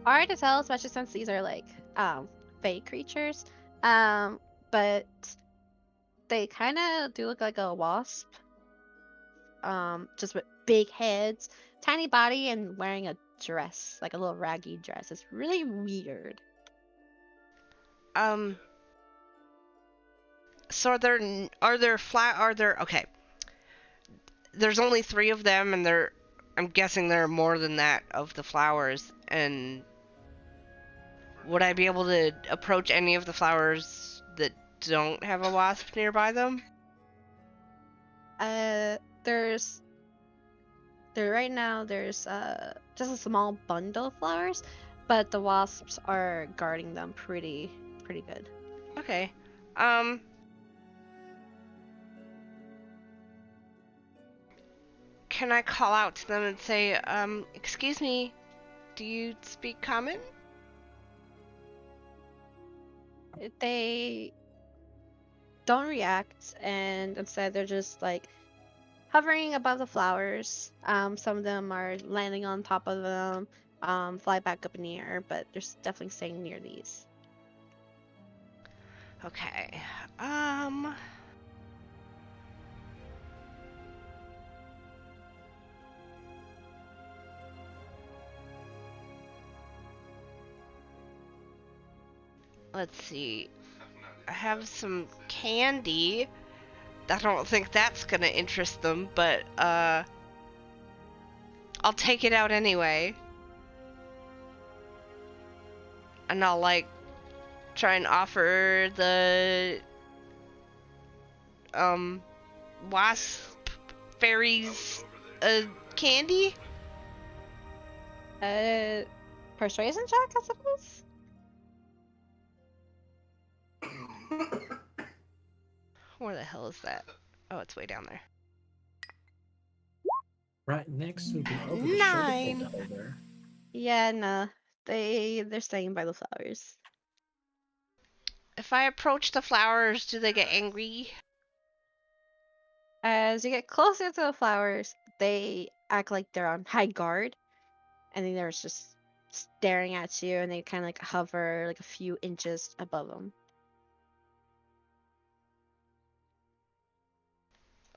Hard to tell, especially since these are like fake creatures. But they kind of do look like a wasp. Just with big heads, tiny body, and wearing a dress, like a little raggy dress. It's really weird. So are there okay. There's only 3 of them and I'm guessing there are more than that of the flowers, and would I be able to approach any of the flowers that don't have a wasp nearby them? Right now there's just a small bundle of flowers, but the wasps are guarding them pretty good. Okay. Can I call out to them and say, excuse me, do you speak common? They don't react, and instead they're just like hovering above the flowers. Some of them are landing on top of them, fly back up in the air, but they're definitely staying near these. Okay. Let's see. I have some candy. I don't think that's gonna interest them, but I'll take it out anyway. And I'll like try and offer the wasp fairies candy. Persuasion check, I suppose. Where the hell is that? Oh, it's way down there. Right next to the other 9. shoulder down there. Yeah, no, they're staying by the flowers. If I approach the flowers, do they get angry? As you get closer to the flowers, they act like they're on high guard, and then they're just staring at you, and they kind of like hover like a few inches above them.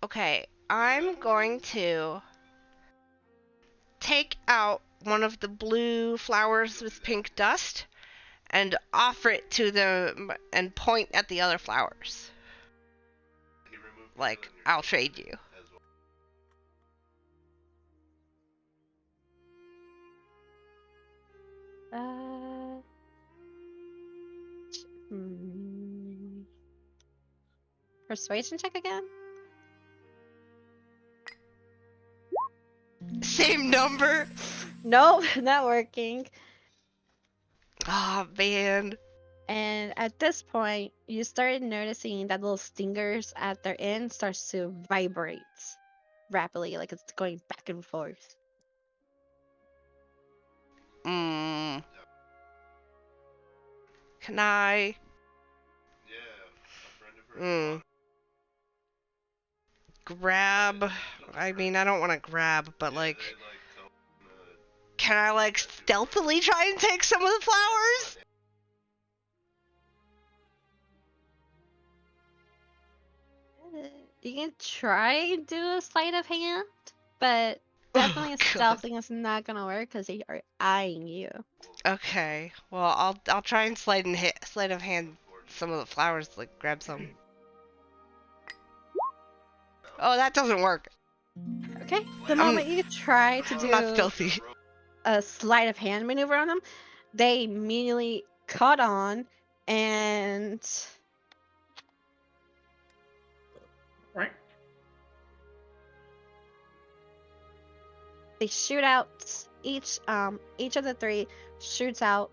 Okay, I'm going to take out one of the blue flowers with pink dust and offer it to them and point at the other flowers. Like, I'll trade you. Hmm. Persuasion check again? Same number? Nope, not working. Oh, man. And at this point, you started noticing that little stingers at their end starts to vibrate rapidly, like it's going back and forth. Can I? Grab. I mean, I don't want to grab, but like. Can I, like, stealthily try and take some of the flowers? You can try and do a sleight of hand, but definitely God. stealthing is not gonna work because they are eyeing you. Okay. Well, I'll try and sleight of hand some of the flowers, like grab some. Oh, that doesn't work. Okay. The moment you try to I'm not do stealthy. a sleight of hand maneuver on them, they immediately caught on and they shoot out each of the three shoots out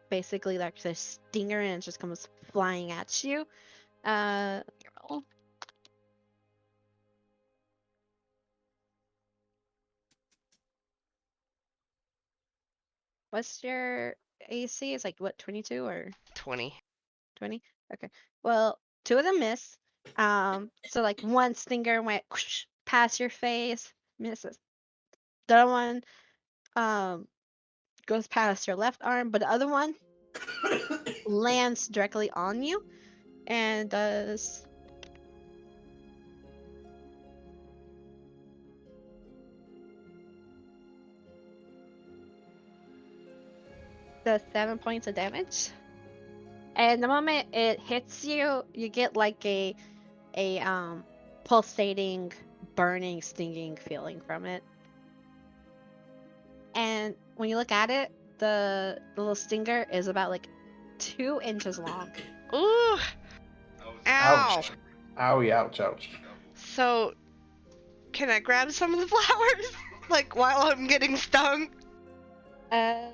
basically like the stinger and it just comes flying at you. Roll. What's your AC? It's like what, 22 or 20. 20? Okay. Well, two of them miss. So like one stinger went whoosh, past your face, misses. The other one goes past your left arm, but the other one lands directly on you and does the 7 points of damage. And the moment it hits you, you get like a pulsating, burning, stinging feeling from it. And when you look at it, the little stinger is about like 2 inches long. Ooh! Ow! Ouch. Owie, ouch, ouch. So, can I grab some of the flowers? Like, while I'm getting stung? Yeah,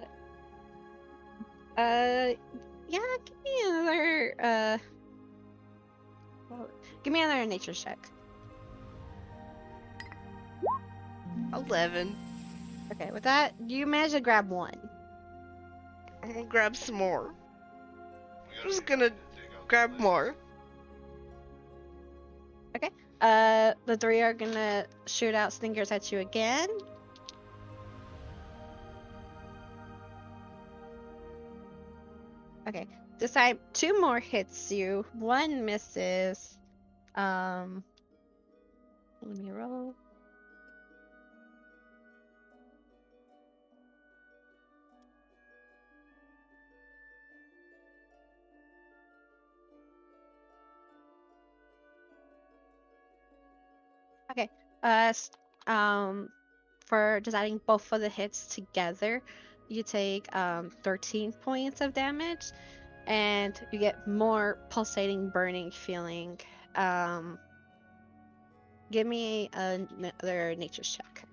give me another nature check. 11. Okay, with that, you manage to grab one. I'm gonna grab some more. I'm just gonna grab more. Okay. The 3 are gonna shoot out stingers at you again. Okay. This time, 2 more hits you. 1 misses. Let me roll. Okay. For deciding both of the hits together, you take 13 points of damage, and you get more pulsating, burning feeling. Give me another nature check.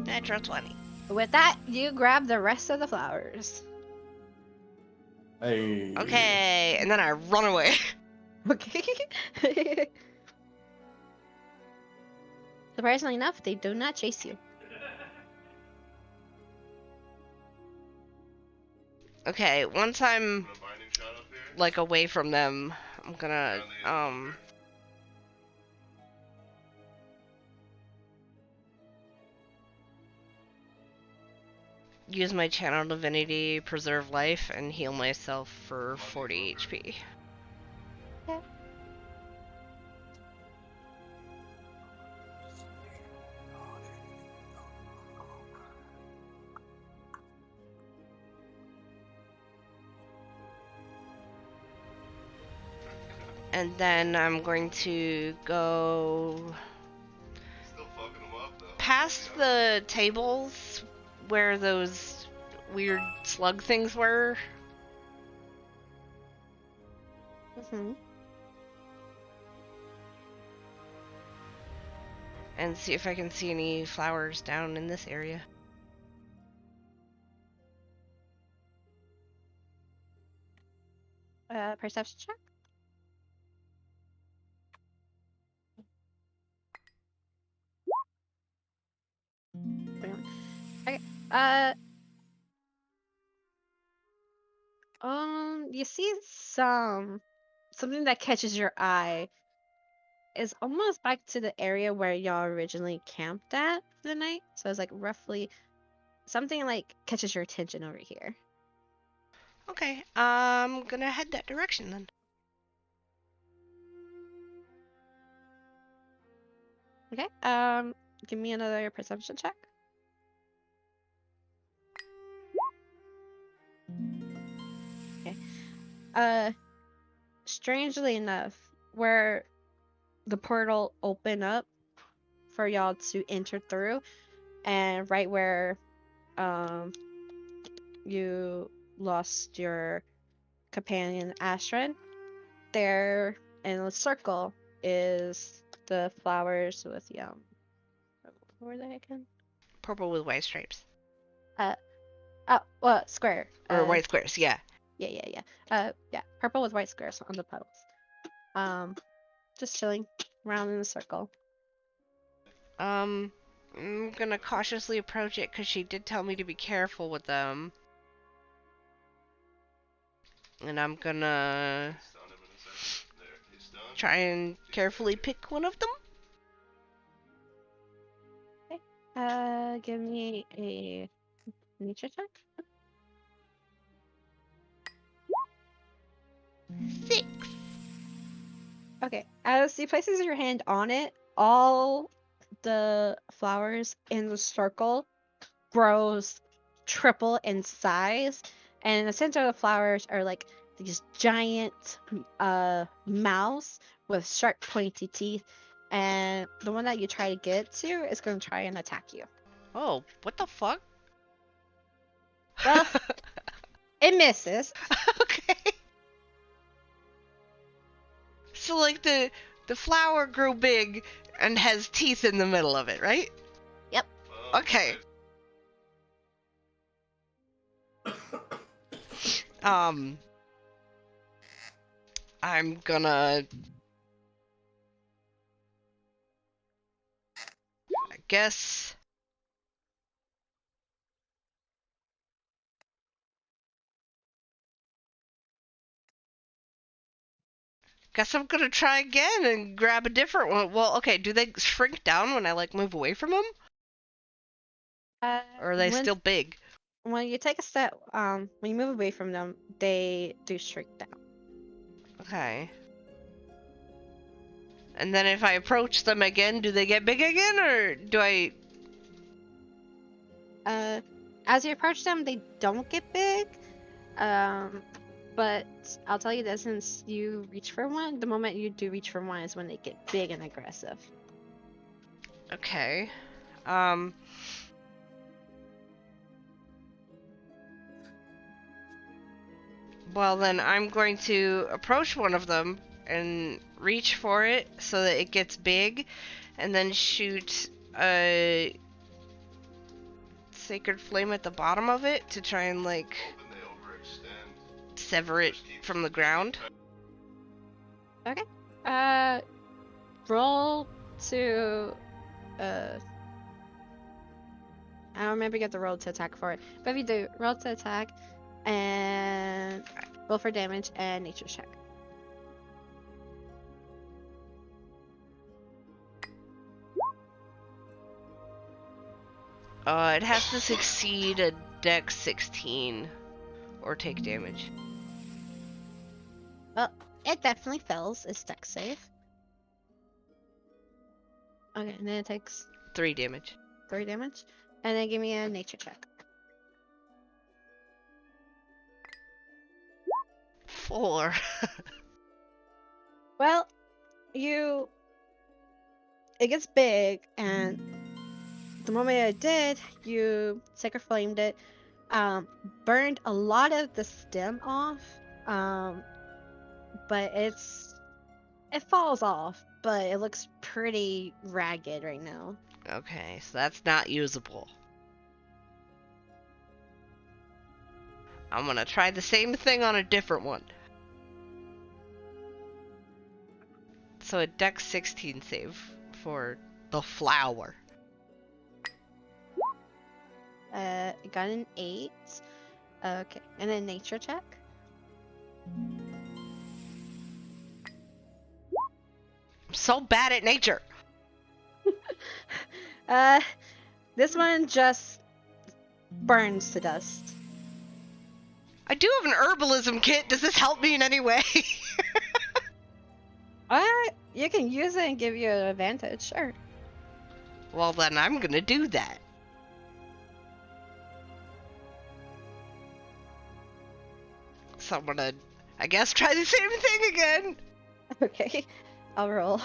Natural 20. With that, you grab the rest of the flowers. Hey. Okay, and then I run away. Okay. Surprisingly enough, they do not chase you. Okay, once I'm like away from them, I'm gonna use my channel divinity, preserve life, and heal myself for 40 HP. Okay. And then I'm going to go Still fucking them up though. past the tables where those weird slug things were. Mm-hmm. And see if I can see any flowers down in this area. Perception check. Okay. You see something that catches your eye is almost back to the area where y'all originally camped at for the night. So it's like roughly something like catches your attention over here. Okay, I'm gonna head that direction then. Okay. Give me another perception check. Okay. Strangely enough, where the portal opened up for y'all to enter through, and right where you lost your companion Astrid, there in a circle is the flowers with what were they again? Purple with white stripes. Well, square. Or white squares, yeah. Yeah. Purple with white squares on the petals. Just chilling around in a circle. I'm gonna cautiously approach it because she did tell me to be careful with them. And I'm gonna Stun him in a second. There, he's stunned. try and carefully pick one of them. Give me a nature check. 6. Okay, as he places your hand on it, all the flowers in the circle grows triple in size, and in the center of the flowers are like these giant mouths with sharp pointy teeth, and the one that you try to get to is going to try and attack you. Oh, what the fuck? Well, it misses. Okay. So like the flower grew big and has teeth in the middle of it, right? Yep. Oh, Okay. I'm gonna I guess I'm gonna try again and grab a different one. Well, okay, do they shrink down when I like move away from them? Or are they When still big? when you take a step, when you move away from them, they do shrink down. Okay. And then if I approach them again, do they get big again, or do I... As you approach them, they don't get big. But I'll tell you this, since you reach for one, the moment you do reach for one is when they get big and aggressive. Okay. Well, then I'm going to approach one of them and reach for it so that it gets big, and then shoot a sacred flame at the bottom of it to try and, like, hoping they overextend. sever it from the ground. Okay. Roll to I don't remember get the roll to attack for it, but if you do, roll to attack and roll for damage and nature check. It has to succeed a Dex 16 or take damage. Well, It definitely fails. It's dex save. Okay, and then it takes 3 damage. 3 damage. And then give me a nature check. 4. Well, it gets big, and the moment it did, you sacred flamed it, burned a lot of the stem off, but it falls off, but it looks pretty ragged right now. Okay, so that's not usable. I'm gonna try the same thing on a different one. So a dex 16 save for the flower. It got an 8. Okay, and then nature check. I'm so bad at nature. This one just burns to dust. I do have an herbalism kit. Does this help me in any way? You can use it and give you an advantage, sure. Well, then I'm gonna do that. So I'm gonna, I guess, try the same thing again. Okay, I'll roll.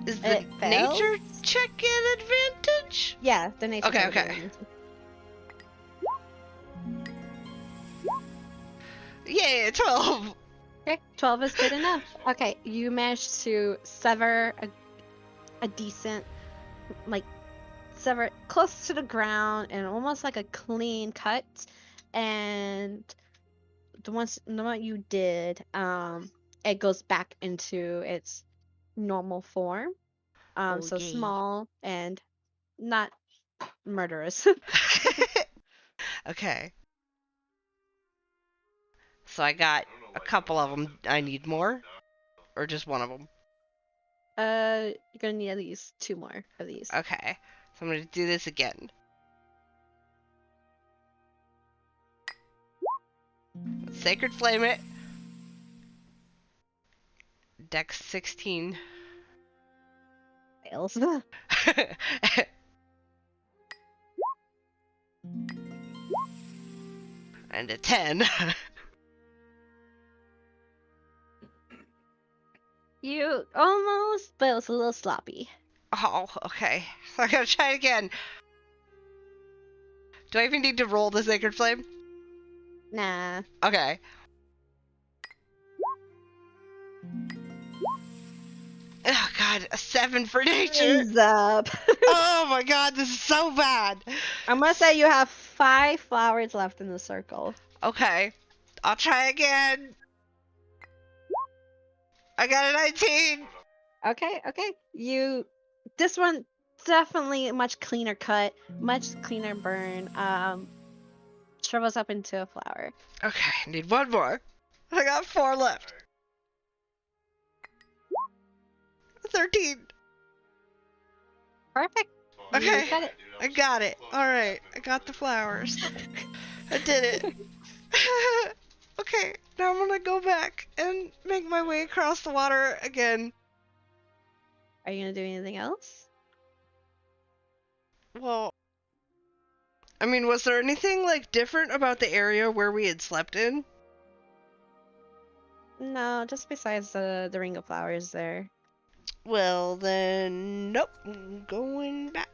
Is the It fails? nature check an advantage? Yeah, the nature Okay, check will be okay. advantage. Yeah, 12. Okay, 12 is good enough. Okay, you managed to sever a decent, like, sever it close to the ground and almost like a clean cut. And the one you did, it goes back into its normal form. So Okay. small and not murderous. Okay. So I got a couple of them. I need more? Or just one of them? You're gonna need at least 2 more of these. Okay. So I'm gonna do this again. Sacred Flame it. Dex 16. Fails. And a 10. You almost, but it was a little sloppy. Oh, okay. I gotta try it again. Do I even need to roll the Sacred Flame? Nah. Okay. Oh god, a 7 for nature. Hands up. Oh my god, this is so bad. I'm gonna say you have 5 flowers left in the circle. Okay. I'll try again. I got a 19. Okay. This one definitely a much cleaner cut, much cleaner burn. Shrivels up into a flower. Okay, need one more. I got 4 left. 13. Perfect. You Okay. got it. I got it. Alright, I got the flowers. I did it. Okay, now I'm gonna go back and make my way across the water again. Are you gonna do anything else? Well, I mean, was there anything, like, different about the area where we had slept in? No, just besides the ring of flowers there. Well, then, nope. I'm going back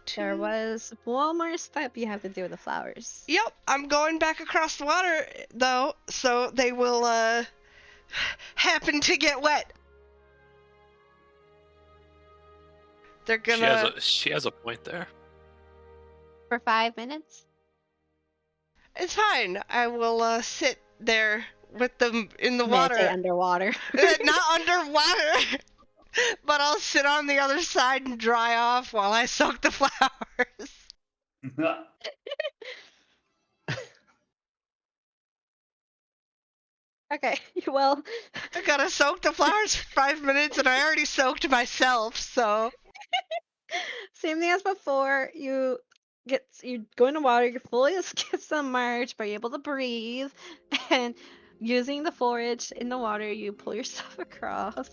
to... There was one more step you have to do with the flowers. Yep, I'm going back across the water, though, so they will, happen to get wet. They're gonna... She has a point there. For 5 minutes? It's fine. I will, sit there with them in the Meditate water. underwater. Not underwater! But I'll sit on the other side and dry off while I soak the flowers. Okay, well, I gotta soak the flowers for 5 minutes and I already soaked myself, so... same thing as before. You you go in the water, you fully get submerged, but you're able to breathe, and using the forage in the water, you pull yourself across,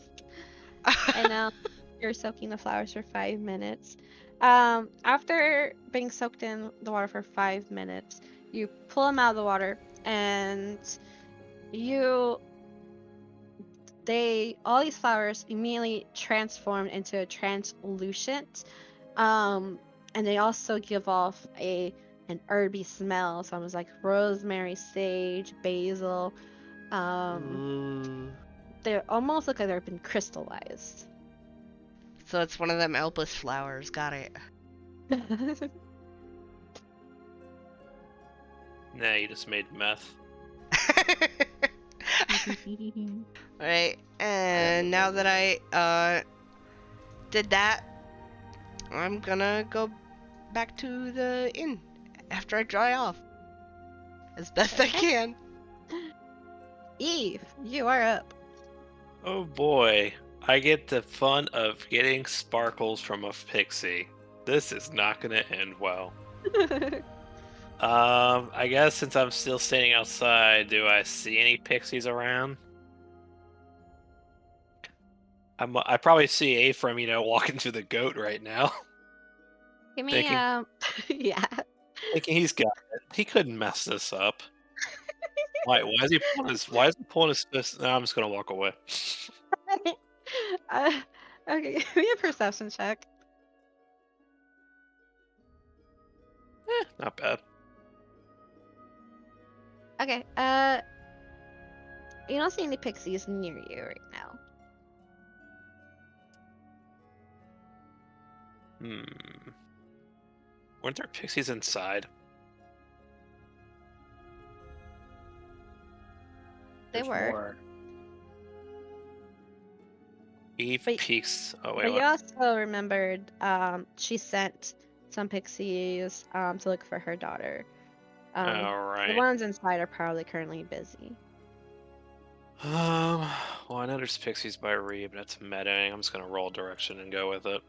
and you're soaking the flowers for 5 minutes. After being soaked in the water for 5 minutes, you pull them out of the water, and you all these flowers immediately transform into a translucent, and they also give off an herby smell. So it was like rosemary, sage, basil. Ooh. They almost look like they've been crystallized. So it's one of them Elpis flowers. Got it. Nah, you just made meth. Alright, and now that I did that, I'm gonna go back to the inn after I dry off as best I can. Eve, you are up. Oh boy, I get the fun of getting sparkles from a pixie. This is not gonna end well. I guess since I'm still standing outside, do I see any pixies around? I probably see Ephraim, walking to the goat right now. Give me Thinking. yeah. Thinking he's got it. He couldn't mess this up. Why is he pulling his fist? No, I'm just gonna walk away. uh, okay, give me a perception check. Not bad. Okay, you don't see any pixies near you right now. Weren't there pixies inside? They There's were. more. Eve But- peeks. Oh wait, But you what? also remembered she sent some pixies to look for her daughter. All The right. ones inside are probably currently busy. Well, I know there's pixies by Reed, but that's metaing. I'm just gonna roll direction and go with it.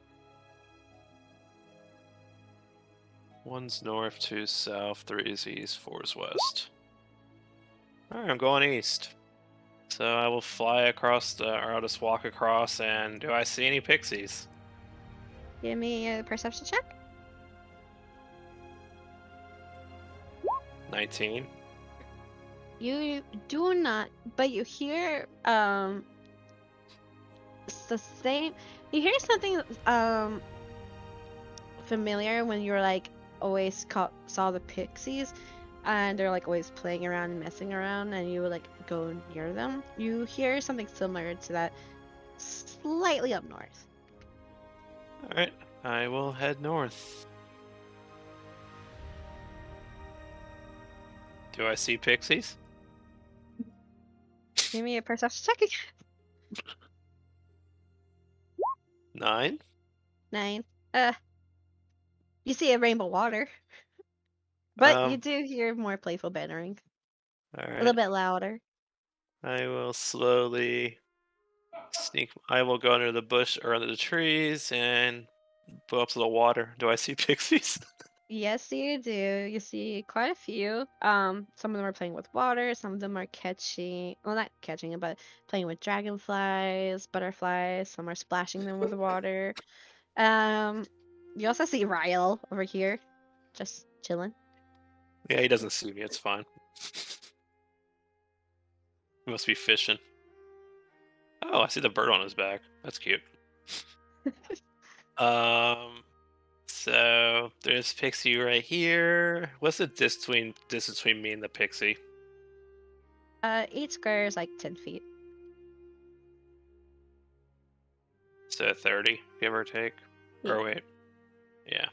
One's north, two's south, three's east, four's west. Alright, I'm going east. So I will fly across or I'll just walk across, and do I see any pixies? Give me a perception check. 19. You do not, but you hear it's the same. You hear something familiar when you're like always saw the pixies, and they're like always playing around and messing around, and you would like go near them. You hear something similar to that, slightly up north. Alright, I will head north. Do I see pixies? Give me a perception check again. 9? 9. You see a rainbow water, but you do hear more playful bantering. A little Alright. bit louder. I will slowly sneak. I will go under the bush or under the trees and go up to the water. Do I see pixies? Yes, you do. You see quite a few. Some of them are playing with water. Some of them are catching, well, not catching it, but playing with dragonflies, butterflies. Some are splashing them with water. You also see Ryle over here, just chilling. Yeah, he doesn't see me. It's fine. He must be fishing. Oh, I see the bird on his back. That's cute. So there's Pixie right here. What's the distance between me and the Pixie? Each square is like 10 feet. So 30, give or take. Yeah. Or wait. Yeah.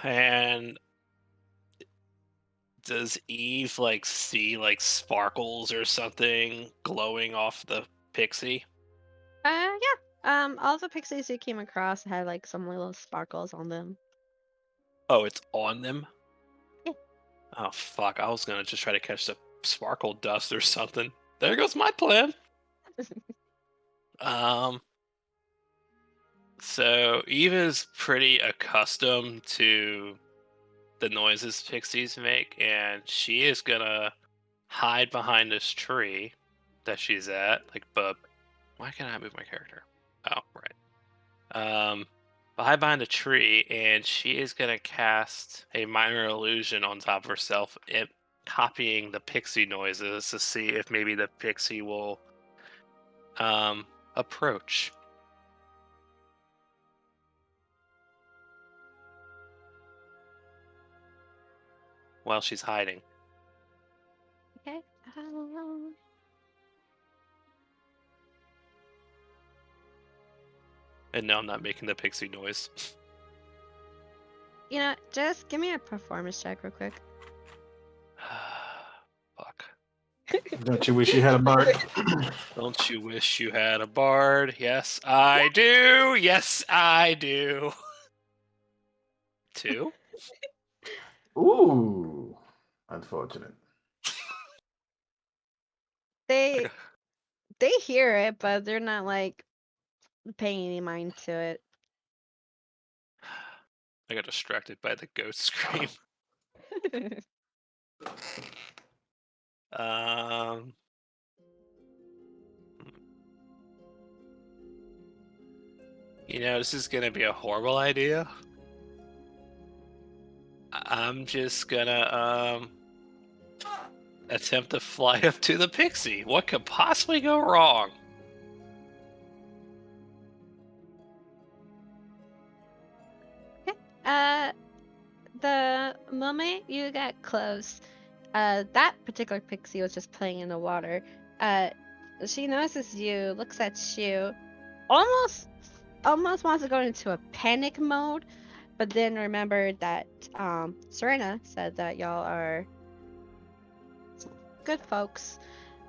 And does Eve see sparkles or something glowing off the Pixie? Yeah. All the pixies you came across had like some little sparkles on them. Oh, it's on them? Yeah. Oh fuck, I was gonna just try to catch the sparkle dust or something. There goes my plan. So Eva's pretty accustomed to the noises pixies make, and she is gonna hide behind this tree that she's at. Like, but why can't I move my character? Oh, right. Hide behind a tree, and she is gonna cast a minor illusion on top of herself, copying the pixie noises to see if maybe the pixie will approach. While she's hiding. Okay. And no, I'm not making the pixie noise. You know, just give me a performance check real quick. Fuck. Don't you wish you had a bard? Don't you wish you had a bard? Yes, I do. Yes, I do. 2? Ooh, unfortunate. They hear it, but they're not like paying any mind to it. I got distracted by the ghost scream. Um. You know, this is gonna be a horrible idea. I'm just gonna attempt to fly up to the pixie. What could possibly go wrong? The moment you get close, that particular pixie was just playing in the water. She notices you, looks at you, almost wants to go into a panic mode, but then remembered that Serena said that y'all are good folks.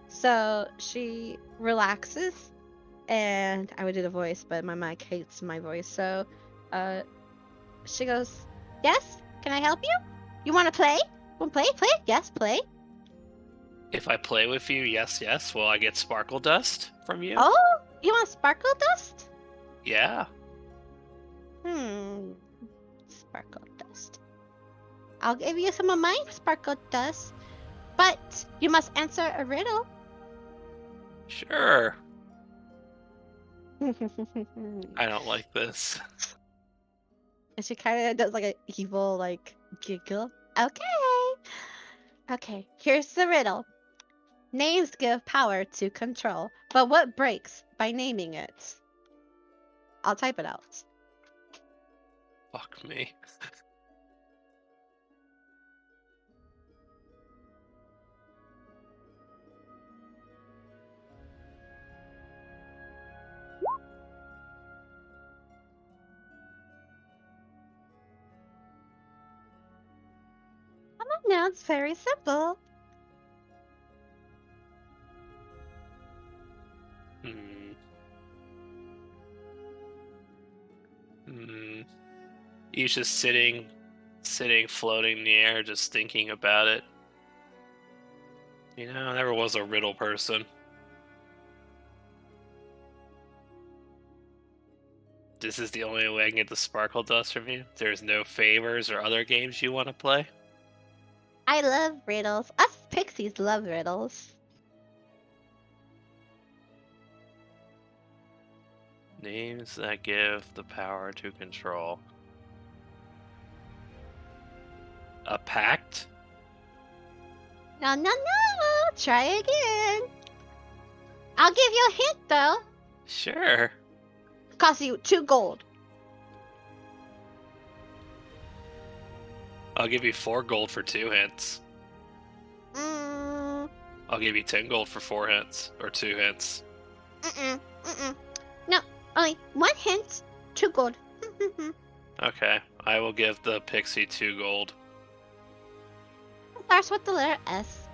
So she relaxes, and I would do the voice, but my mic hates my voice. So she goes, "Yes, can I help you? You want to play? Want to play? Play? Yes, play." If I play with you, yes, yes. Will I get sparkle dust from you? Oh, you want sparkle dust? Yeah. Sparkle dust. I'll give you some of my sparkle dust, but you must answer a riddle. Sure. I don't like this. And she kind of does like an evil like giggle. Okay, here's the riddle. Names give power to control, but what breaks by naming it? I'll type it out. Fuck me. No, it's very simple. He's just sitting, floating in the air, just thinking about it. You know, I never was a riddle person. This is the only way I can get the sparkle dust from you? There's no favors or other games you want to play? I love riddles. Us pixies love riddles. Names that give the power to control. A pact? No. Try again. I'll give you a hint though. Sure. Cost you 2 gold. I'll give you 4 gold for 2 hints. Mm, I'll give you 10 gold for 4 hints, or 2 hints. No, only 1 hint, 2 gold. Okay, I will give the pixie 2 gold. Starts with the letter S.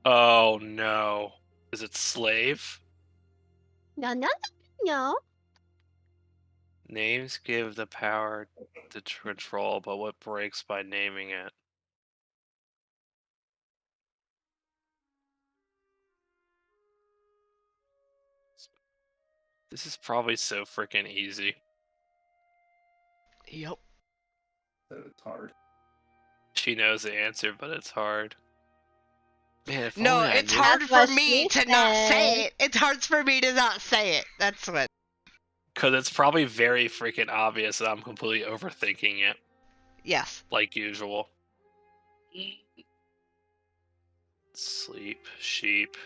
Oh no. Is it slave? No. Names give the power to control, but what breaks by naming it? This is probably so freaking easy. Yep. So it's hard. She knows the answer, but it's hard. Man, if No, only I it's knew. hard That's for what me she to not said. say it. It's hard for me to not say it. That's what. Because it's probably very freaking obvious that I'm completely overthinking it, Yes. like usual. Sleep, sheep.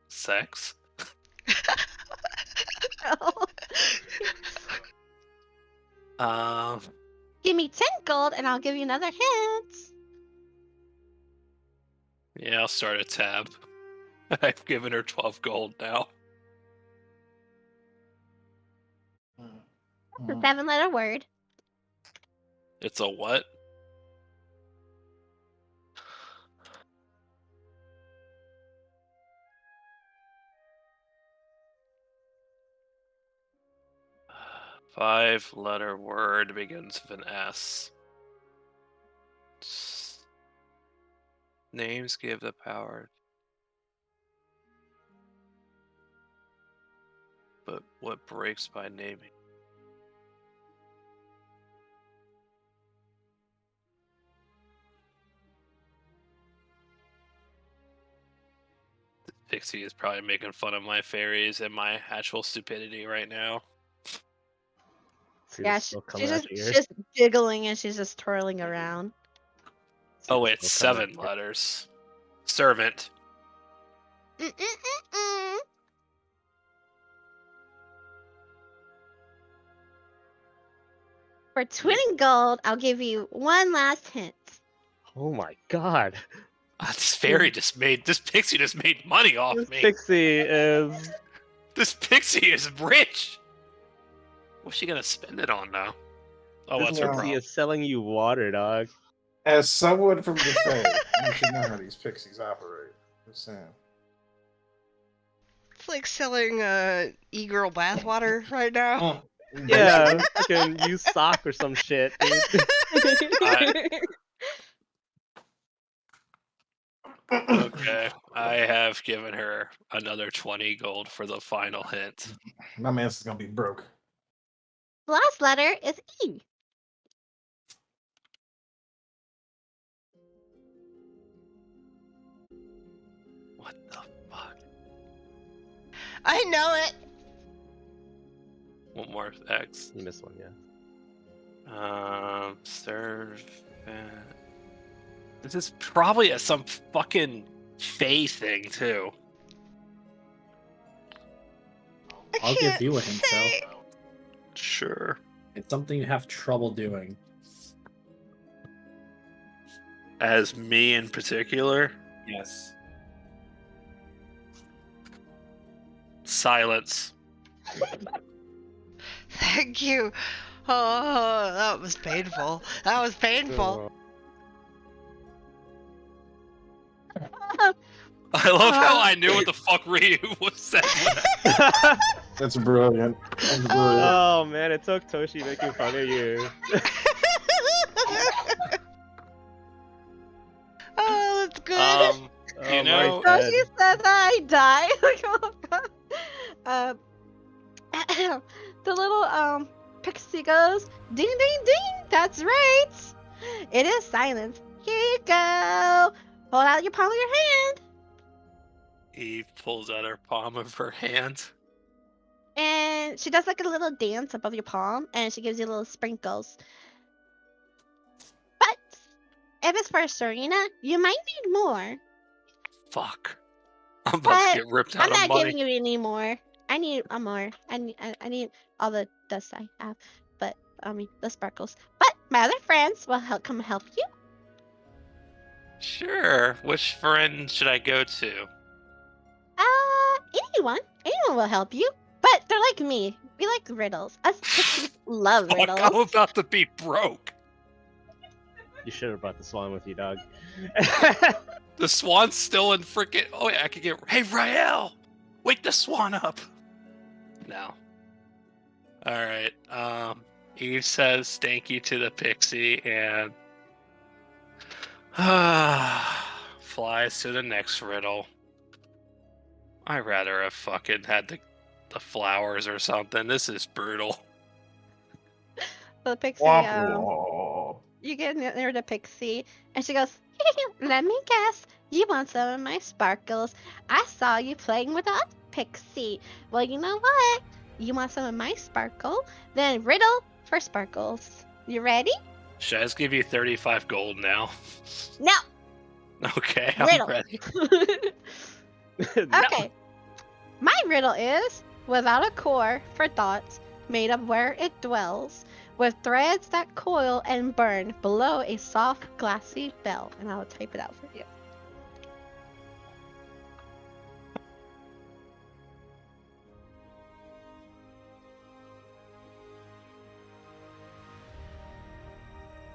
Sex. Um, Give me 10 gold and I'll give you another hint. yeah, I'll start a tab. I've given her 12 gold now. It's a 7-letter word. It's a what? Five-letter word begins with an S. Names give the power. But what breaks by naming? Pixie is probably making fun of my fairies and my actual stupidity right now. See Yeah, the smoke coming she's out your she's ears? just giggling and she's just twirling around. See Oh, the it's smoke coming out 7 your ears? letters. Servant. Mm-mm-mm-mm. For 20 gold, I'll give you one last hint. Oh my god. This fairy just made. This pixie just made money off This me. pixie is. This pixie is rich. What's she gonna spend it on now? Oh, This what's her Yeah. pixie problem? is selling you water, dog. As someone from the Fae, you should know how these pixies operate. Just saying. It's like selling e-girl bathwater right now. Yeah, fucking use sock or some shit, dude. Okay, I have given her another 20 gold for the final hint. My man's gonna be broke. The last letter is E. What the fuck? I know it. One more X. You missed one, yeah. Serve. This is probably some fucking Fae thing too. I'll give you a hint, Sal. Sure. It's something you have trouble doing. As me in particular, Yes. silence. Thank you. Oh, that was painful. That was painful. I love how I knew what the fuck Ryu was saying. That's brilliant. That's brilliant. Oh man, it took Toshi making fun of you. Oh, that's good. Oh, You know, my So she said that I die. Like, oh god. The little pixie goes ding ding ding. That's right. It is silence. Here you go. Hold out your palm of your hand, Eve pulls out her palm of her hand. and she does like a little dance above your palm, and she gives you little sprinkles. But if it's for Serena, you might need more. Fuck. I'm about to But get ripped I'm out of not money. giving you any more. I need more. I need all the dust I have, but I mean the sparkles. But my other friends will come help you. Sure. Which friend should I go to? Anyone will help you. But they're like me. We like riddles. Us pixies love Fuck, riddles. I'm about to be broke. You should have brought the swan with you, dog. The swan's still in freaking. Oh yeah, I could get. Hey, Rael, wake the swan up. No. All right. Eve says thank you to the pixie and flies to the next riddle. I'd rather have fucking had the flowers or something. This is brutal. The pixie, Womp womp. you get near the pixie, and she goes, "Let me guess, you want some of my sparkles? I saw you playing with the other pixie. Well, you know what? You want some of my sparkle? Then riddle for sparkles. You ready? Should I just give you 35 gold now? No, Okay, I'm riddle." ready. No. Okay. My riddle is without a core for thoughts, made of where it dwells, with threads that coil and burn below a soft, glassy bell. And I'll type it out for you.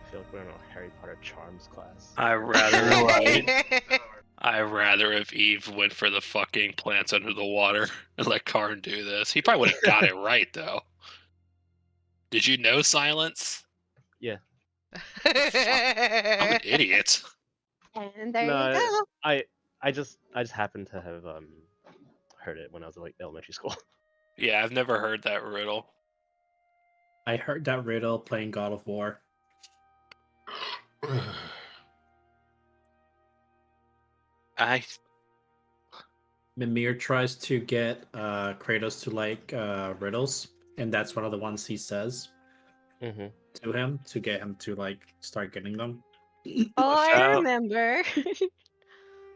I feel like we're in a Harry Potter charms class. I rather Right. I rather if Eve went for the fucking plants under the water and let Karn do this. He probably would have got it right though. Did you know silence? Yeah. I'm an idiot. And there No, you go. I just happened to have heard it when I was in like elementary school. Yeah, I've never heard that riddle. I heard that riddle playing God of War. I Mimir tries to get Kratos to like riddles, and that's one of the ones he says Mm-hmm. to him to get him to like start getting them. Oh, I Without- remember.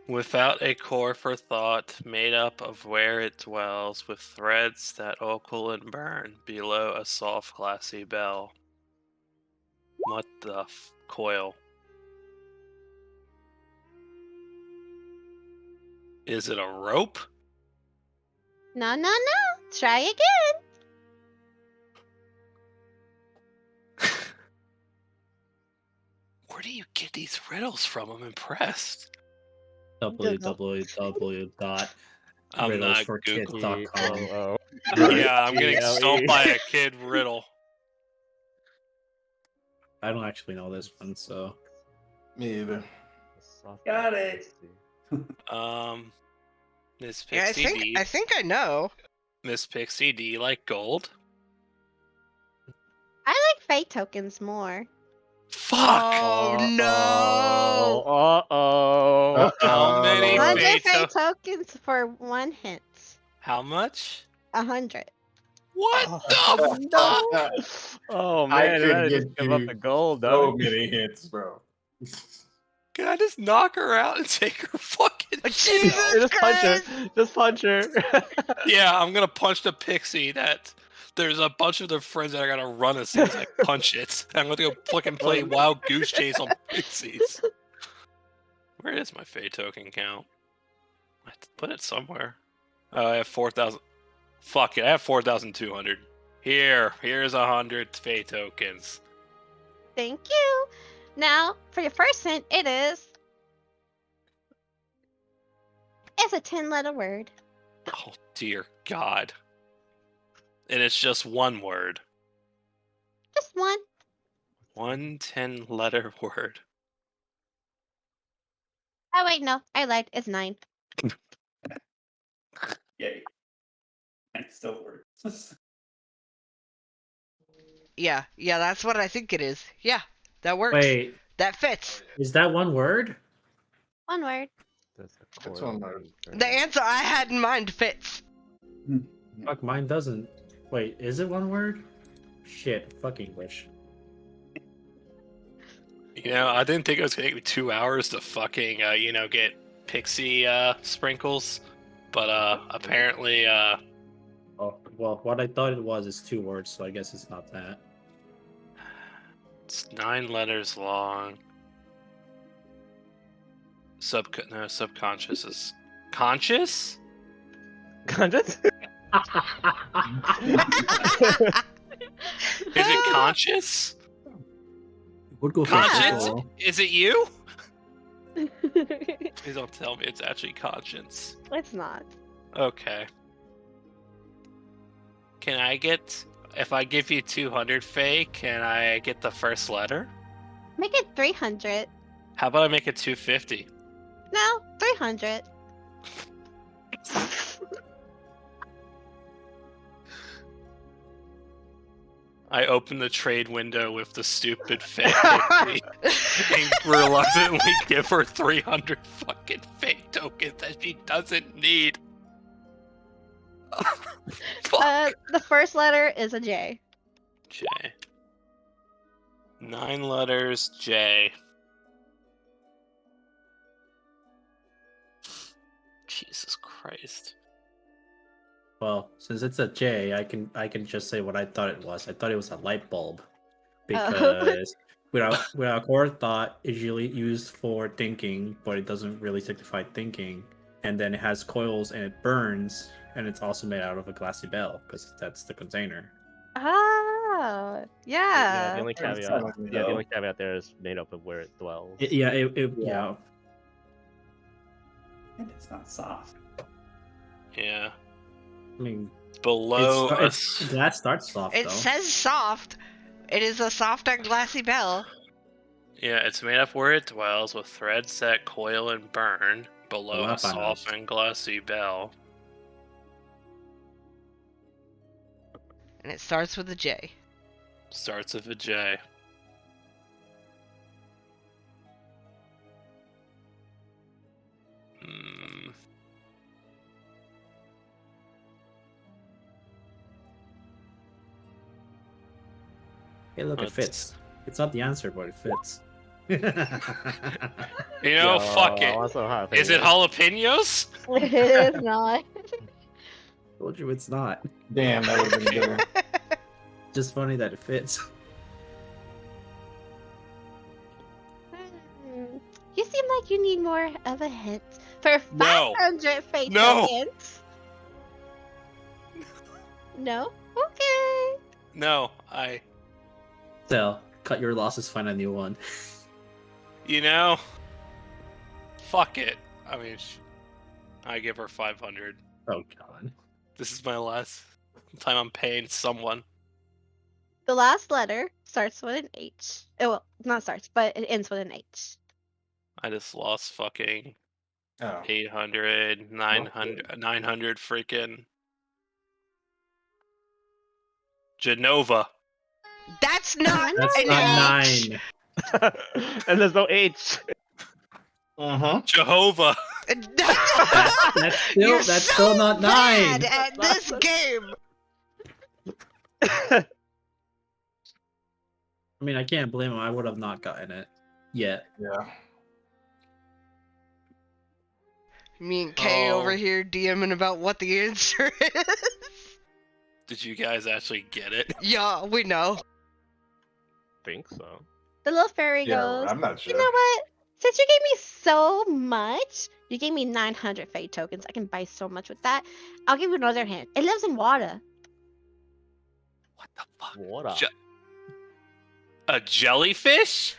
Without a core for thought, made up of where it dwells, with threads that ocle and burn below a soft, glassy bell. What the coil? Is it a rope? No. Try again. Where do you get these riddles from? I'm impressed. I'm not Googling. www.riddlesforkids.com. Yeah, I'm getting stumped by a kid riddle. I don't actually know this one, so Me either. Got it. Miss Yeah, Pixie, I think I know. Miss Pixie, do you like gold? I like fate tokens more. Fuck! Oh no! Uh-oh. How many 100 fate fate tokens for 1 hint. How much? 100. What Oh, the no. Oh I man, could I get just give up you the gold, so though. many hits, bro. Can I just knock her out and take her fucking shit Jesus out? Just punch her. Christ! Just punch her. Yeah, I'm gonna punch the pixie that there's a bunch of their friends that I gotta run as soon as I punch it. I'm gonna go fucking play Wild Goose Chase on pixies. Where is my fate token count? I have to put it somewhere. Oh, I have 4,000. Fuck it, I have 4,200. Here's 100 fate tokens. Thank you. Now, for your first hint, it's a 10-letter word. Oh dear God. And it's just one word. Just one. One 10-letter word. Oh, wait, no. I lied. It's 9. Yay. That still works. Yeah, that's what I think it is. Yeah, that works. wait, That fits. is that one word? One word. That's one word. The answer I had in mind fits. Fuck, mine doesn't. Wait, is it one word? Shit, fucking wish. You know, I didn't think it was gonna take me 2 hours to fucking, get pixie sprinkles, but apparently, Oh, well, what I thought it was is 2 words, so I guess it's not that. it's 9 letters long. Subconscious is conscious. Conscious? Is it conscious? Would go for Conscience? physical. Is it you? Please don't tell me it's actually conscience. It's not. Okay. Can I get, if I give you 200 Faye, can I get the first letter? Make it 300. How about I make it 250? No, 300. I open the trade window with the stupid fake pixie and reluctantly give her 300 fucking fake tokens that she doesn't need. Fuck. The first letter is a J. J. 9 letters, J. Jesus Christ. Well, since it's a J, I can just say what I thought it was. I thought it was a light bulb because without core thought is usually used for thinking, but it doesn't really signify thinking. And then it has coils and it burns, and it's also made out of a glassy bell because that's the container. Oh, Yeah, the yeah. only Sounds caveat. like me, Yeah, the though. only caveat there is made up of where it dwells. Yeah. And it's not soft. Yeah. I mean, Below glass starts soft It though. says soft. It is a soft and glassy bell. Yeah, it's made up where it dwells with thread set, coil, and burn. Below a Palapanos. soft and glassy bell. And it starts with a J. Starts with a J. Hmm. Hey, look, it Let's- fits. It's not the answer, but it fits. You know, fuck it. That's not Is it jalapenos? It is not. Told you it's not. Damn, that would have been good. Just funny that it fits. You seem like you need more of a hint. For No. 500 fake No. tokens. No? Okay. No, So, cut your losses, find a new one. you know, fuck it. I mean, I give her 500. Oh god. This is my last time I'm paying someone. The last letter starts with an H. Oh, well, not starts, but it ends with an H. I just lost fucking Oh. 800, 900 freaking Genova. That's not That's an not H. 9. And there's no H. Uh-huh. Jehovah. You're That's so still not 9. bad at this game. I mean, I can't blame him. I would have not gotten it yet. Yeah. Me and Kay Oh. over here DMing about what the answer is. Did you guys actually get it? Yeah, we know. Think so. The little fairy Yeah, goes, I'm not sure. you know what? Since you gave me so much, you gave me 900 fate tokens. I can buy so much with that. I'll give you another hint. It lives in water. What the fuck? What up? Je- A jellyfish?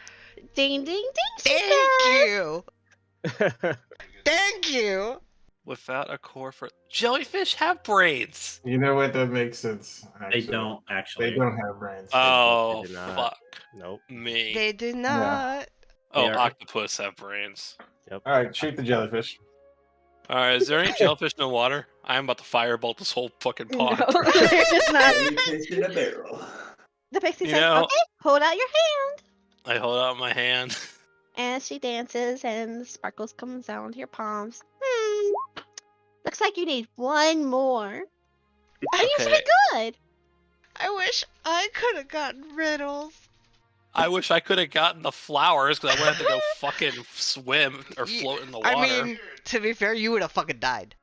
Ding, ding, ding. Thank you. Thank you. Without a core for jellyfish have brains. You know what? That makes sense. They Actually. don't actually. They don't have brains. Oh did not. fuck Nope. me. They do not. Oh, They are- octopus have brains. All right, shoot the jellyfish. All right, is there any jellyfish in the water? I am about to firebolt this whole fucking No, pond. there's not. Fish in a barrel. The pixie You says, know- okay, hold out your hand. I hold out my hand. And she dances and the sparkles comes down to your palms. Looks like you need one more. And you should Okay. be good. I wish I could have gotten riddles. I wish I could have gotten the flowers because I would have to go fucking swim or Ye- float in the water. I mean, to be fair, you would have fucking died.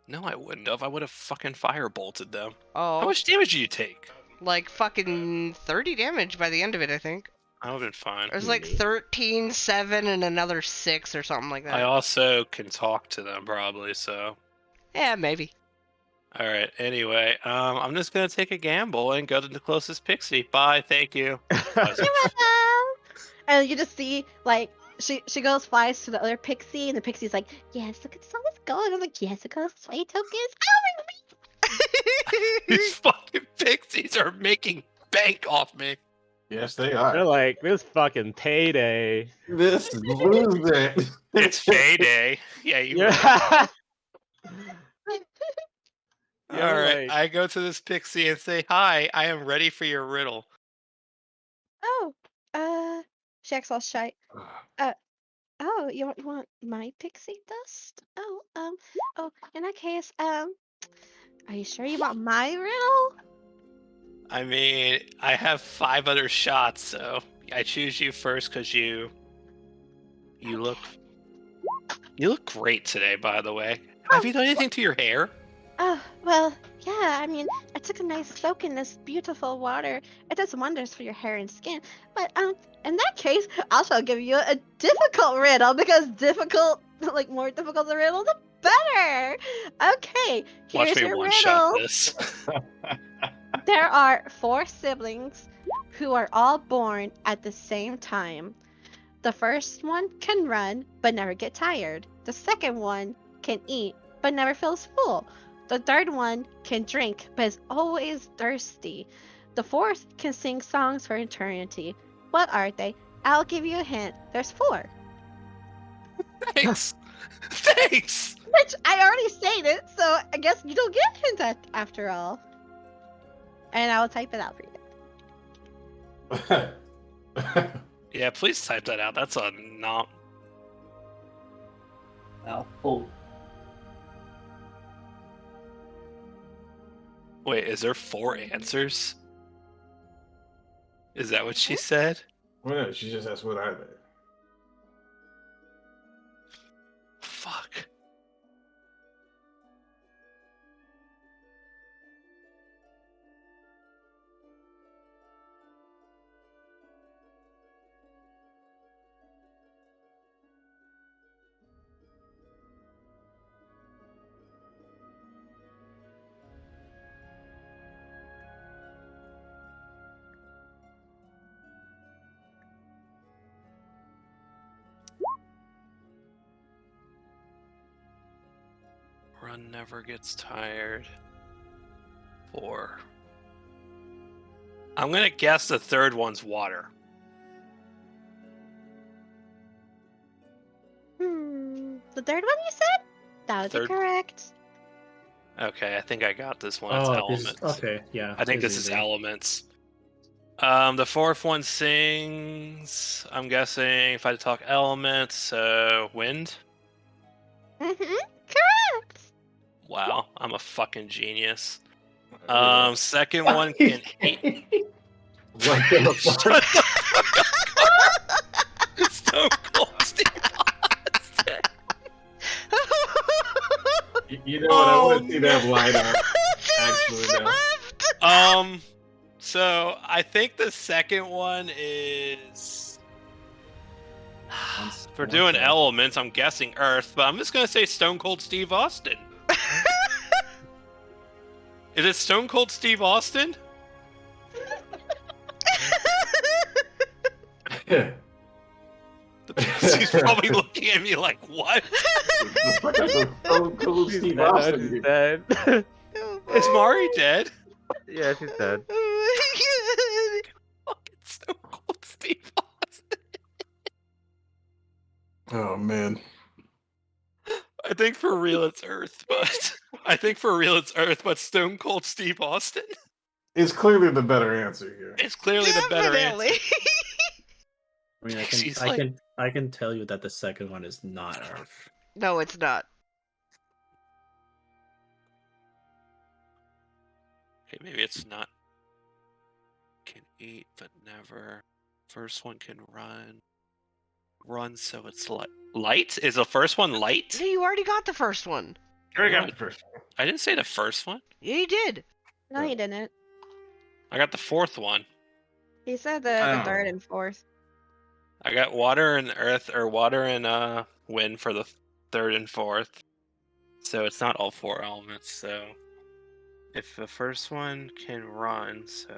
No, I wouldn't have. I would have fucking firebolted them. Oh, How much damage do you take? like fucking 30 damage by the end of it, I think. I would have been fine. It was like 13, 7, and another 6 or something like that. I also can talk to them probably, so. Yeah, maybe. All right. Anyway, I'm just gonna take a gamble and go to the closest pixie. Bye. Thank you. You're welcome. And you just see, like, she goes, flies to the other pixie, and the pixie's like, yes, look at this, all this gold. I'm like, yes, look at all those sweet tokens. These fucking pixies are making bank off me. Yes, they They're are. like, this fucking payday. This loser. It's payday. Yeah, you. Yeah. All right. Alright. I go to this pixie and say, "Hi, I am ready for your riddle." Oh, she acts all shy. Uh, oh, you want my pixie dust? Oh, in that case, are you sure you want my riddle? I mean, I have 5 other shots, so I choose you first because you look great today. By the way, have you done anything to your hair? Oh, well, yeah, I mean, I took a nice soak in this beautiful water. It does wonders for your hair and skin. But, in that case, I'll shall give you a difficult riddle because more difficult the riddle, the better. Okay, Watch here's me your one shot riddle. this. There are 4 siblings who are all born at the same time. The first one can run but never get tired. The second one can eat but never feels full. The third one can drink but is always thirsty. The fourth can sing songs for eternity. What are they? I'll give you a hint. There's 4. Thanks. Thanks. Which I already stated, so I guess you don't get a hint after all. And I will type it out for you. Yeah, please type that out. That's a not. Mouthful. Wait, is there 4 answers? Is that what she said? Well, no, she just asked what are they. Fuck. Run never gets tired. 4. I'm gonna guess the third one's water. The third one you said? That would be Third. correct. Okay, I think I got this one. It's Oh, elements. okay, yeah. I think it's this is easy. elements. The fourth one sings. I'm guessing if I had to talk elements, so wind. Correct. Wow, I'm a fucking genius. Yeah. Second one can eat. What the Shut fuck? the fuck up. Stone Cold Steve Austin. You know what? I want to see that no. line up. Actually, now. So I think the second one is for doing Okay. elements. I'm guessing Earth, but I'm just gonna say Stone Cold Steve Austin. Is it Stone Cold Steve Austin? He's probably looking at me like, what? The fuck is a Stone Cold She's Steve dead. Austin? She's dead. Is Mari dead? Yeah, she's dead. Fucking Stone Cold Steve Austin. Oh man. I think for real it's Earth, but Stone Cold Steve Austin. It's clearly the better answer here. It's clearly the better answer. Definitely. I mean, She's I can tell you that the second one is not Earth. No, it's not. Okay, maybe it's not. Can eat, but never. First one can run. Run, so it's light. Light? Is the first one light? No, you already got the first one. You already got the first one. I didn't say the first one. Yeah, you did. No, he didn't. I got the fourth one. He said the third and fourth. I got water and earth, or water and wind for the third and fourth. So it's not all 4 elements. So if the first one can run, so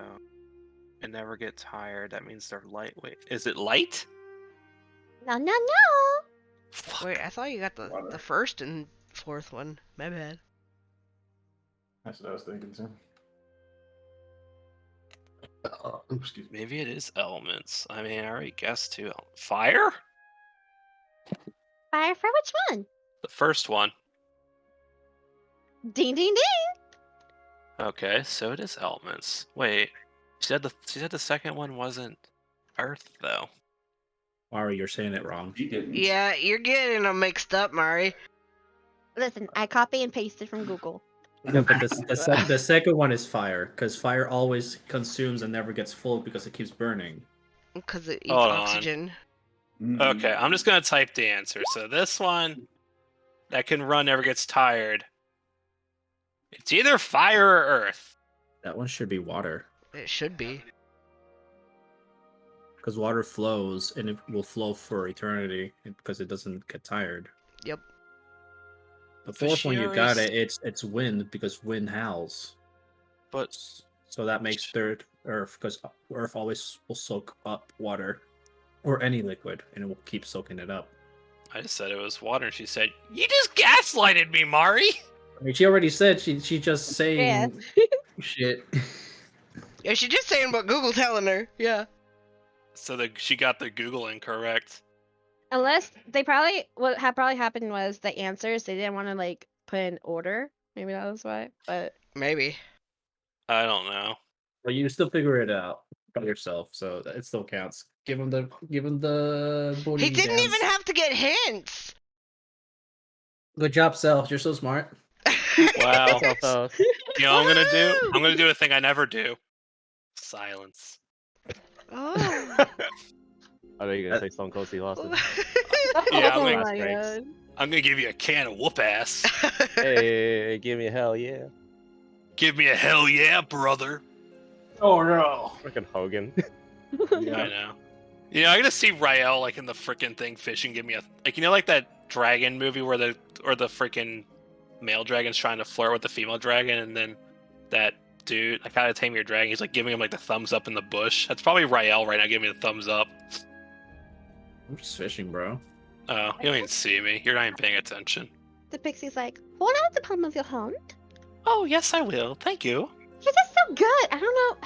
and never get tired, that means they're lightweight. Is it light? No, no, no. Fuck. Wait, I thought you got the first and fourth one. My bad. That's what I was thinking too. Excuse me. Maybe it is elements. I mean, I already guessed 2. Fire? Fire for which one? The first one. Ding, ding, ding. Okay, so it is elements. Wait, she said the second one wasn't Earth though. Mari, you're saying it wrong. She didn't. Yeah, you're getting them mixed up, Mari. Listen, I copy and pasted from Google. No, but the second one is fire, because fire always consumes and never gets full because it keeps burning. Because it eats Hold on. oxygen. Okay, I'm just gonna type the answer. So this one that can run never gets tired. It's either fire or earth. That one should be water, It should be. because water flows and it will flow for eternity because it doesn't get tired. Yep. The But fourth she one you always- got it. It's wind because wind howls. But So that makes third earth because earth always will soak up water or any liquid and it will keep soaking it up. I just said it was water, and she said, "You just gaslighted me, Mari." I mean, she already said she just saying shit. Yeah, she's just saying what Google telling her. Yeah. So she got the Google incorrect. Unless they probably what had probably happened was the answers they didn't want to like put in order. Maybe that was why. But Maybe. I don't know. But you still figure it out by yourself, so it still counts. Give him the booty He didn't dance. even have to get hints. Good job, Sel. You're so smart. Wow. That's all fast. You know what I'm gonna do? I'm gonna do a thing I never do. Silence. Oh. I know you're gonna say Stone Cold Steve Austin. Yeah, oh I'm my gonna- god. I'm gonna give you a can of whoop ass. Hey, give me a hell yeah. Give me a hell yeah, brother. Oh no! Freaking Hogan. I know. You know, I gotta see Rael like in the freaking thing fishing. Give me a like like that dragon movie where the freaking male dragon's trying to flirt with the female dragon, and then that dude, like, how to tame your dragon, he's like giving him like the thumbs up in the bush. That's probably Rael right now giving me the thumbs up. I'm just fishing, bro. Oh, you don't even see me. You're not even paying attention. The pixie's like, hold out the palm of your hand. Oh yes, I will. Thank you. You're just so good. I don't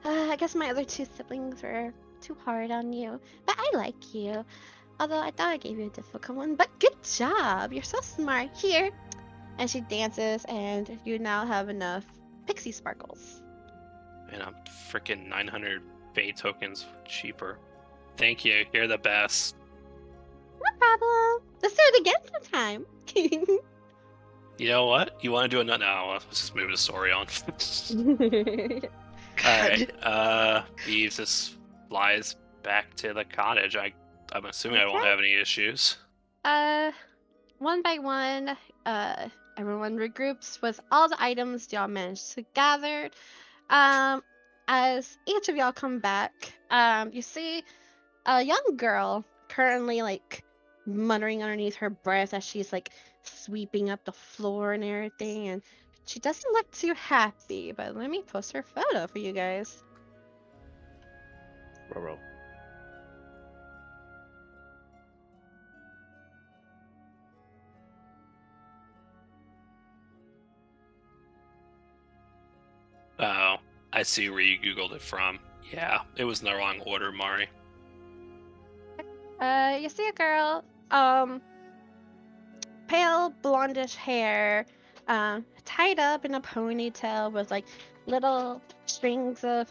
know. I guess my other two siblings were too hard on you, but I like you. Although I thought I gave you a difficult one, but good job. You're so smart. Here. And she dances, and you now have enough pixie sparkles. And I'm freaking 900 Fey tokens cheaper. Thank you. You're the best. No problem. Let's do it again sometime. You know what? You want to do a no? Let's just move the story on. God. Alright, Eve just flies back to the cottage. I'm assuming I won't Okay. have any issues. One by one, everyone regroups with all the items y'all managed to gather. As each of y'all come back, you see a young girl currently like muttering underneath her breath as she's like sweeping up the floor and everything, and she doesn't look too happy. But let me post her photo for you guys. Bro. Oh, I see where you Googled it from. Yeah, it was in the wrong order, Mari. You see a girl, pale blondish hair, tied up in a ponytail with like little strings of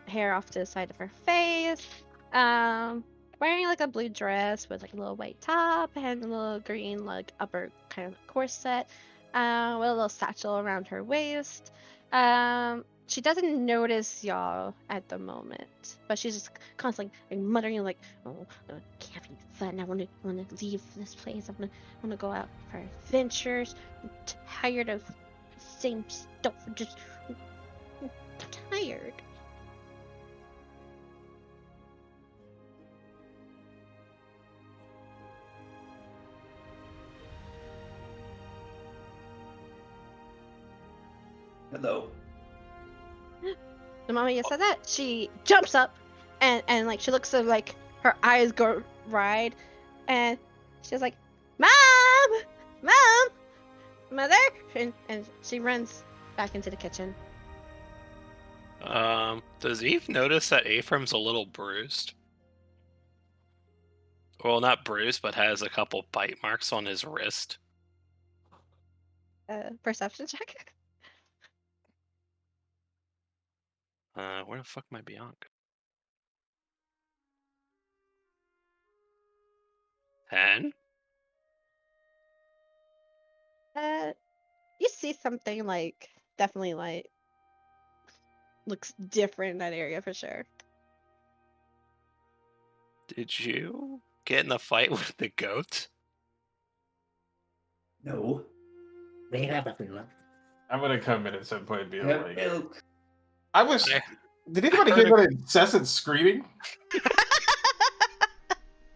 hair off to the side of her face. Wearing like a blue dress with like a little white top and a little green like upper kind of corset. With a little satchel around her waist. She doesn't notice y'all at the moment, but she's just constantly like, muttering like, "Oh, having fun. I want to leave this place. I want to go out for adventures. I'm tired of the same stuff. I'm tired." Hello. The moment you said that, she jumps up and like she looks so like her eyes go wide, and she's like, "Mom, Mom, Mother," and she runs back into the kitchen. Does Eve notice that Ephraim's a little bruised? Well, not bruised, but has a couple bite marks on his wrist. Perception check. Where the fuck my Bianca? 10? You see something definitely looks different in that area for sure. Did you get in a fight with the goat? No. I'm gonna come in at some point and be Have like, milk. I was. I- Did anybody I hear heard that incessant screaming?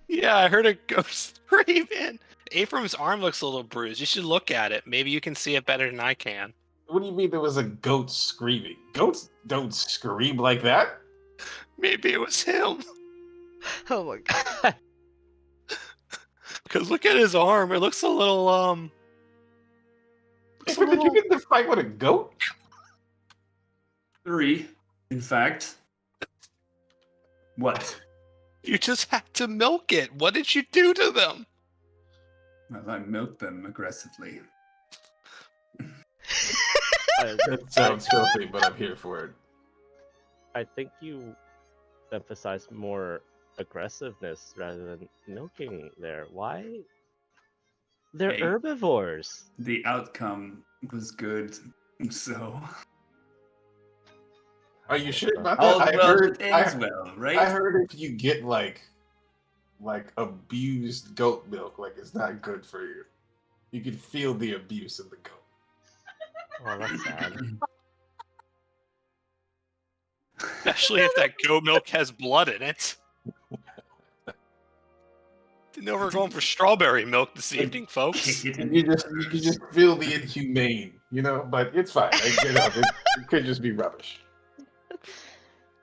Yeah, I heard a ghost screaming. Ephraim's arm looks a little bruised. You should look at it. Maybe you can see it better than I can. What do you mean there was a goat screaming? Goats don't scream like that. Maybe it was him. Oh my god. Because look at his arm. It looks a little, looks a Did you little... get in a fight with a goat? 3, in fact. What? You just had to milk it. What did you do to them? Well, I milked them aggressively. That sounds filthy, but I'm here for it. I think you emphasized more aggressiveness rather than milking there. Why? They're Hey. herbivores. The outcome was good, so Are you sure about that? all I well heard, that ends well, right? I heard if you get like abused goat milk, like it's not good for you. You can feel the abuse in the goat. Oh, that's sad. Especially if that goat milk has blood in it. Didn't know we're going for strawberry milk this evening, folks. Kick it in You the can just feel the inhumane, but it's fine. It could just be rubbish.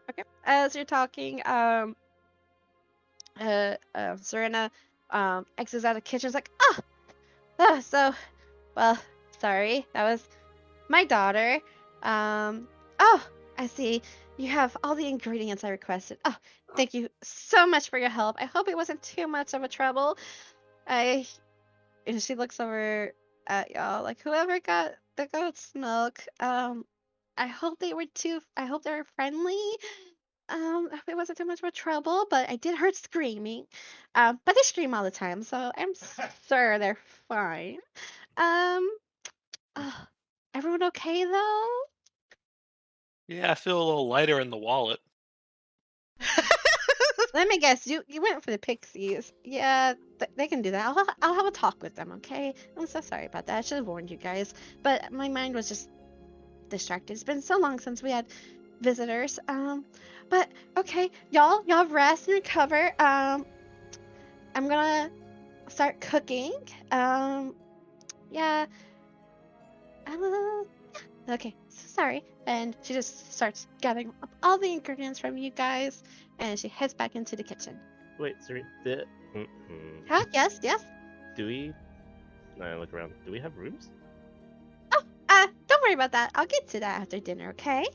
Okay. As you're talking, Serena exits out of the kitchen. Is like, well, sorry, that was my daughter. Oh, I see. You have all the ingredients I requested. Oh, thank you so much for your help. I hope it wasn't too much of a trouble. And she looks over at y'all like, whoever got the goat's milk. I hope they were friendly. I hope it wasn't too much of a trouble, but I did hear screaming. But they scream all the time, so I'm sure they're fine. Oh, everyone okay though? Yeah, I feel a little lighter in the wallet. Let me guess, you went for the pixies. Yeah, they can do that. I'll have a talk with them, okay? I'm so sorry about that. I should have warned you guys, but my mind was just distracted. It's been so long since we had visitors. But okay, y'all rest and recover. I'm gonna start cooking. Yeah. Okay, so sorry. And she just starts gathering up all the ingredients from you guys, and she heads back into the kitchen. Wait, sorry. Huh? Yes. Do we? I look around. Do we have rooms? Don't worry about that. I'll get to that after dinner, okay?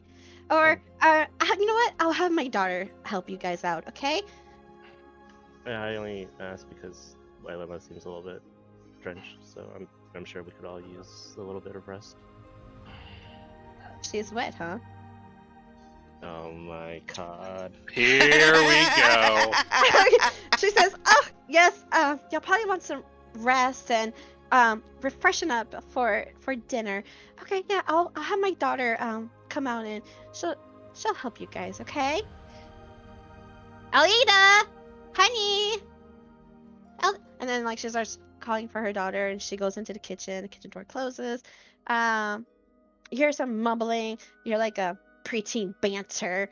Or, you know what? I'll have my daughter help you guys out, okay? I only asked because Lila seems a little bit drenched, so I'm sure we could all use a little bit of rest. She's wet, huh? Oh my god. Here we go. She says, "Oh yes, you'll probably want some rest and refreshen up for dinner. Okay, yeah, I'll have my daughter come out and she'll help you guys, okay? Alida, honey, and then she starts calling for her daughter, and she goes into the kitchen. The kitchen door closes. You hear some mumbling. You hear like a preteen banter.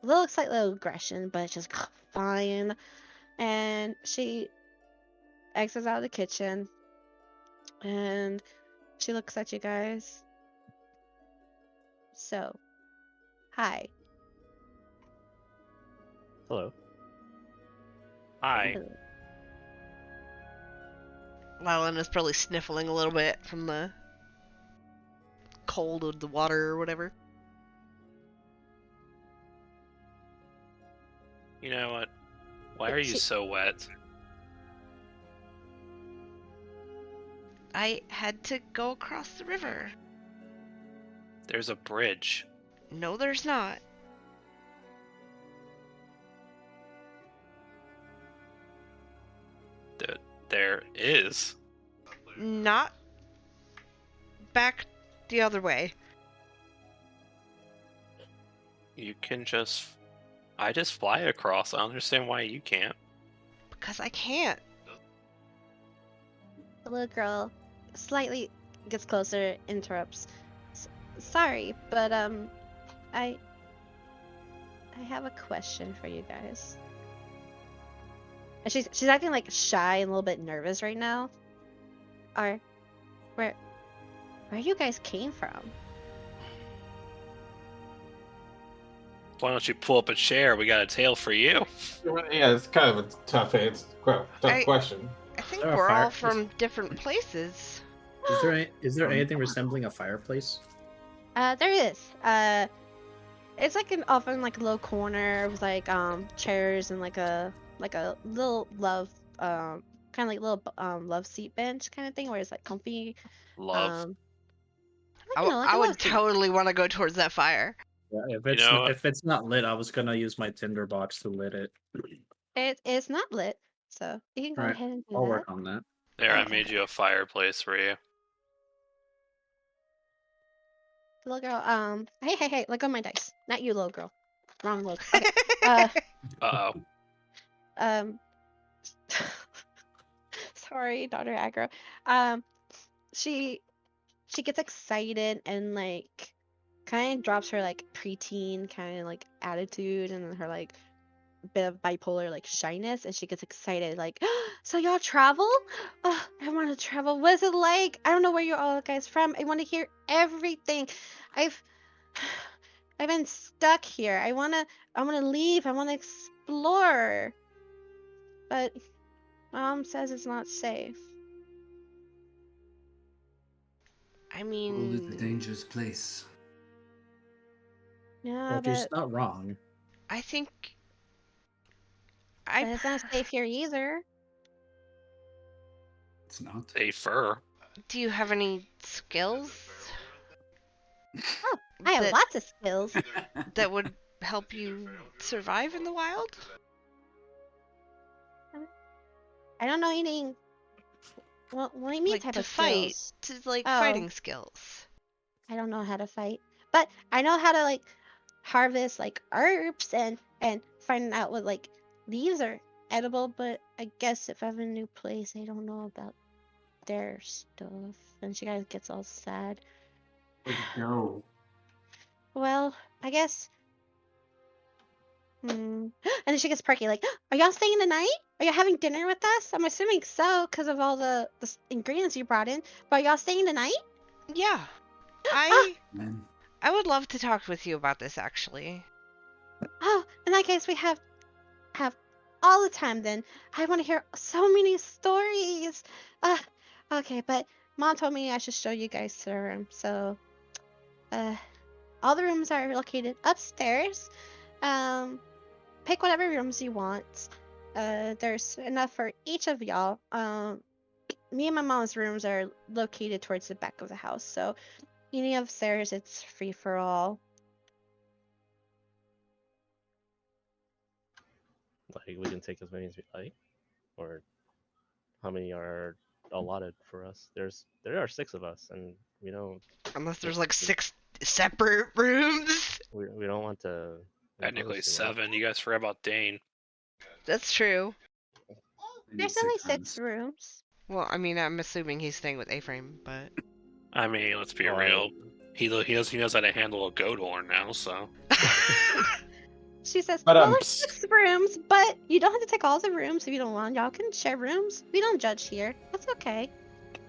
Looks like a little aggression, but it's just fine. And she exits out of the kitchen, and she looks at you guys. So, hi. Hello. Hi. Lylena's probably sniffling a little bit from the cold of the water or whatever. You know what? Why are you so wet? I had to go across the river. There's a bridge. No, there's not. there is. Not back the other way. You can just. I just fly across. I don't understand why you can't. Because I can't. The little girl slightly gets closer, interrupts. Sorry, but I have a question for you guys. And she's acting like shy and a little bit nervous right now. Where you guys came from? Why don't you pull up a chair? We got a tale for you. Yeah, it's kind of a tough question. I think there a we're all fire- from different places. Is there anything resembling a fireplace? There is. It's like an often like a low corner with like chairs and like a little love kind of like little love seat bench kind of thing where it's like comfy. Love. You know, like I a would love seat. totally want to go towards that fire. Yeah, know- if it's not lit, I was gonna use my tinder box to lit it. It's not lit, so you can go Alright, ahead and do I'll that. work on that. There, I Okay. made you a fireplace for you. Little girl, hey, let go of my dice. Not you, little girl. Wrong little. Okay. Uh-oh. Um, sorry, daughter aggro. She gets excited and like kind of drops her like preteen kind of like attitude and her like bit of bipolar like shyness, and she gets excited like, so y'all travel? Oh, I want to travel. What is it like? I don't know where you all guys from. I want to hear everything. I've been stuck here. I wanna leave. I wanna explore. But Mom says it's not safe. I World is a mean, dangerous place. Yeah, Well, she's but not wrong. I think it's not safe here either. It's not. Safer. Do you have any skills Oh, I have that lots of skills. that would help you survive in the wild? I don't know anything. Well, what do you mean Like type to of fight, skills? to like Oh. fighting skills. I don't know how to fight, but I know how to like harvest like herbs and find out what like leaves are edible. But I guess if I'm in a new place, I don't know about their stuff, and she kind of gets all sad. Where'd you go? Well, I guess. And then she gets perky, like, are y'all staying the night? Are y'all having dinner with us? I'm assuming so, because of all the ingredients you brought in. But are y'all staying the night? Yeah. I Man. would love to talk with you about this actually. Oh, in that case, we have all the time then. I want to hear so many stories. Okay, but Mom told me I should show you guys the room. So, all the rooms are located upstairs. Pick whatever rooms you want. There's enough for each of y'all. Me and my mom's rooms are located towards the back of the house, so any upstairs, it's free for all. Like we can take as many as we like, or how many are allotted for us? There are 6 of us, and we don't Unless there's like 6 separate rooms. we don't want to. Technically impose too much. 7. You guys forgot about Dane. That's true. I need There's only 6 6 rooms. rooms. Well, I mean, I'm assuming he's staying with A-Frame, but I mean, let's be Oh, real. He knows how to handle a goat horn now, so. She says, But, well, there's 6 rooms, but you don't have to take all the rooms if you don't want. Y'all can share rooms. We don't judge here. That's okay.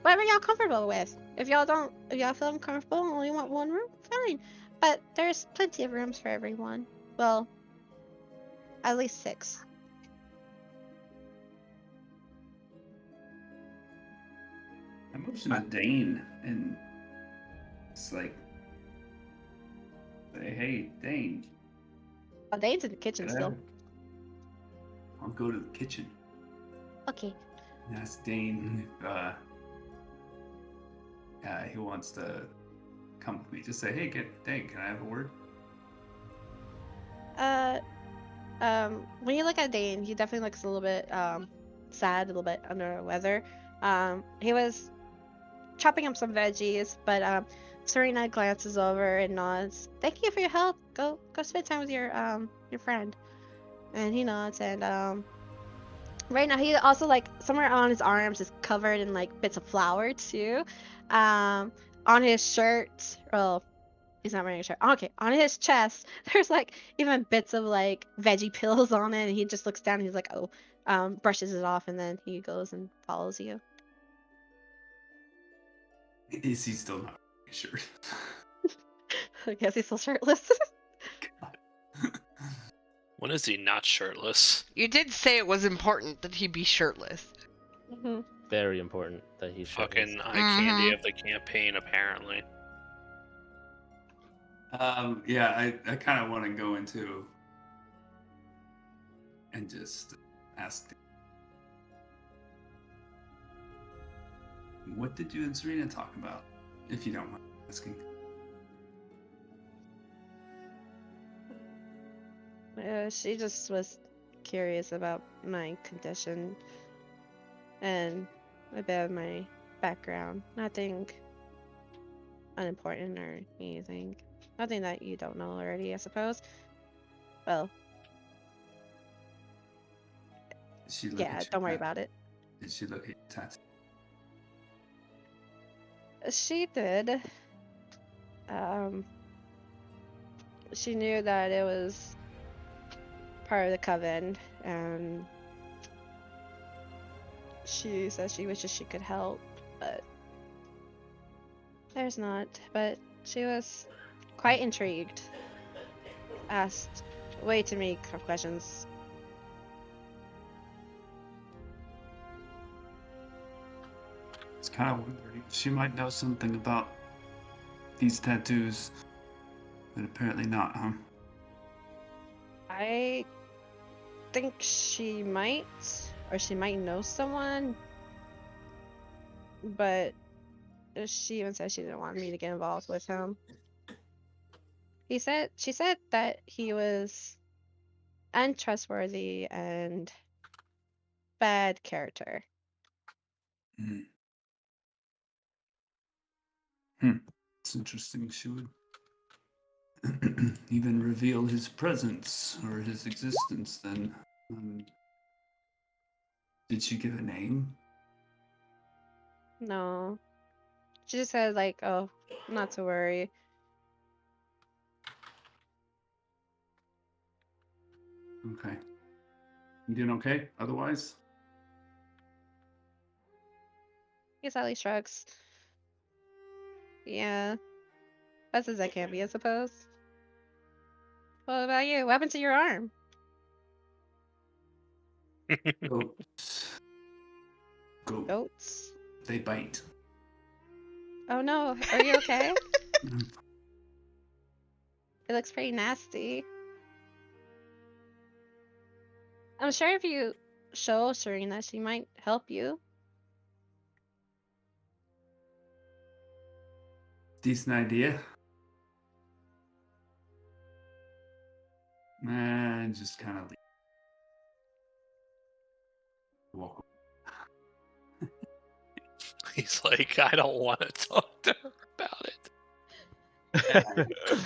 Whatever y'all comfortable with. If y'all feel uncomfortable and only want 1 room, fine. But there's plenty of rooms for everyone. Well, at least 6. I motion to Dane and it's like, say, hey, Dane. Oh, Dane's in the kitchen get still. out. I'll go to the kitchen. Okay. And ask Dane if he wants to come with me. Just say, hey, Dane, can I have a word? When you look at Dane, he definitely looks a little bit sad, a little bit under the weather. He was chopping up some veggies, but Serena glances over and nods. Thank you for your help. Go spend time with your friend. And he nods, and right now he also, like, somewhere on his arms is covered in like bits of flour too. On his shirt, well, he's not wearing a shirt. Okay, on his chest, there's like even bits of like veggie peels on it, and he just looks down and he's like, oh, brushes it off, and then he goes and follows you. Is he still not wearing a shirt? I guess he's still shirtless. When is he not shirtless? You did say it was important that he be shirtless. Very important that he's shirtless. Fucking eye candy of the campaign, apparently. Yeah, I kind of want to go into and just ask, what did you and Serena talk about, if you don't mind asking? She just was curious about my condition and a bit of my background. Nothing unimportant or anything. Nothing that you don't know already, I suppose. Well, Did she look yeah, at your don't worry tattoo? about it. Did she look at your tattoo? She did. She knew that it was part of the coven, and she says she wishes she could help, but there's not. But she was quite intrigued. Asked way too many questions. It's kind of wondering if she might know something about these tattoos, but apparently not, huh? I think she might, or she might know someone, but she even said she didn't want me to get involved with him. She said that he was untrustworthy and bad character. It's interesting she would even reveal his presence or his existence then. Did she give a name? No. She just said, like, oh, not to worry. Okay. You doing okay otherwise? He sadly shrugs. Yeah. Best as I can be, I suppose. What about you? What happened to your arm? Goats. Goat. Goats? They bite. Oh no, are you okay? It looks pretty nasty. I'm sure if you show Serena, she might help you. Decent idea. And just kind of walk. He's like, I don't want to talk to her about it.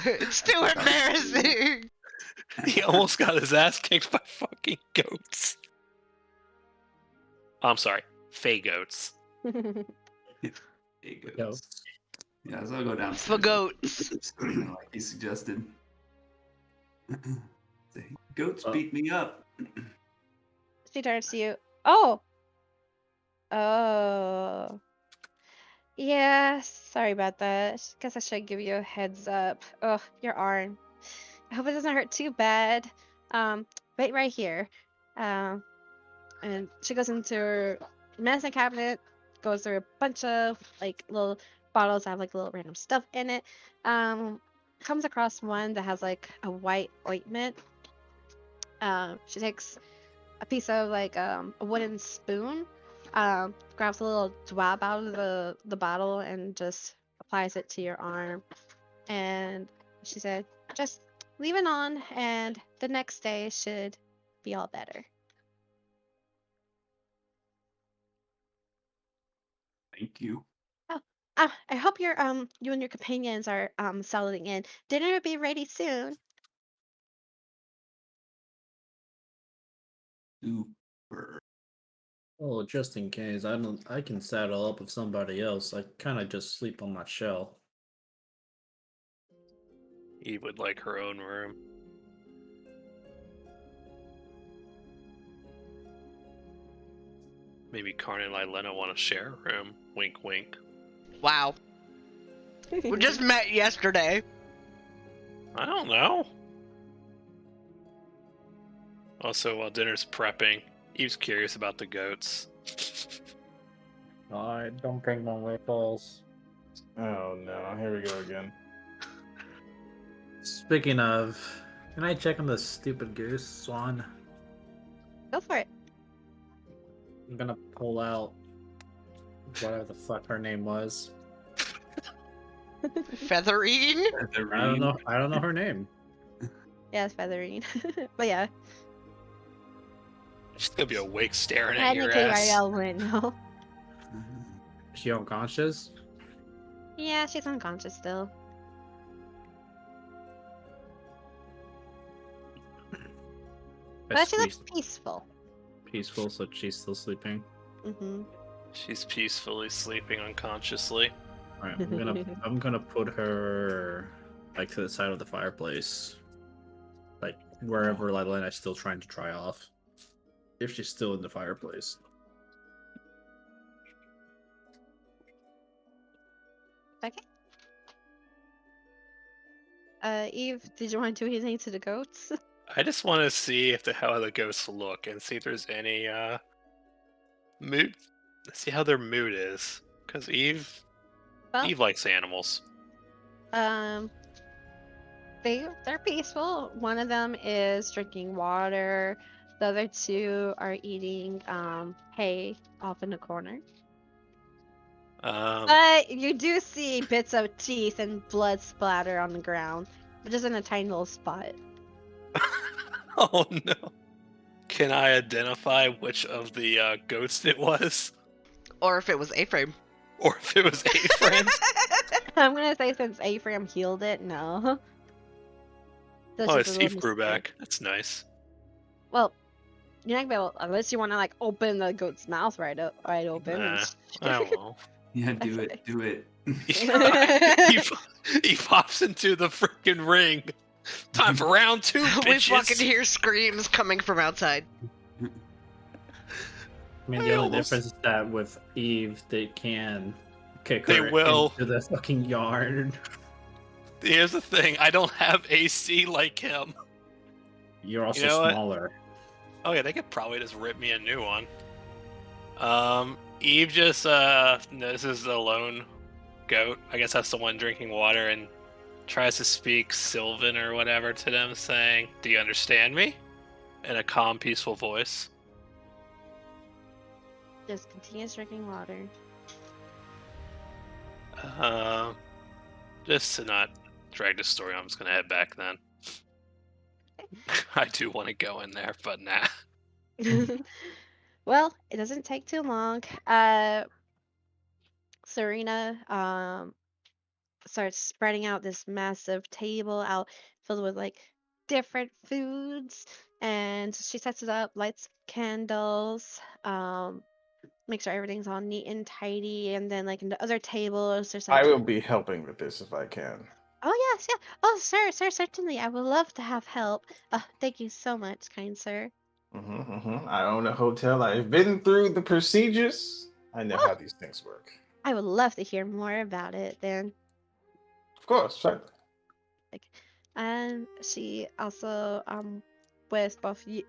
It's too embarrassing. He almost got his ass kicked by fucking goats. I'm sorry, fey goats. Hey, goats. Yeah, so I'll go downstairs. For goats. Serena, like he suggested. Say, goats beat me up. She turns to you. Oh! Oh. Yeah, sorry about that. Guess I should give you a heads up. Oh, your arm. I hope it doesn't hurt too bad. Wait right here. And she goes into her medicine cabinet, goes through a bunch of like little bottles that have like little random stuff in it. Comes across one that has like a white ointment. She takes a piece of like a wooden spoon, grabs a little dwab out of the bottle and just applies it to your arm. And she said, just leave it on, and the next day should be all better. Thank you. Oh, I hope you and your companions are settling in. Dinner will be ready soon. Super. Oh, just in case, I can saddle up with somebody else. I kind of just sleep on my shell. Eve would like her own room. Maybe Karn and Lylena want to share a room. Wink, wink. Wow. We just met yesterday. I don't know. Also, while dinner's prepping, Eve's curious about the goats. I don't bring my waffles. Oh no, here we go again. Speaking of, can I check on the stupid goose swan? Go for it. I'm gonna pull out whatever the fuck her name was. Featherine? I don't know. I don't know her name. Yeah, it's Featherine. But yeah, She's gonna be awake staring at your technically ass. Ariel wouldn't know. Is she unconscious? Yeah, she's unconscious still. I But she looks squeezed peaceful. peaceful, so she's still sleeping. Mm-hmm. She's peacefully sleeping unconsciously. Alright, I'm gonna put her like to the side of the fireplace. Like wherever Lena's still trying to dry off. If she's still in the fireplace. Okay. Eve, did you want to do anything to the goats? I just want to see how the ghosts look and see if there's any mood. See how their mood is, because Eve Well, likes animals. um, they're peaceful. One of them is drinking water. The other two are eating hay off in the corner. But you do see bits of teeth and blood splatter on the ground, but just in a tiny little spot. Oh no! Can I identify which of the goats it was, Or if it was A-frame. or if it was A-frame? I'm gonna say since Ephraim healed it, no. That's Oh, just a his little teeth grew mistake. back. That's nice. Well, you're not gonna be able, unless you want to like open the goat's mouth right open. Nah, I won't. Yeah, do That's it. Do it. he pops into the freaking ring. Time for round 2, We fucking bitches. hear screams coming from outside. I mean, I the only almost- difference is that with Eve, they can kick They her will. into the fucking yard. Here's the thing: I don't have AC like him. You're also You know what? smaller. Oh yeah, they could probably just rip me a new one. Eve just notices the lone goat. I guess has someone drinking water and tries to speak Sylvan or whatever to them, saying, "Do you understand me?" In a calm, peaceful voice. Just continues drinking water. Just to not drag the story, I'm just gonna head back then. I do want to go in there, but nah. Well, it doesn't take too long. Serena starts spreading out this massive table out filled with like different foods, and she sets it up, lights candles, make sure everything's all neat and tidy, and then like in the other tables there's I like, will be helping with this if I can. oh yes, yeah, oh sir, certainly, I would love to have help. Thank you so much, kind sir. I own a hotel. I've been through the procedures. I know Oh, how these things work. I would love to hear more about it then. Of course, certainly. Like, and she also with both you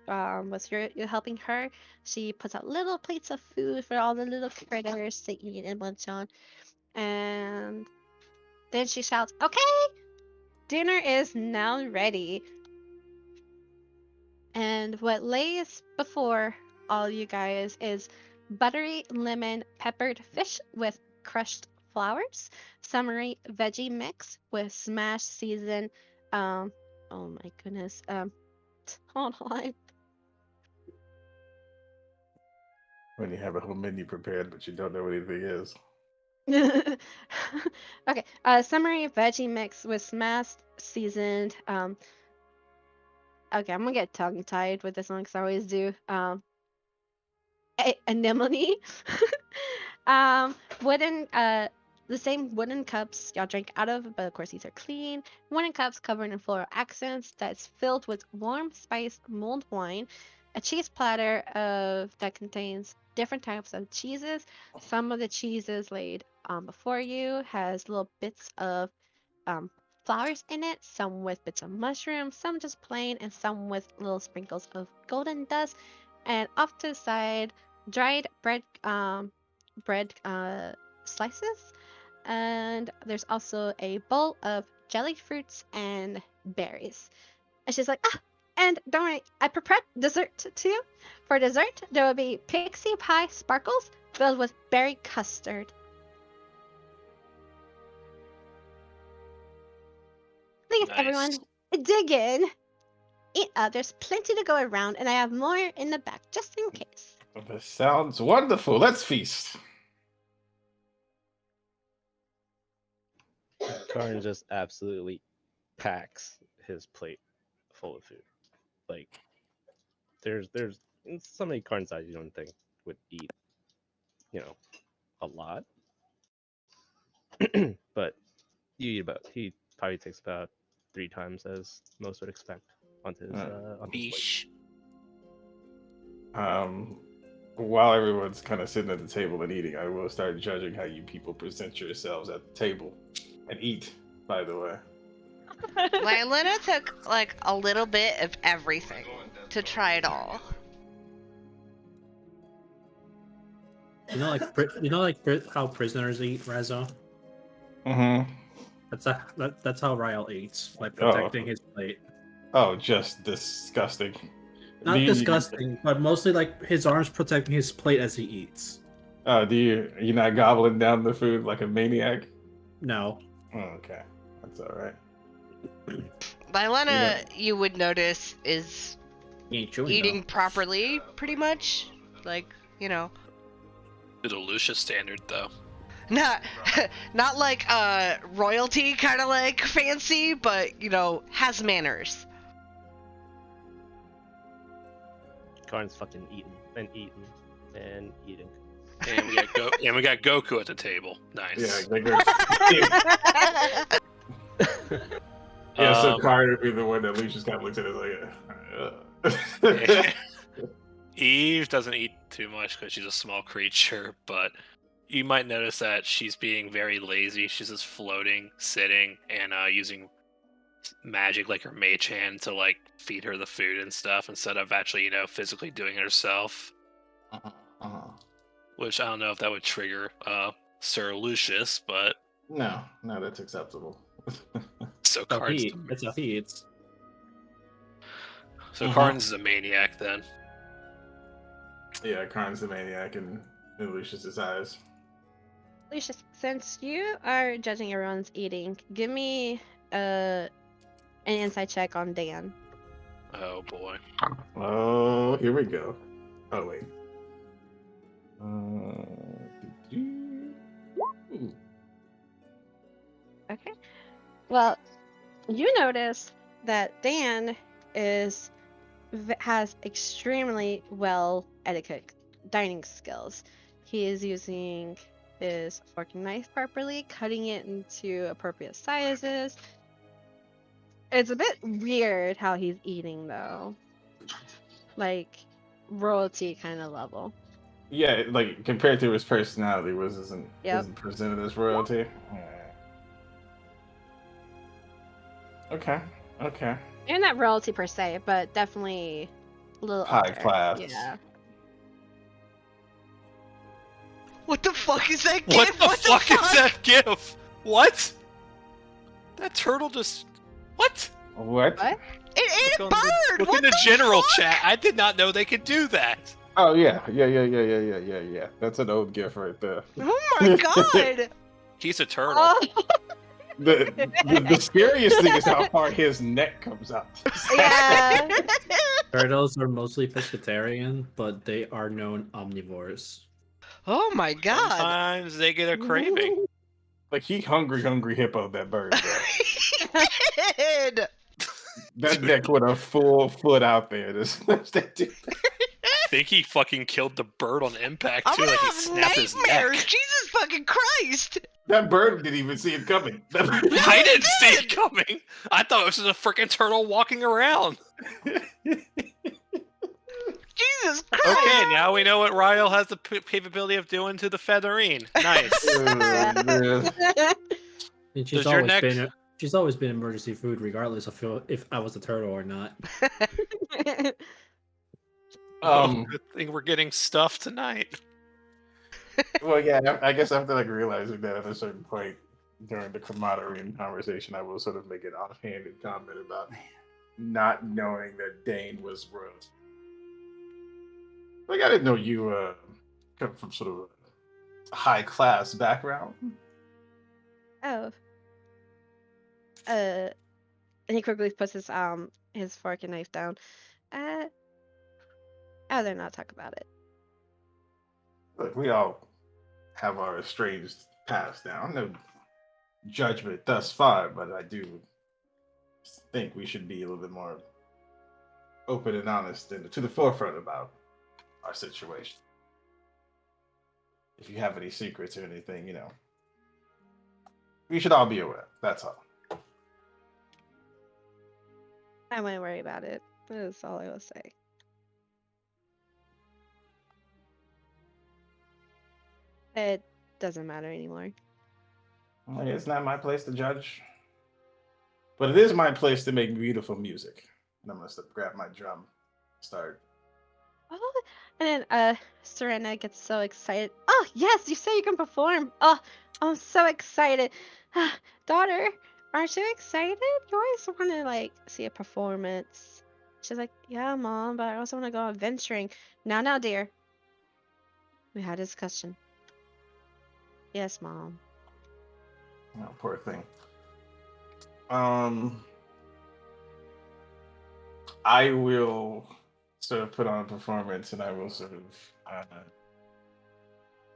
with you helping her, she puts out little plates of food for all the little critters to eat and munch on, and then she shouts, okay, dinner is now ready. And what lays before all you guys is buttery lemon peppered fish with crushed flowers, summery veggie mix with smashed seasoned, oh my goodness, hold on. When you have a whole menu prepared, but you don't know what anything is. Okay. Summery veggie mix with smashed seasoned. Okay, I'm gonna get tongue tied with this one because I always do. Anemone. um, wooden. The same wooden cups y'all drank out of, but of course these are clean. Wooden cups covered in floral accents that's filled with warm spiced mulled wine. A cheese platter that contains different types of cheeses. Some of the cheeses laid before you has little bits of um, flowers in it, some with bits of mushroom, some just plain, and some with little sprinkles of golden dust. And off to the side, dried bread slices. And there's also a bowl of jelly fruits and berries. And she's like, ah, and don't worry, I prepared dessert too. For dessert, there will be pixie pie sparkles filled with berry custard. Please, Nice. everyone, dig in. There's plenty to go around, and I have more in the back just in case. This sounds wonderful. Let's feast. Karn just absolutely packs his plate full of food. Like, there's so many Karn size you don't think would eat, a lot. But he probably takes about 3 times as most would expect onto his plate. Beesh. While everyone's kind of sitting at the table and eating, I will start judging how you people present yourselves at the table and eat, by the way. Lylena took like a little bit of everything to try it all. You know, how prisoners eat, Rezo. Mm-hmm. That's how Ryle eats, by protecting his plate. Oh, just disgusting. Not disgusting, but mostly like his arms protecting his plate as he eats. You're not gobbling down the food like a maniac? No. Oh, okay, that's all right. Lylena, you would notice, is eating properly, pretty much. Like, To the Lucius standard, though. Not like royalty kind of like fancy, but has manners. Karn's fucking eating and eating and eating. And we got Goku at the table. Nice. Yeah, so Karn would be the one that Lucius kind of looks at it like, Eve doesn't eat too much because she's a small creature, but you might notice that she's being very lazy. She's just floating, sitting, and using magic like her mage hand to like feed her the food and stuff instead of actually, physically doing it herself. Which I don't know if that would trigger Sir Lucius, but no, that's acceptable. So That's how he eats. So Karn's is a maniac then. Yeah, Karn's the maniac in Lucius's eyes. Lucius, since you are judging everyone's eating, give me an insight check on Dan. Oh boy. Oh, here we go. Oh wait. Okay. Well, you notice that Dan has extremely well etiquette dining skills. He is using his fork and knife properly, cutting it into appropriate sizes. It's a bit weird how he's eating though. Like royalty kind of level. Yeah, like compared to his personality, isn't presented as royalty. Okay. And not royalty per se, but definitely a little high up there. class. Yeah. What the fuck is that What gif? the fuck is that gif? What? That turtle just... What? What? What? It ate a bird! Look What in the the general fuck? chat. I did not know they could do that. Oh yeah. That's an old gif right there. Oh my god! He's a turtle. Oh. The scariest thing is how far his neck comes out. Yeah. Turtles are mostly pescatarian, but they are known omnivores. Oh my god. Sometimes they get a craving. Like he hungry hippo that bird, bro. Did. That neck with a full foot out there. That dude. I think he fucking killed the bird on impact I'm too. gonna Like he have snapped his nightmares. neck. Jesus fucking Christ. That bird didn't even see it coming. I didn't see it coming. I thought it was just a freaking turtle walking around. Jesus Christ. Okay, now we know what Ryle has the capability of doing to the featherine. Nice. And Does your neck- she's always been emergency food, regardless of if I was a turtle or not. Good thing we're getting stuff tonight. Well, yeah, I guess after like realizing that at a certain point during the camaraderie and conversation, I will sort of make an offhanded comment about not knowing that Dane was royalty. Like, I didn't know you come from sort of a high class background. Oh. And he quickly puts his fork and knife down. I'd rather not talk about it. Look, we all have our estranged past now. No judgment thus far, but I do think we should be a little bit more open and honest and to the forefront about our situation. If you have any secrets or anything, you know, we should all be aware. That's all. I wouldn't worry about it. That's all I will say. It doesn't matter anymore. Well, it's not my place to judge, but it is my place to make beautiful music. And I'm gonna grab my drum, start. Oh, and then Serena gets so excited. Oh yes, you say you can perform. Oh, I'm so excited. Daughter, aren't you excited? You always want to like see a performance. She's like, yeah, mom, but I also want to go adventuring. Now, dear. We had a discussion. Yes, mom. Oh, poor thing. I will sort of put on a performance, and I will sort of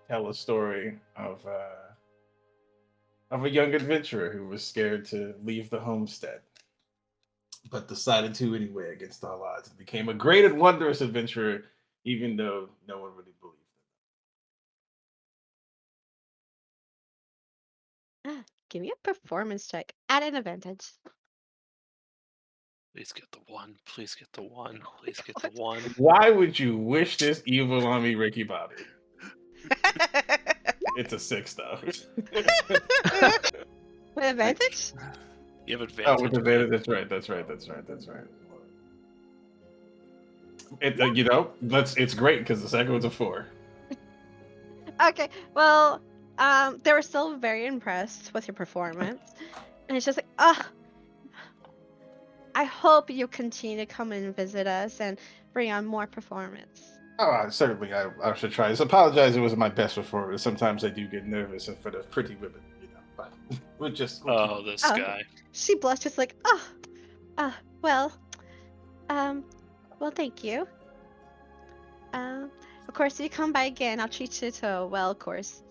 tell a story of a young adventurer who was scared to leave the homestead, but decided to anyway against all odds, and became a great and wondrous adventurer, even though no one really believed him. Give me a performance check at an advantage. Please get the one. Please get the one. Please get the one. Why would you wish this evil on me, Ricky Bobby? It's a 6, though. With advantage? You have advantage. Oh, with advantage. That's right. It, you know, it's great because the second one's a 4. Okay, well, they were still very impressed with your performance. And it's just like, I hope you continue to come and visit us and bring on more performance. Oh, certainly, I should try. I apologize, it wasn't my best performance. Sometimes I do get nervous in front of pretty women, you know, but we'll This Oh. guy. She blushed, just like, well, thank you. Of course, if you come by again, I'll treat you to a well-course,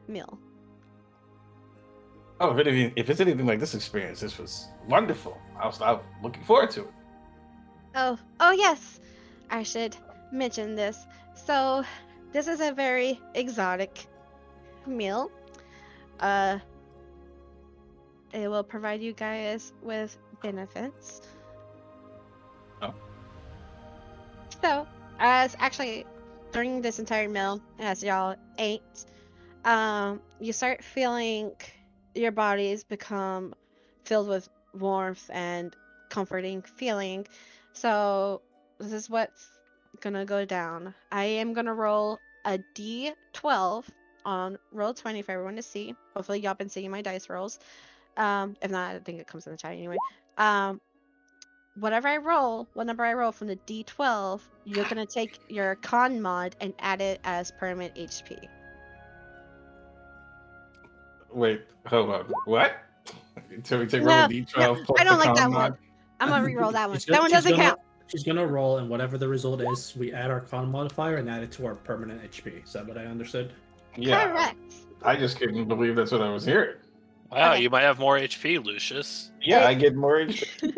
meal. Oh, if it's anything like this experience, this was wonderful. I was looking forward to it. Oh, yes. I should mention this. So, this is a very exotic meal. It will provide you guys with benefits. Oh. So, as actually during this entire meal, as y'all ate, you start feeling your bodies become filled with warmth and comforting feeling. So this is what's gonna go down. I am gonna roll a d12 on roll 20 for everyone to see. Hopefully y'all been seeing my dice rolls. If not, I think it comes in the chat anyway. Whatever I roll, what number I roll from the d12, you're gonna take your con mod and add it as permanent HP. Wait, hold on. What? So we take No, roll a d12 plus I don't the like that con one. mod? I'm gonna re-roll that one. She's That one doesn't gonna- count. She's gonna roll, and whatever the result is, we add our con modifier and add it to our permanent HP. Is that what I understood? Yeah, Correct. I just couldn't believe that's what I was hearing. Wow, Okay. you might have more HP, Lucius. Yeah, It- I get more HP.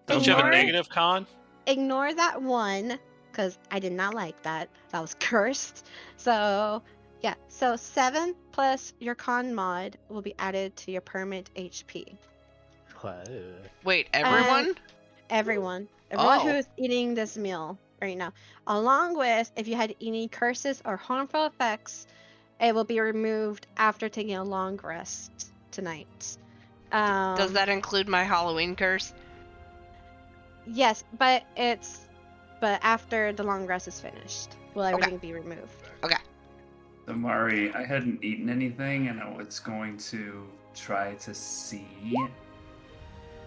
Don't you have a Ignore- negative con? Ignore that one, because I did not like that. That was cursed. So, yeah. So 7 plus your con mod will be added to your permanent HP. Wow. Wait, everyone? Everyone who Oh. is eating this meal right now, along with if you had any curses or harmful effects, it will be removed after taking a long rest tonight. Does that include my Halloween curse? Yes, but after the long rest is finished, will everything be removed? So Mari, I hadn't eaten anything, and I was going to try to see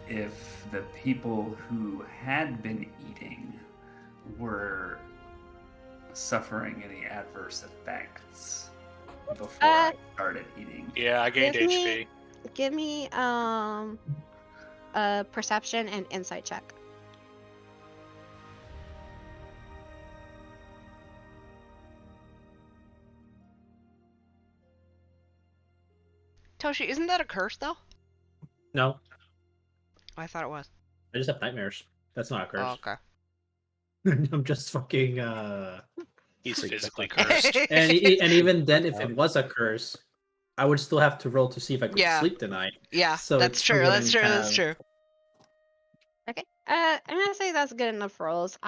if the people who had been eating were suffering any adverse effects before I started eating. Yeah, I gained Give HP. me- Give me a perception and insight check. Toshi, isn't that a curse though? No, I thought it was. I just have nightmares. That's not a curse. Oh, okay. I'm just fucking. He's Like, physically that's not- cursed. And even then, if it was a curse, I would still have to roll to see if I could Yeah. sleep tonight. Yeah, So that's it true. That's wouldn't true. That's have- true. Okay. I'm gonna say that's good enough rolls.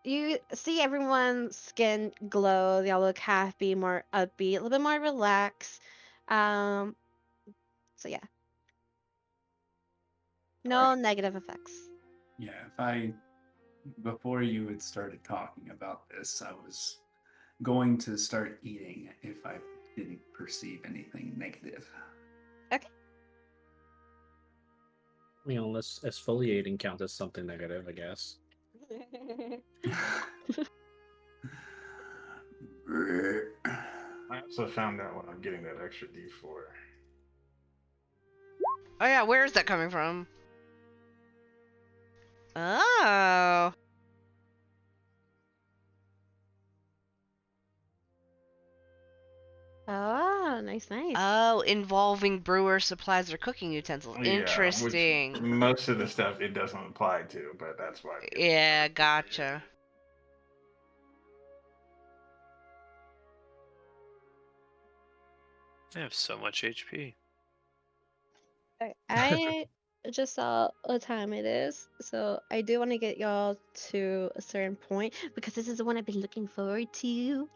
You see everyone's skin glow. They all look happy, more upbeat, a little bit more relaxed. So yeah. No Alright. negative effects. Yeah, before you had started talking about this, I was going to start eating if I didn't perceive anything negative. You know, unless exfoliating counts as something negative, I guess. I also found out when I'm getting that extra D4. Oh yeah, where is that coming from? Oh. Oh, nice. Oh, involving brewer supplies or cooking utensils. Yeah, Interesting. Which most of the stuff it doesn't apply to, but that's why. I'm getting Yeah, gotcha. I have so much HP. I just saw what time it is, so I do want to get y'all to a certain point because this is the one I've been looking forward to.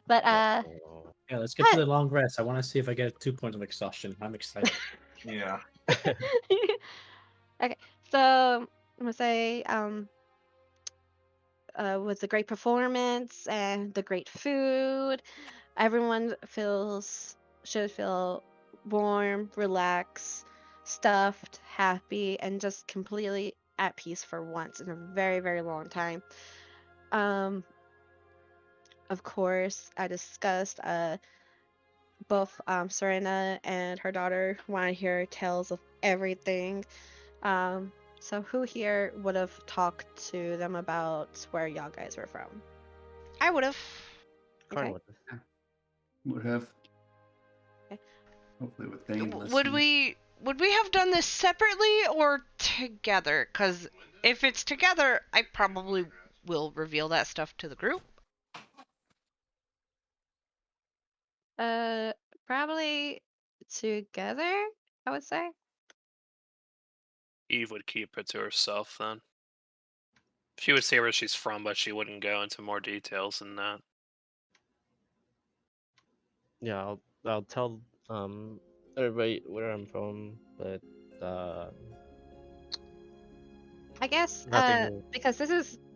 But Oh. Yeah, let's get to the long rest. I want to see if I get 2 points of exhaustion. I'm excited. Yeah. okay, so I'm gonna say with the great performance and the great food, everyone should feel warm, relaxed, stuffed, happy, and just completely at peace for once in a very, very long time. Of course, I discussed both Serena and her daughter want to hear tales of everything. So who here would have talked to them about where y'all guys were from? I would have. Karn Okay. would. Would have. Okay. Hopefully with Thane Would listening. we have done this separately or together? Because if it's together, I probably will reveal that stuff to the group. Probably together, I would say. Eve would keep it to herself then. She would say where she's from, but she wouldn't go into more details than that. Yeah, I'll tell everybody where I'm from, but I guess nothing. because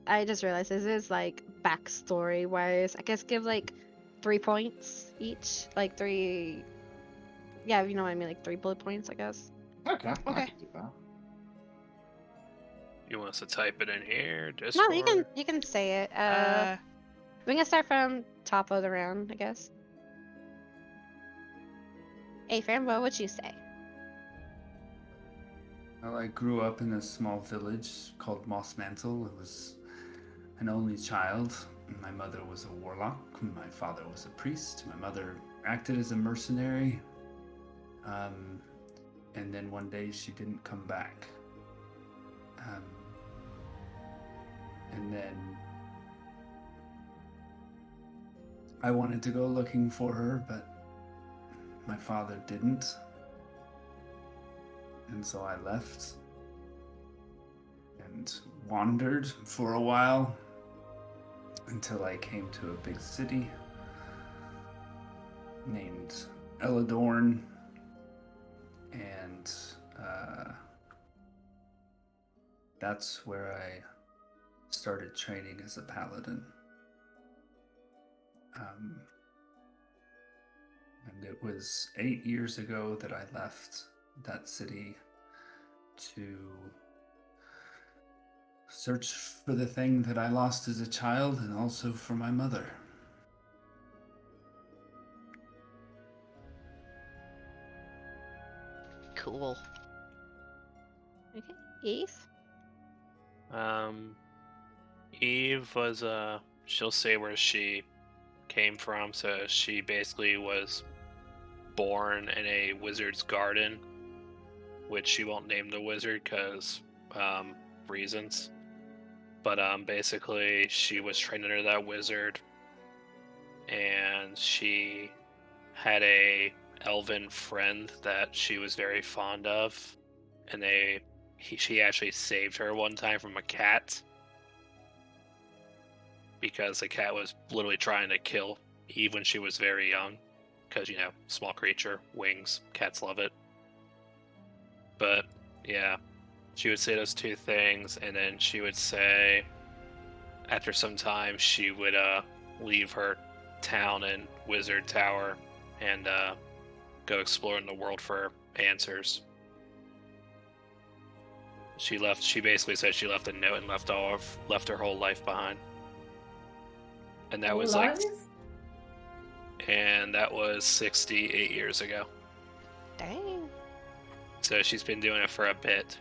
I just realized this is like backstory wise. I guess give like 3 points each, like 3. Yeah, you know what I mean, like 3 bullet points, I guess. Okay. I Okay. can do that. You want us to type it in here? No, Discord? you can say it. Uh, We can start from top of the round, I guess. Hey, Fran, what would you say? Well, I grew up in a small village called Moss Mantle. It was an only child. My mother was a warlock. My father was a priest. My mother acted as a mercenary. And then one day she didn't come back. And then I wanted to go looking for her, but my father didn't. And so I left and wandered for a while until I came to a big city named Eladorn. And that's where I started training as a paladin. And it was 8 years ago that I left that city to search for the thing that I lost as a child and also for my mother. Cool. Okay. Eve? Eve was she'll say where she came from, so she basically was born in a wizard's garden, which she won't name the wizard because reasons. But basically she was trained under that wizard, and she had a elven friend that she was very fond of, and she actually saved her one time from a cat because the cat was literally trying to kill Eve when she was very young. Because, small creature, wings, cats love it. But, yeah, she would say those two things, and then she would say, after some time, she would leave her town in Wizard Tower and go exploring the world for answers. She basically said she left a note and left her whole life behind. And that was and that was 68 years ago. Dang. So she's been doing it for a bit.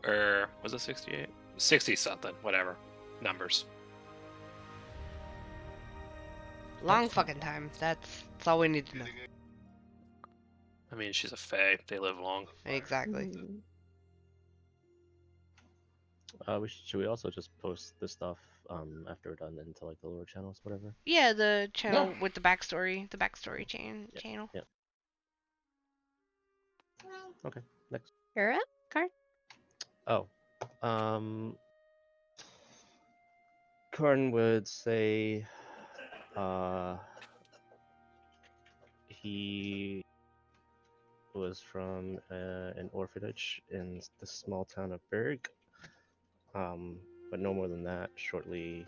Or was it 68? 60 something, whatever. Numbers. Long fucking time. That's all we need to know. I mean, she's a fae. They live long. Exactly. Mhm. Should we also just post this stuff after we're done into like the lower channels, whatever? Yeah, the channel with the backstory channel. Yep. Okay, next. You're up, Card? Oh, Karn would say, he was from an orphanage in the small town of Berg. But no more than that. Shortly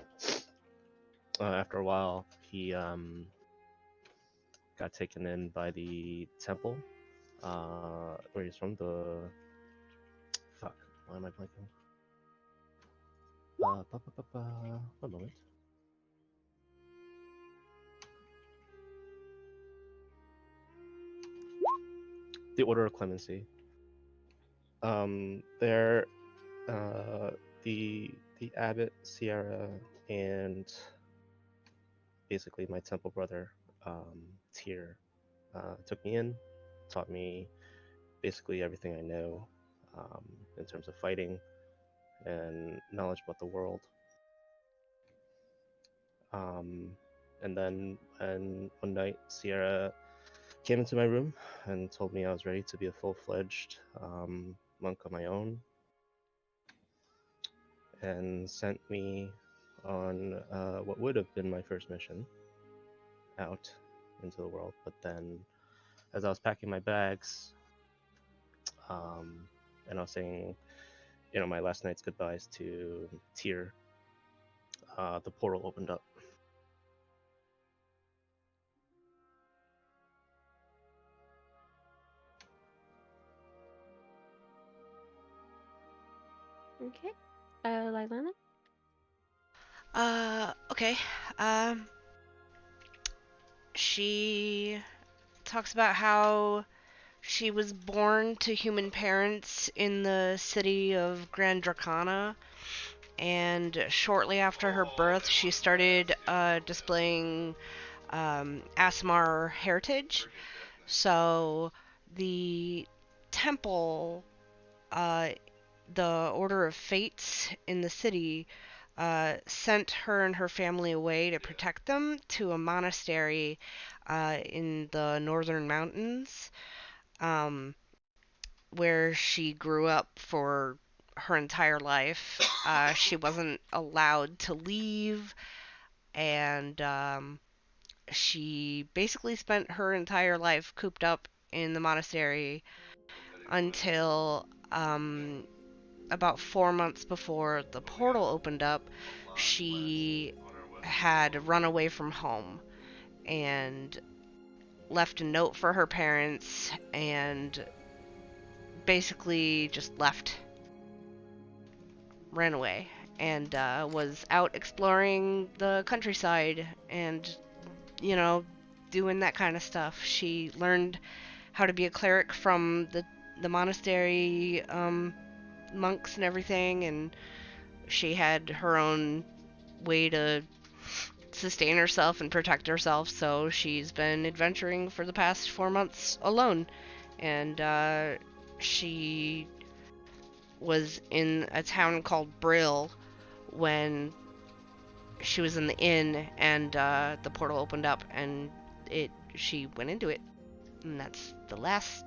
after a while, he got taken in by the temple. Where he's from, fuck, why am I blanking? One moment. The Order of Clemency. There, the abbot, Sierra, and basically my temple brother, Tyr, took me in, taught me basically everything I know in terms of fighting and knowledge about the world. And then one night, Sierra came into my room and told me I was ready to be a full-fledged monk on my own, and sent me on what would have been my first mission out into the world. But then, as I was packing my bags, and I was saying, my last night's goodbyes to Tyr, the portal opened up. Okay. Lylana? Okay. She talks about how She was born to human parents in the city of Grand Dracana, and shortly after her birth, she started displaying Asmar heritage. So the temple, uh, the Order of Fates in the city, sent her and her family away to protect them to a monastery in the northern mountains, um, where she grew up for her entire life. She wasn't allowed to leave, and she basically spent her entire life cooped up in the monastery until about 4 months before the portal opened up. She had run away from home and left a note for her parents and basically just left, ran away, and was out exploring the countryside and, you know, doing that kind of stuff. She learned how to be a cleric from the monastery monks and everything, and she had her own way to sustain herself and protect herself, so she's been adventuring for the past 4 months alone. And she was in a town called Brill when she was in the inn, and the portal opened up, and she went into it. And that's the last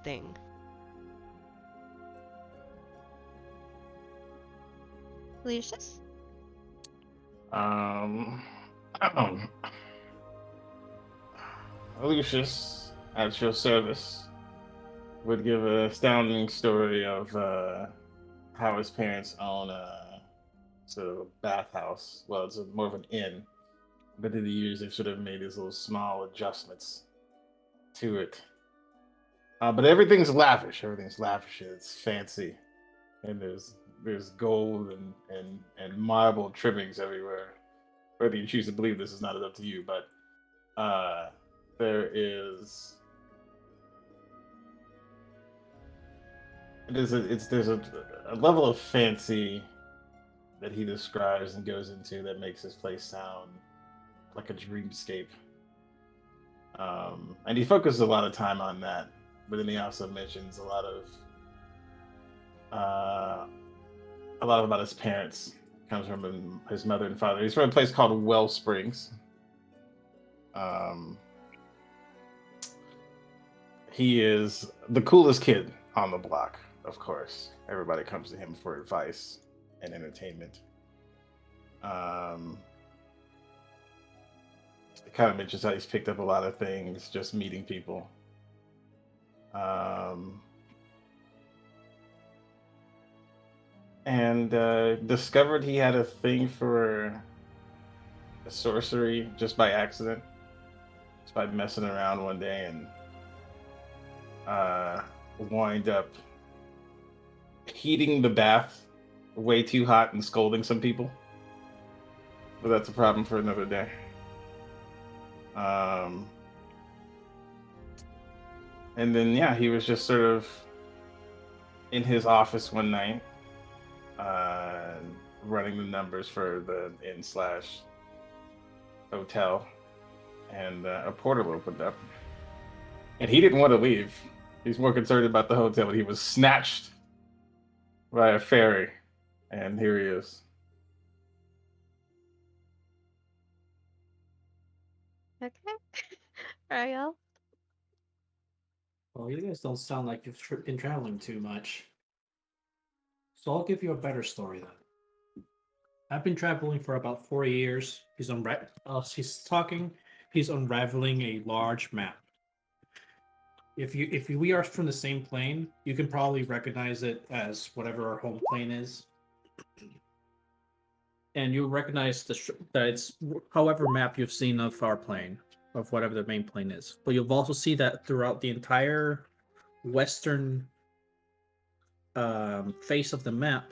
thing. Lucius? Um, Lucius, at your service, would give an astounding story of how his parents own a sort of a bathhouse. Well, it's more of an inn, but through the years they've sort of made these little small adjustments to it. But everything's lavish. Everything's lavish. It's fancy, and there's gold and marble trimmings everywhere. Whether you choose to believe this is not up to you, but there is there's a level of fancy that he describes and goes into that makes this place sound like a dreamscape. And he focuses a lot of time on that, but then he also mentions a lot about his parents. Comes from his mother and father. He's from a place called Well Springs. He is the coolest kid on the block, of course. Everybody comes to him for advice and entertainment. It kind of mentions how he's picked up a lot of things just meeting people. And discovered he had a thing for sorcery just by accident, just by messing around one day, and wind up heating the bath way too hot and scolding some people. But that's a problem for another day. And then, yeah, he was just sort of in his office one night, running the numbers for the inn/hotel, and a portal opened up. And he didn't want to leave. He's more concerned about the hotel, but he was snatched by a fairy. And here he is. Okay. Ariel? Well, you guys don't sound like you've been traveling too much. So I'll give you a better story then. I've been traveling for about 4 years. He's talking. He's unraveling a large map. If we are from the same plane, you can probably recognize it as whatever our home plane is, and you'll recognize that it's however map you've seen of our plane, of whatever the main plane is. But you'll also see that throughout the entire western face of the map,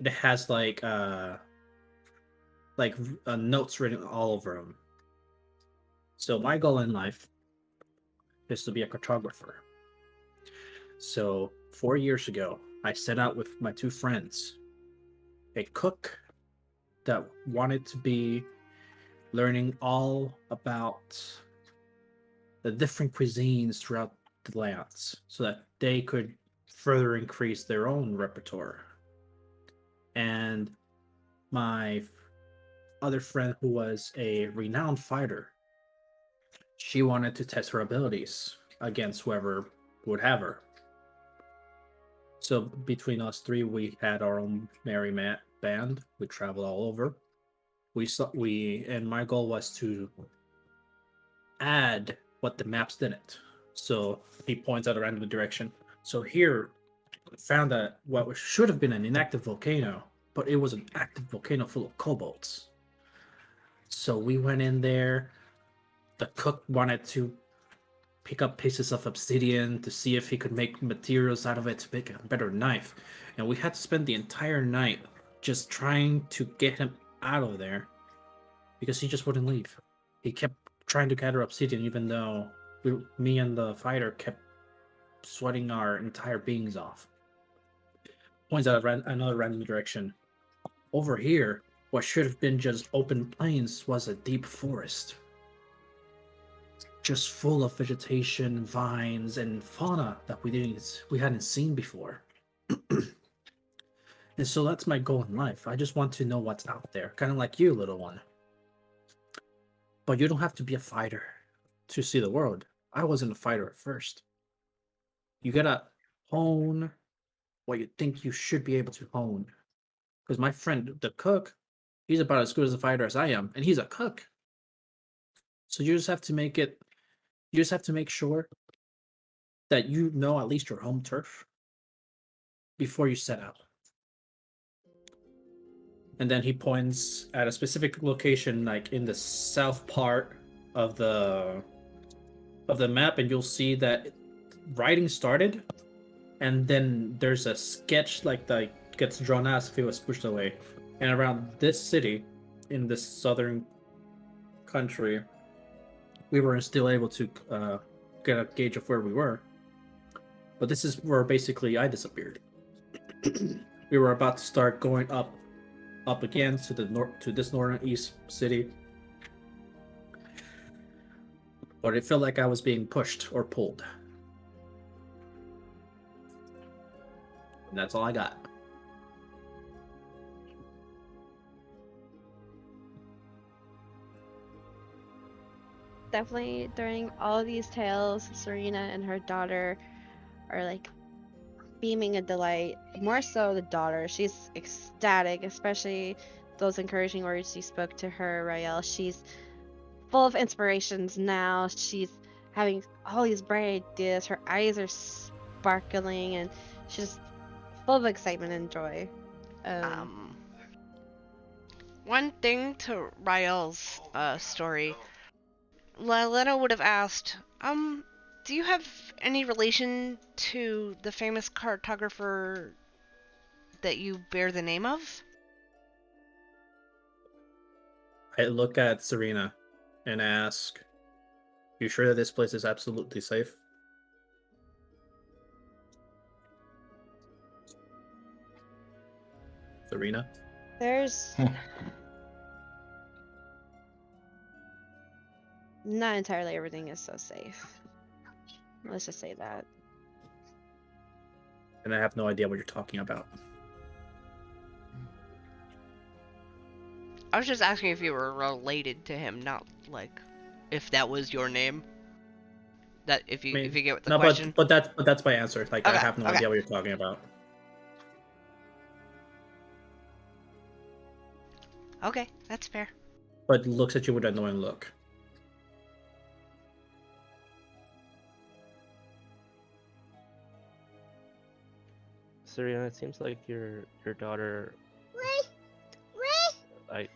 it has notes written all over them. So my goal in life is to be a cartographer. So 4 years ago, I set out with my two friends, a cook that wanted to be learning all about the different cuisines throughout the lands so that they could further increase their own repertoire. And my other friend, who was a renowned fighter, she wanted to test her abilities against whoever would have her. So between us three, we had our own merry band. We traveled all over. And my goal was to add what the maps didn't. So he points out a random direction. So here, found that what should have been an inactive volcano, but it was an active volcano full of kobolds. So we went in there. The cook wanted to pick up pieces of obsidian to see if he could make materials out of it to make a better knife. And we had to spend the entire night just trying to get him out of there because he just wouldn't leave. He kept trying to gather obsidian, even though me and the fighter kept sweating our entire beings off. Points out another random direction. Over here, what should have been just open plains was a deep forest. Just full of vegetation, vines, and fauna that we hadn't seen before. And so that's my goal in life. I just want to know what's out there, kind of like you, little one. But you don't have to be a fighter to see the world. I wasn't a fighter at first. You gotta hone what you think you should be able to hone. Because my friend, the cook, he's about as good as a fighter as I am, and he's a cook. So you just have to make it. You just have to make sure that you know at least your home turf before you set out. And then he points at a specific location, like in the south part of the map, and you'll see that writing started, and then there's a sketch like that gets drawn out as if it was pushed away. And around this city, in this southern country, we were still able to get a gauge of where we were. But this is where basically I disappeared. We were about to start going up again to the north, to this northern east city, but it felt like I was being pushed or pulled. And that's all I got. Definitely during all of these tales, Serena and her daughter are like beaming a delight. More so the daughter. She's ecstatic, especially those encouraging words you spoke to her, Rael. She's full of inspirations now. She's having all these bright ideas. Her eyes are sparkling and she's full of excitement and joy. One thing to Rael's story, Lena would have asked, do you have any relation to the famous cartographer that you bear the name of? I look at Serena and ask, "You sure that this place is absolutely safe?" Serena? There's not entirely everything is so safe. Let's just say that. And I have no idea what you're talking about. I was just asking if you were related to him, not like if that was your name. That if you get the question. But that's my answer. Like, Okay, I have no okay. idea what you're talking about. Okay, that's fair. But looks at you with an annoying look. Serena, it seems like your daughter. Hi.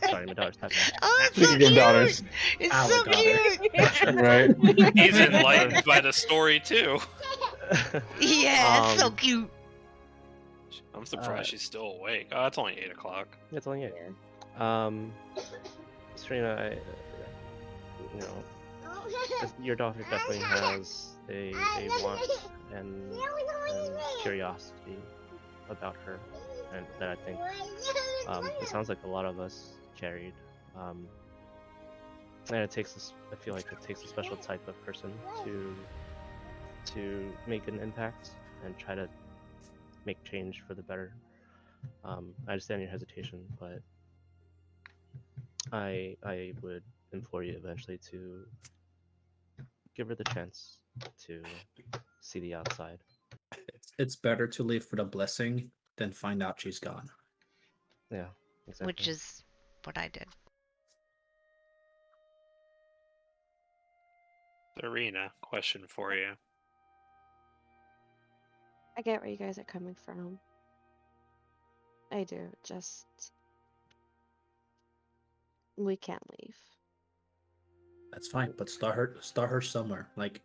Sorry, my daughter's talking. Oh, it's Speaking of daughters. It's Our so daughter. cute. Right. He's enlightened by the story too. Yeah, it's so cute. I'm surprised she's still awake. Oh, it's only 8 o'clock. It's only 8. Serena, your daughter definitely has a want and curiosity about her, and that I think it sounds like a lot of us carried. And it takes this. I feel like it takes a special type of person to make an impact and try to make change for the better. I understand your hesitation, but I would implore you eventually to give her the chance to see the outside. It's better to leave with a blessing than find out she's gone. Yeah, exactly. Which is what I did. Serena, question for you. I get where you guys are coming from. I do. Just we can't leave. That's fine, but start her somewhere. Like,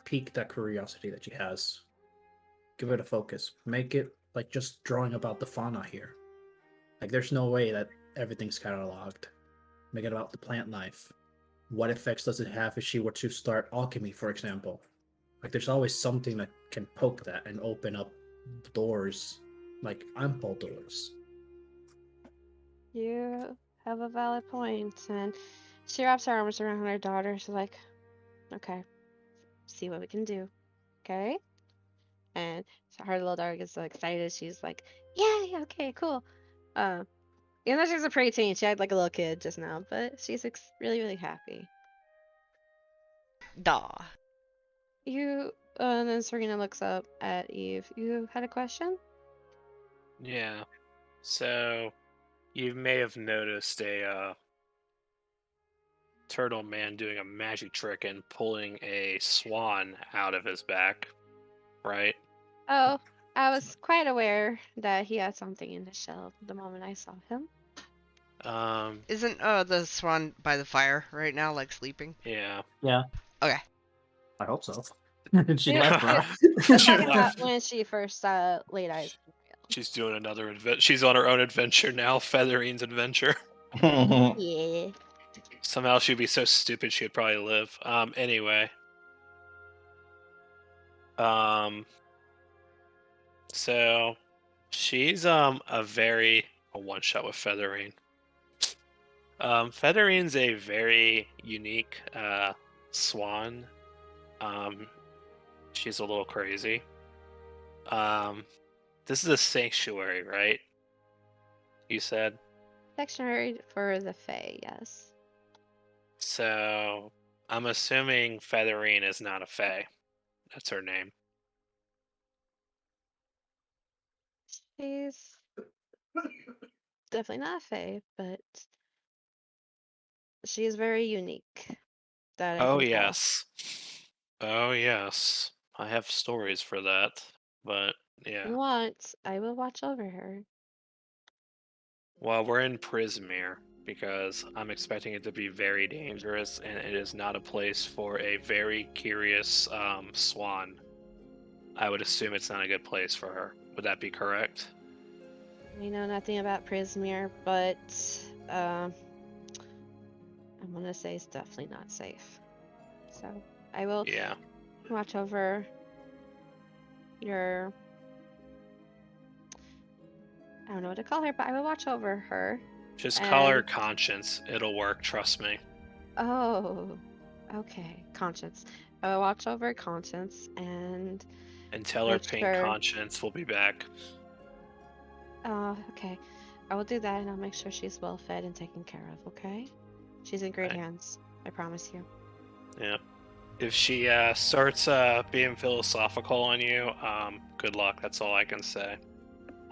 pique that curiosity that she has. Give it a focus. Make it like just drawing about the fauna here. Like, there's no way that everything's cataloged. Make it about the plant life. What effects does it have if she were to start alchemy, for example? Like, there's always something that can poke that and open up doors, like ample doors. You have a valid point, and she wraps her arms around her daughter. She's like, "Okay, see what we can do, okay?" And so her little daughter gets so excited. She's like, "Yeah, okay, cool." Even though she's a preteen, she acted like a little kid just now, but she's really, really happy. Daw. You, and then Serena looks up at Eve. You had a question? Yeah. So, you may have noticed a turtle man doing a magic trick and pulling a swan out of his back, right? Oh, I was quite aware that he had something in his shell the moment I saw him. Isn't the swan by the fire right now, like sleeping? Yeah. Yeah. Okay. I hope so. She Yeah, left, bro. I'm talking about when she first laid eyes on She's doing another adventure. She's on her own adventure now, Featherine's adventure. Ariel. Yeah. Somehow she'd be so stupid she'd probably live. Anyway. So she's a one shot with Featherine. Featherine's a very unique swan. She's a little crazy. This is a sanctuary, right? You said? Sanctuary for the Fae, yes. So I'm assuming Featherine is not a Fae. That's her name. She's definitely not a Fae, but she is very unique. That I Oh can tell. yes. Oh yes. I have stories for that. But If yeah. you want, I will watch over her. Well, we're in Prismere because I'm expecting it to be very dangerous, and it is not a place for a very curious swan. I would assume it's not a good place for her. Would that be correct? I know nothing about Prismere, but I'm gonna say it's definitely not safe. So I will Yeah. watch over your. I don't know what to call her, but I will watch over her. Just call her And- Conscience. It'll work, trust me. Oh, okay. Conscience. I will watch over Conscience and. And tell her make Pink sure- Conscience will be back. Okay. I will do that, and I'll make sure she's well fed and taken care of. Okay. She's in great Right. hands. I promise you. Yeah. If she starts being philosophical on you, good luck. That's all I can say.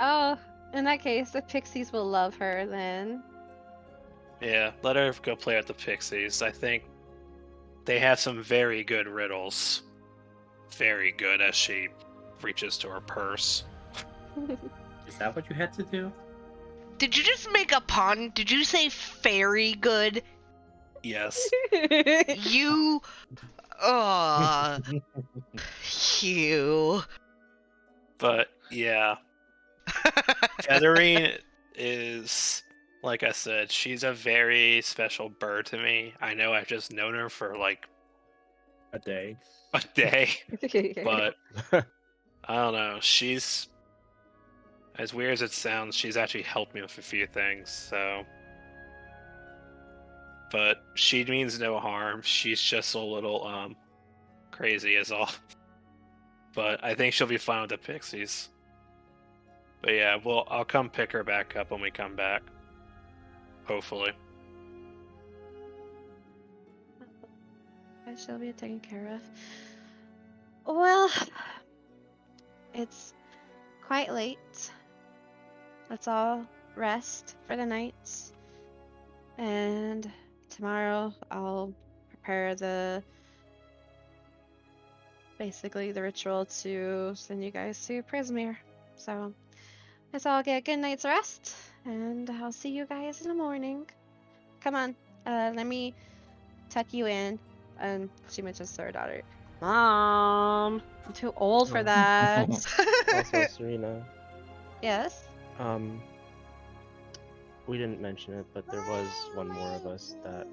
Oh, in that case, the pixies will love her then. Yeah, let her go play with the Pixies. I think they have some very good riddles. Very good as she reaches to her purse. Is that what you had to do? Did you just make a pun? Did you say fairy good? Yes. You. You. But yeah, Featherine is, like I said, she's a very special bird to me. I know I've just known her for like A day. a day. But I don't know. She's, as weird as it sounds, she's actually helped me with a few things. So, but she means no harm. She's just a little crazy, is all. But I think she'll be fine with the pixies. But yeah, well, I'll come pick her back up when we come back. Hopefully. I shall be taken care of. Well, it's quite late. Let's all rest for the night. And tomorrow I'll prepare basically the ritual to send you guys to Prismere. So let's all get a good night's rest, and I'll see you guys in the morning. Come on, let me tuck you in. And she mentions to her daughter, Mom, I'm too old for Oh. that. Also, Serena, Yes? we didn't mention it, but there was one more of us that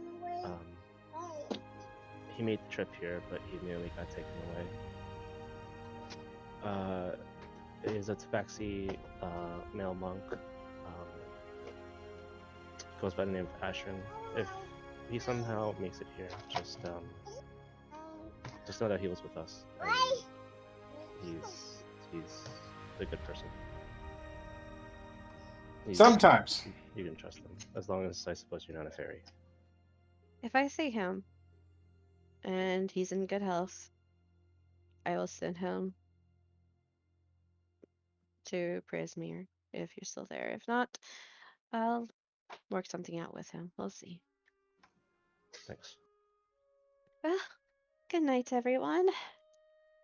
he made the trip here, but he nearly got taken away. Is a Tabaxi male monk. Goes by the name of Ashrin. If he somehow makes it here, just know that he was with us. And he's a good person. Sometimes. You can trust him, as long as I suppose you're not a fairy. If I see him and he's in good health, I will send him to Prismere if you're still there. If not, I'll work something out with him. We'll see. Thanks. Well, good night, everyone.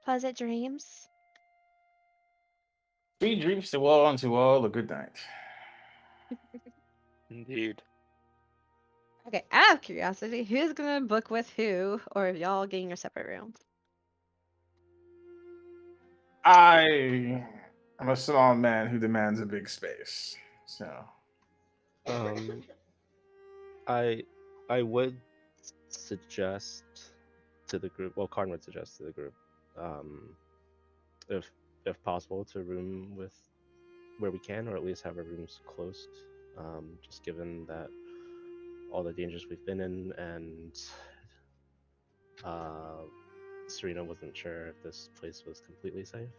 Pleasant dreams. Sweet dreams to all and to all a good night. Indeed. Okay, out of curiosity, who's gonna book with who, or if y'all getting your separate rooms? I am a small man who demands a big space. So I would suggest to the group. Well, Karn would suggest to the group, if possible, to room with where we can, or at least have our rooms closed. Just given that all the dangers we've been in, and Serena wasn't sure if this place was completely safe.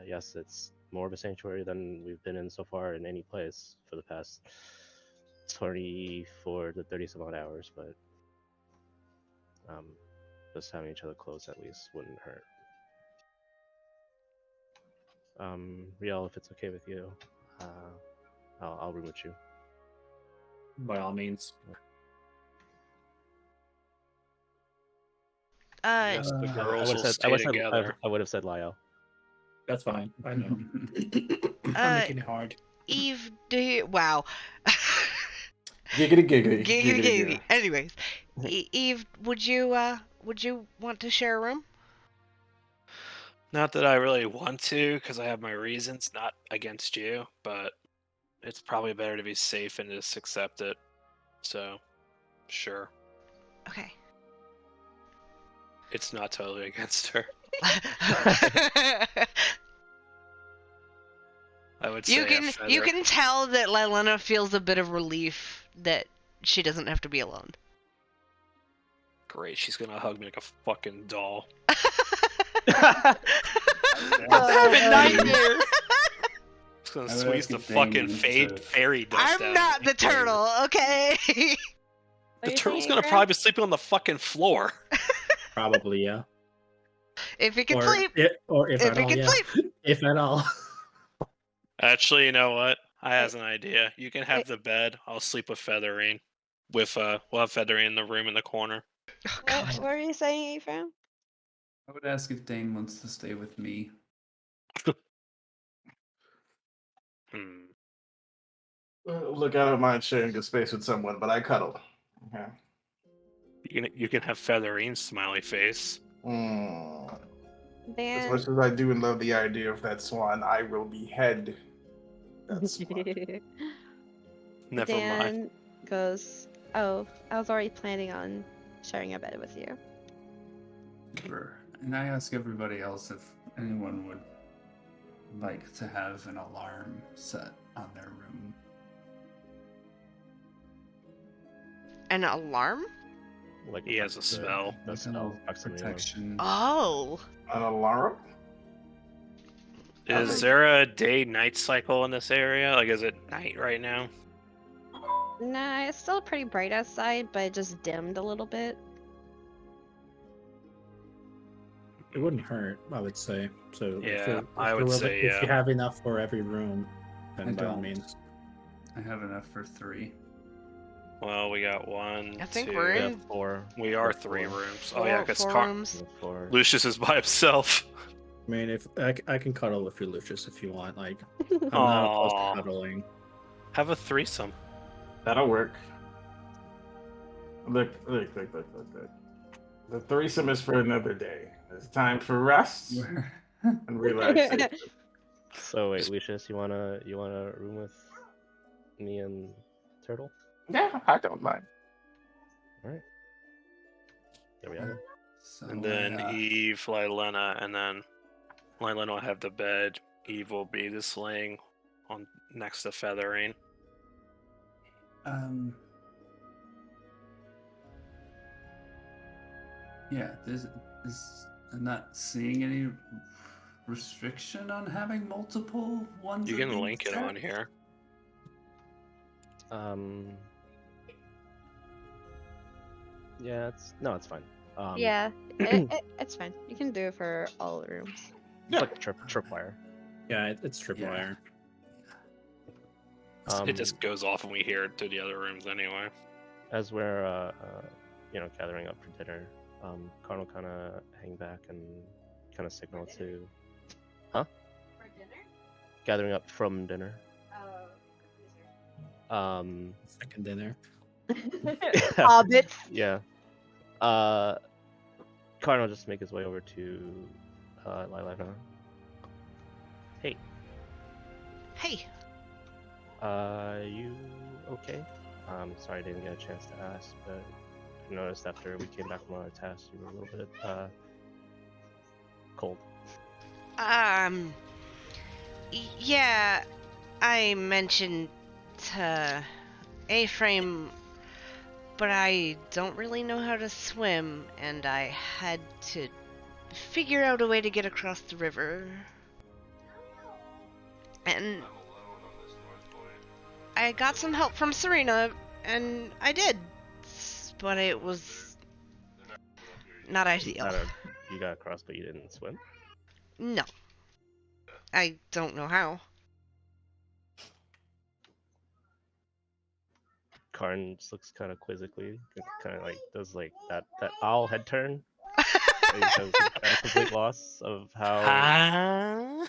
Yes, it's more of a sanctuary than we've been in so far in any place for the past 24 to 30 some odd hours, but just having each other close at least wouldn't hurt. Riel, if it's okay with you, I'll room with you. By all means. Yes, the girls will stay together. I would have said Lyle. That's fine. I know. I'm making it hard. Eve, do you... Wow. giggity giggity. Giggity giggity. Anyways, Eve, would you want to share a room? Not that I really want to, because I have my reasons, not against you, but it's probably better to be safe and just accept it. So, sure. Okay. It's not totally against her. I would say you can tell that Lylena feels a bit of relief that she doesn't have to be alone. Great, she's gonna hug me like a fucking doll. I'm having nightmares. It's gonna I would squeeze ask the if fucking Damon to- fairy dust I'm out not of the me. turtle, okay? The turtle's gonna probably be sleeping on the fucking floor. Probably, yeah. If it can Or sleep. if If at it all, can yeah. sleep. If at all. Actually, you know what? I has an idea. You can have the bed. I'll sleep with Featherine. We'll have Featherine in the room in the corner. Oh, What God. were you saying, Ephraim? I would ask if Dane wants to stay with me. Look, I don't mind sharing a space with someone, but I cuddle. Okay. You can have Featherine's smiley face. As Dan. much as I do and love the idea of that swan, I will behead that swan. Never Dan mind. goes, oh, I was already planning on sharing a bed with you. And I ask everybody else if anyone would like to have an alarm set on their room. An alarm? Like He has a spell. The Like a spell little proximity one. protection. Oh. An alarm? Is Okay. there a day-night cycle in this area? Like, is it night right now? Nah, it's still pretty bright outside, but it just dimmed a little bit. It wouldn't hurt, I would say. So Yeah, I would say, if you yeah. have enough for every room, I then by all don't. means. I have enough for 3. Well, we got 1, I think 2. we're We in have 4. We are have 3 4. rooms. Oh yeah, because four rooms. We have 4. Lucius is by himself. I mean, if I can cuddle with you, Lucius, if you want. Like, I'm not opposed Aw. to cuddling. Have a threesome. That'll work. Look. The threesome is for another day. It's time for rest and relaxation. So wait, Lucius, you wanna room with me and Turtle? Yeah, I don't mind. All right. There we have it. So And then Eve, Lylena, and then Lylena will have the bed. Eve will be the sling on next to Feathering. Yeah, I'm not seeing any restriction on having multiple ones. You of can these link it on sets? here. Yeah, it's fine. Yeah, it's fine. You can do it for all the rooms. It's like tripwire. Yeah, it's tripwire. It just goes off when we hear it to the other rooms anyway. As we're gathering up for dinner, Karn will kind of hang back and kind of signal to, For dinner? gathering up from dinner. Oh. Second dinner. Hobbits. Yeah. Karn will just make his way over to Lylena. Hey. Hey. You okay? Sorry I didn't get a chance to ask, but I noticed after we came back from our task, you were a little bit cold. Yeah, I mentioned to A-Frame, but I don't really know how to swim, and I had to figure out a way to get across the river. And I'm alone on this North Point. I got some help from Serena, and I did. But it was They're not coming up here. not ideal. You got across, but you didn't swim? No. I don't know how. Karn just looks kind of quizzically, kind of like does like that owl head turn. He's at a complete loss of how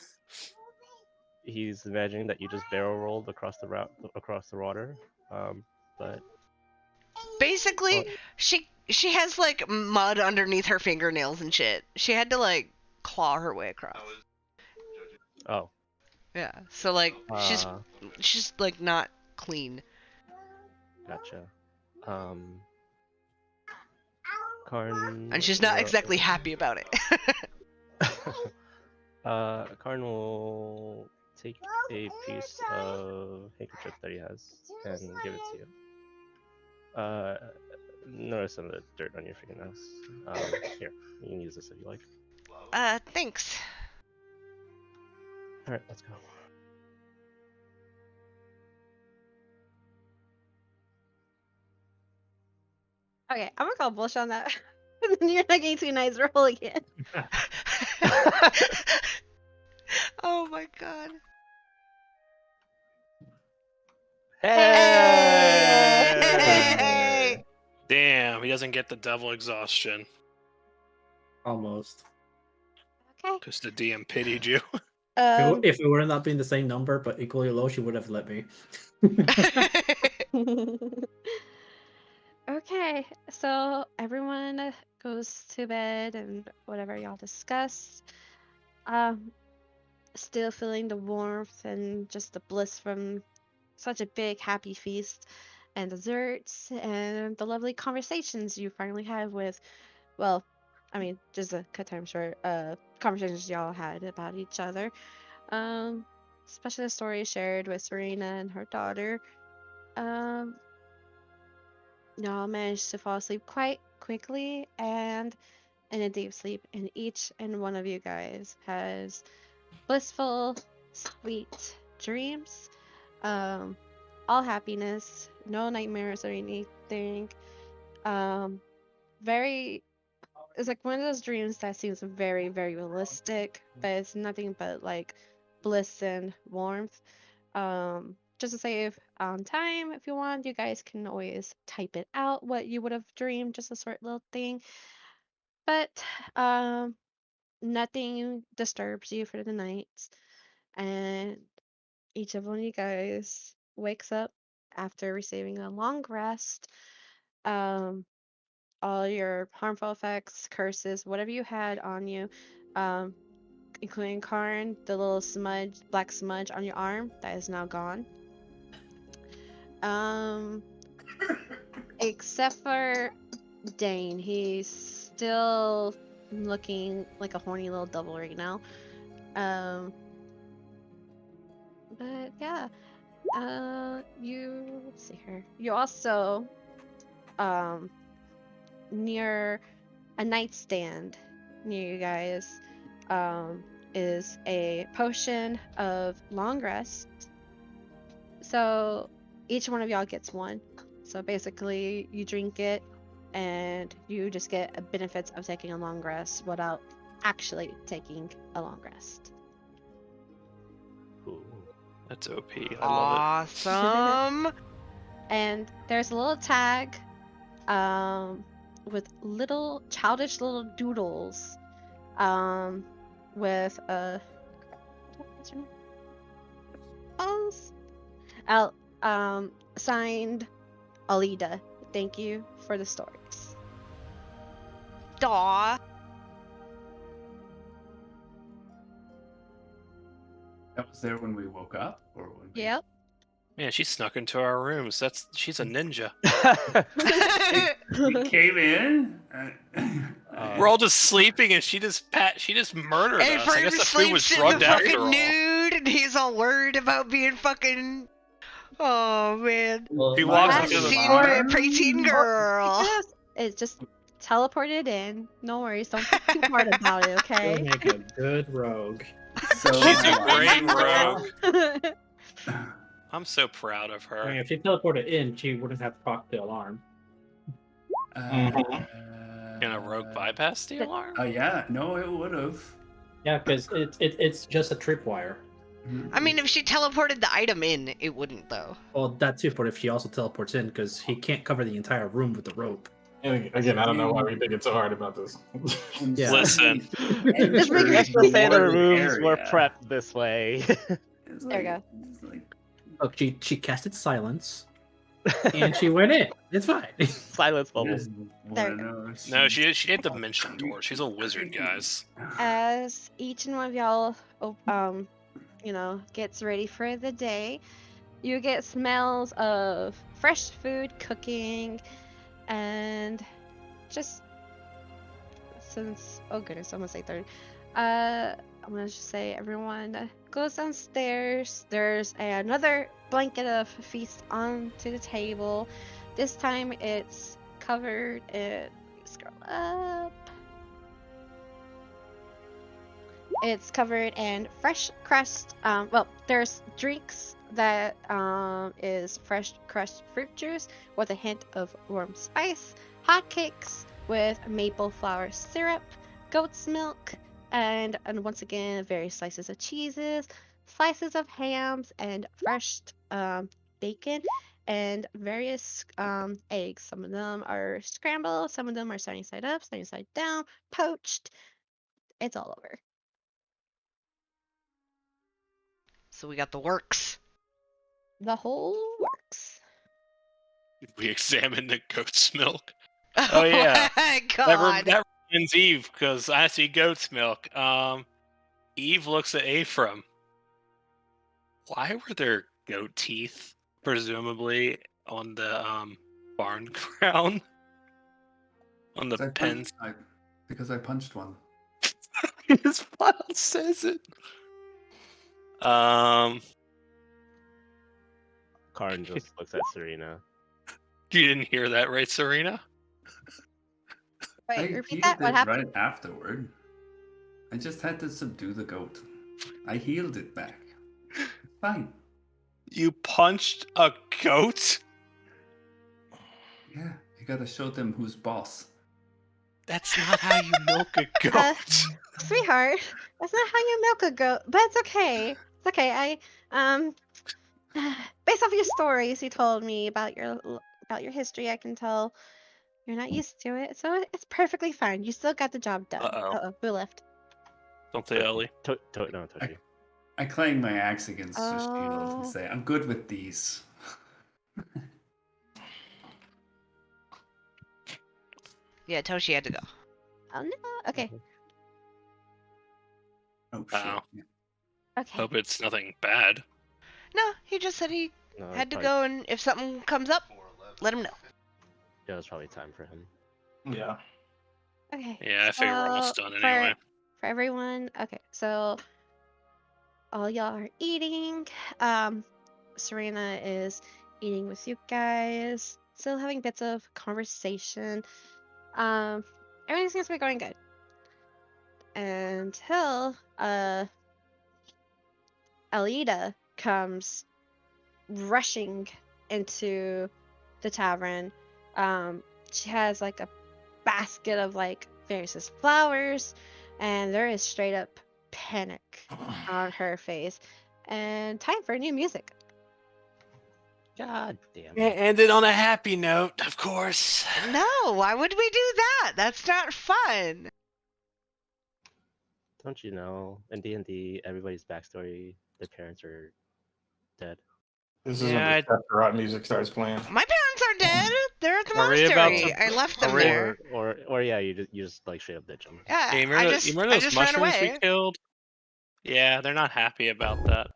he's imagining that you just barrel rolled across the water. But Basically, well, she has like mud underneath her fingernails and shit. She had to like claw her way across. I was judging. oh, Yeah. So like uh, she's like not clean. gotcha. Karn. And she's not exactly happy about it. Karn will take a piece of handkerchief that he has and give it to you. Notice some of the dirt on your fingernails. Here, you can use this if you like. Thanks. Alright, let's go. Okay, I'm gonna call bullshit on that. You're not getting 2 nice roll again. Oh my god. Hey! Damn, he doesn't get the double exhaustion Almost. Okay. because the DM pitied you. If it would have not been the same number but equally low, she would have let me. Okay, so everyone goes to bed and whatever y'all discussed. Still feeling the warmth and just the bliss from such a big happy feast and desserts and the lovely conversations you finally have with, well, I mean, just to cut time short, conversations y'all had about each other. Especially the story shared with Serena and her daughter. Um, y'all managed to fall asleep quite quickly and in a deep sleep, and each and one of you guys has blissful, sweet dreams. All happiness, no nightmares or anything. Um, very it's like one of those dreams that seems very, very realistic, but it's nothing but like bliss and warmth. Just to save on time, if you want, you guys can always type it out what you would have dreamed, just a short little thing. But um, nothing disturbs you for the night, and each of one of you guys wakes up after receiving a long rest. Um, all your harmful effects, curses, whatever you had on you, um, including Karn, the little smudge, black smudge on your arm, that is now gone. Um, except for Dane, he's still looking like a horny little devil right now. But yeah, let's see here. You also, near a nightstand near you guys, is a potion of long rest. So each one of y'all gets one. So basically, you drink it, and you just get a benefits of taking a long rest without actually taking a long rest. Ooh. That's OP. I love it. Awesome. And there's a little tag, with little childish little doodles, with a what's her name? Al, signed Alida. Thank you for the stories. Daw. That was there when we woke up, or when we... Yep. Man, she snuck into our rooms. She's a ninja. She came in. We're all just sleeping, and she just murdered us. I Avery guess the food was sleeps in drugged the after fucking all. nude, and he's all worried about being fucking. Oh man. Well, He my walks I've into the seen bar. my preteen girl. Yes, it just teleported in. No worries. Don't think too hard about it, You'll okay? make a good rogue. So She's a my great wife- rogue. I'm so proud of I mean, her. if she teleported in, she wouldn't have proc the alarm. Can a rogue bypass the alarm? Yeah, no, it would have. Yeah, because it's just a tripwire. I mean, if she teleported the item in, it wouldn't though. Well, that too, but if she also teleports in, because he can't cover the entire room with the rope. And again, I don't know why we think it's so hard about this. Yeah. Listen. Just make Let's it just say the More rooms were area. prepped this way. It's There you like- go. it's like- Look, she casted silence, and she went in. It's fine. Silence you bubbles. just There wanna you know if No, she hit the dimension door. She's a wizard, guys. As each and one of y'all, gets ready for the day, you get smells of fresh food cooking, and just oh goodness, I'm gonna say 30. I'm gonna just say everyone goes downstairs. There's another blanket of feast onto the table. This time it's covered in, scroll up. It's covered in fresh crust. There's drinks that is fresh crushed fruit juice with a hint of warm spice, hotcakes with maple flour syrup, goat's milk, and once again various slices of cheeses, slices of hams, and fresh bacon, and various eggs. Some of them are scrambled, some of them are sunny side up, sunny side down, poached. It's all over. So we got the works. The whole works. We examined the goat's milk. Oh, yeah. my That God. reminds Eve, because I see goat's milk. Eve looks at Ephraim. Why were there goat teeth, presumably, on the barn ground? On the It's like pen? Because I punched one. His file says it. Karn just looks at Serena. You didn't hear that, right, Serena? Wait, I repeat healed that. What it happened? right afterward. I just had to subdue the goat. I healed it back. It's fine. You punched a goat? Yeah, you gotta show them who's boss. That's not how you milk a goat. Sweetheart, that's not how you milk a goat, but it's okay. It's okay. Based off your stories you told me about your history, I can tell you're not used to it, so it's perfectly fine. You still got the job done. Uh-oh. Who left? Don't say Ellie. No, Toshi. I clang my axe against the shield Oh. and say, I'm good with these. Yeah, Toshi had to go. Oh no. Okay. Oh shit. Wow. Yeah. Okay. Hope it's nothing bad. No, he just said he No, had to probably- go, and if something comes up, let him know. Yeah, it's probably time for him. Yeah. Okay. Yeah, I figure we're almost so done for, anyway. For everyone, okay. So all y'all are eating. Serena is eating with you guys. Still having bits of conversation. Everything seems to be going good. Until Alida comes rushing into the tavern. She has like a basket of like various flowers, and there is straight up panic on her face. And time for new music. God damn it. End it on a happy note, of course. No, why would we do that? That's not fun. Don't you know, in D&D, everybody's backstory, their parents are dead. This Yeah, is when the Sephiroth music starts playing. My parents are dead. They're at the Are we about monastery. to- I left them are we- there. Or yeah, you just like straight up ditch them. Yeah, Yeah, you I remember, just, you remember I those just ran mushrooms we away. killed? Yeah, they're not happy about that.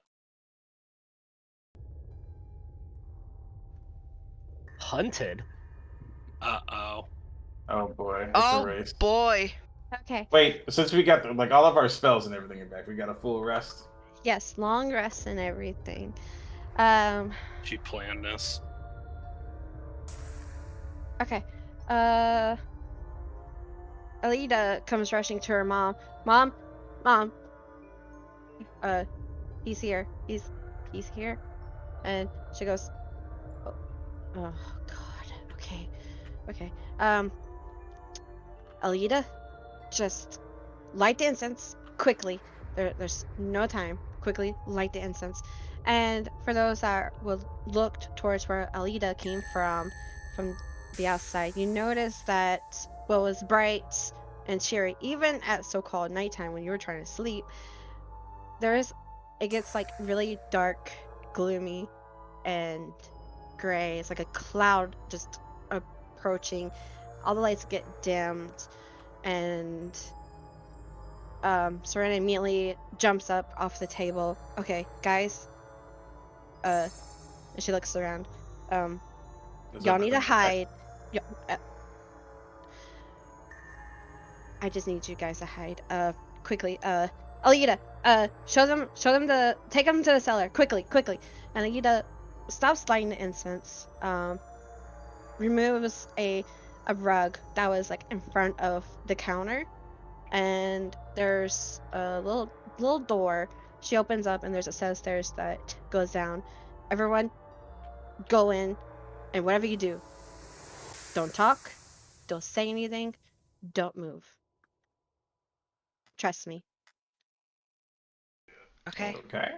Hunted? Uh-oh. Oh boy, it's Oh a race. boy. Okay. Wait, since we got like all of our spells and everything back, we got a full rest. Yes, long rest and everything. She planned this. Okay. Alida comes rushing to her mom. Mom. He's here. He's here. And she goes, oh God. Okay. Alida, just light the incense quickly. There's no time. Quickly light the incense. And for those that will looked towards where Alida came from the outside, you notice that what was bright and cheery, even at so-called nighttime when you were trying to sleep, it gets like really dark, gloomy, and gray. It's like a cloud just approaching. All the lights get dimmed, and Serena immediately jumps up off the table. Okay, guys. And she looks around. Y'all need to hide. I just need you guys to hide. Quickly. Alida, show them take them to the cellar. Quickly. And Alida stops lighting the incense. Removes a rug that was like in front of the counter, and there's a little door. She opens up, and there's a set of stairs that goes down. Everyone, go in, and whatever you do, don't talk, don't say anything, don't move. Trust me. Okay. Okay.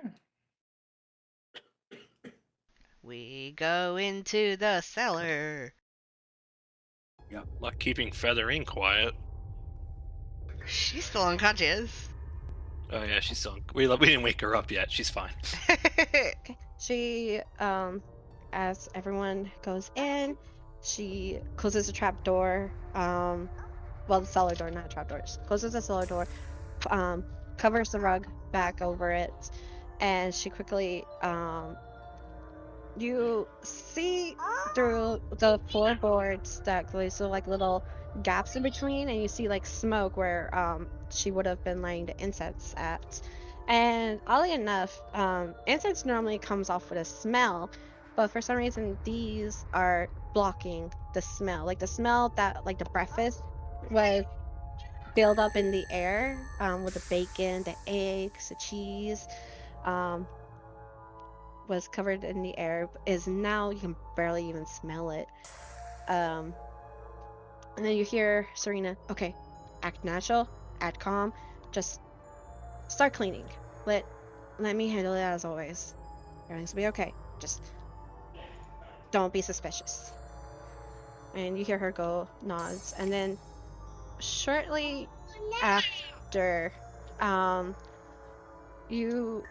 We go into the cellar. Yep. Like keeping Featherine quiet. She's still unconscious. Oh yeah, she's still. We didn't wake her up yet. She's fine. Okay. She, as everyone goes in, she closes the trap door. Well, the cellar door, not trap door. She closes the cellar door, covers the rug back over it, and she quickly, you see through the floorboards that there's like little gaps in between, and you see like smoke where she would have been laying the incense at. And oddly enough, incense normally comes off with a smell, but for some reason these are blocking the smell. Like the smell that like the breakfast was built up in the air with the bacon, the eggs, the cheese. Um, was covered in the air is now you can barely even smell it. Um, and then you hear Serena, okay, act natural, act calm, just start cleaning. Let me handle it as always. Everything's gonna be okay. Just don't be suspicious. And you hear her go nods, and then shortly after, you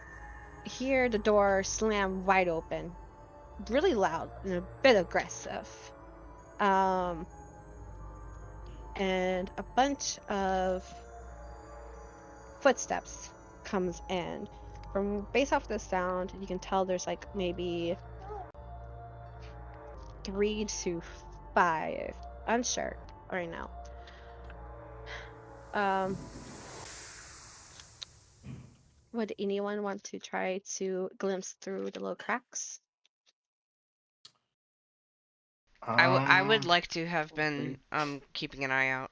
hear the door slam wide open, really loud and a bit aggressive. Um, and a bunch of footsteps comes in. From based off the sound, you can tell there's like maybe 3 to 5. Unsure right now. Um, would anyone want to try to glimpse through the little cracks? I would Um, like to have been keeping an eye out.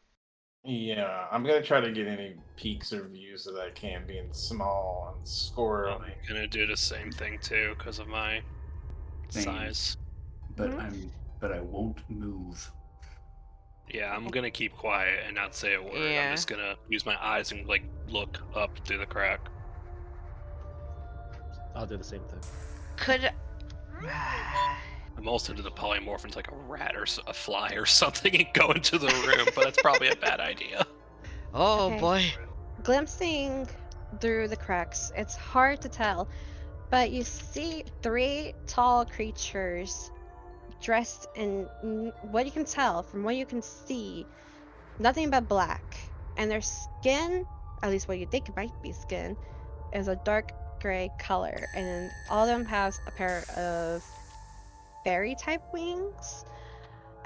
yeah, I'm gonna try to get any peeks or views that I can, being small and score. I'm gonna do the same thing too because of my Same. size. But I won't move. Yeah, I'm gonna keep quiet and not say a word. I'm Yeah. just gonna use my eyes and like look up through the crack. I'll do the same thing. Could I'm also into the polymorph into like a rat or a fly or something and go into the room, but that's probably a bad idea. Oh Okay. boy. Glimpsing through the cracks, it's hard to tell, but you see 3 tall creatures dressed in what you can tell from what you can see, nothing but black. And their skin, at least what you think it might be skin, is a dark gray color. And all of them has a pair of fairy type wings.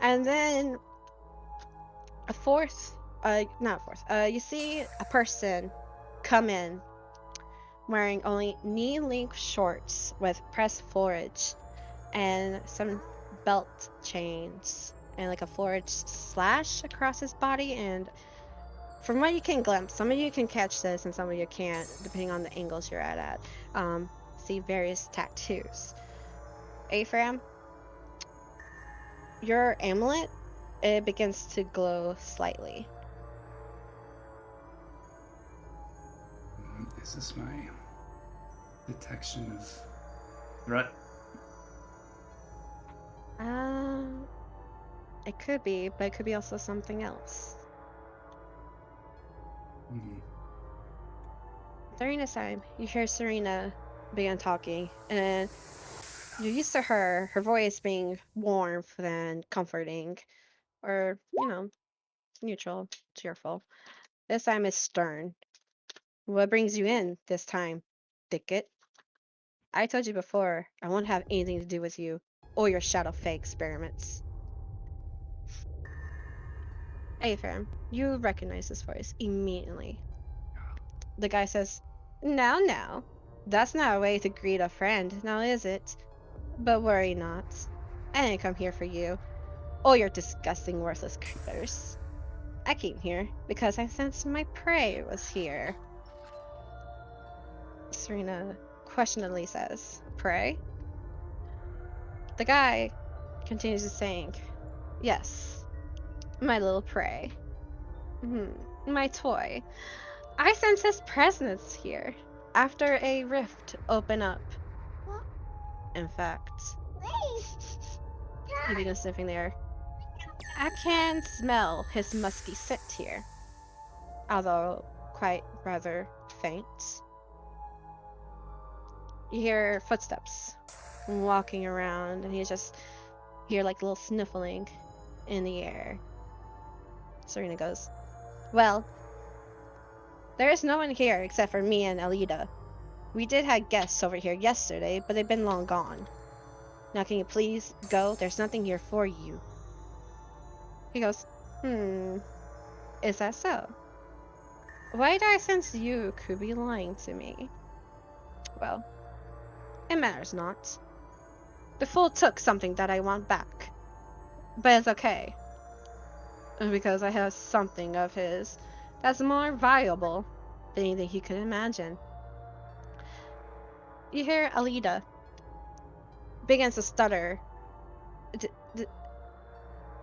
And then a fourth, not a fourth, you see a person come in wearing only knee-length shorts with pressed forage and some belt chains and like a forage slash across his body. And from what you can glimpse, some of you can catch this and some of you can't, depending on the angles you're at. See various tattoos. Ephraim, your amulet, it begins to glow slightly. Is this my detection of threat? It could be, but it could be also something else. Hmm. During this time, you hear Serena begin talking, and you're used to her voice being warm and comforting, or, neutral, cheerful. This time it's stern. What brings you in this time, Thicket? I told you before, I won't have anything to do with you or your shadow fey experiments. Ephraim, you recognize this voice immediately. The guy says, now, that's not a way to greet a friend, now is it? But worry not. I didn't come here for you, or your disgusting, worthless creatures. I came here because I sensed my prey was here. Serena questioningly says, prey? The guy continues to saying, yes, my little prey. My toy. I sense his presence here after a rift open up. In fact, he begins sniffing the air. I can smell his musky scent here, although quite rather faint. You hear footsteps walking around, and you just hear like a little sniffling in the air. Serena goes, well, there is no one here except for me and Alida. We did have guests over here yesterday, but they've been long gone. Now can you please go? There's nothing here for you. He goes, Is that so? Why do I sense you could be lying to me? Well, it matters not. The fool took something that I want back. But it's okay. Because I have something of his that's more valuable than anything he could imagine. You hear Alida begins to stutter. D- d-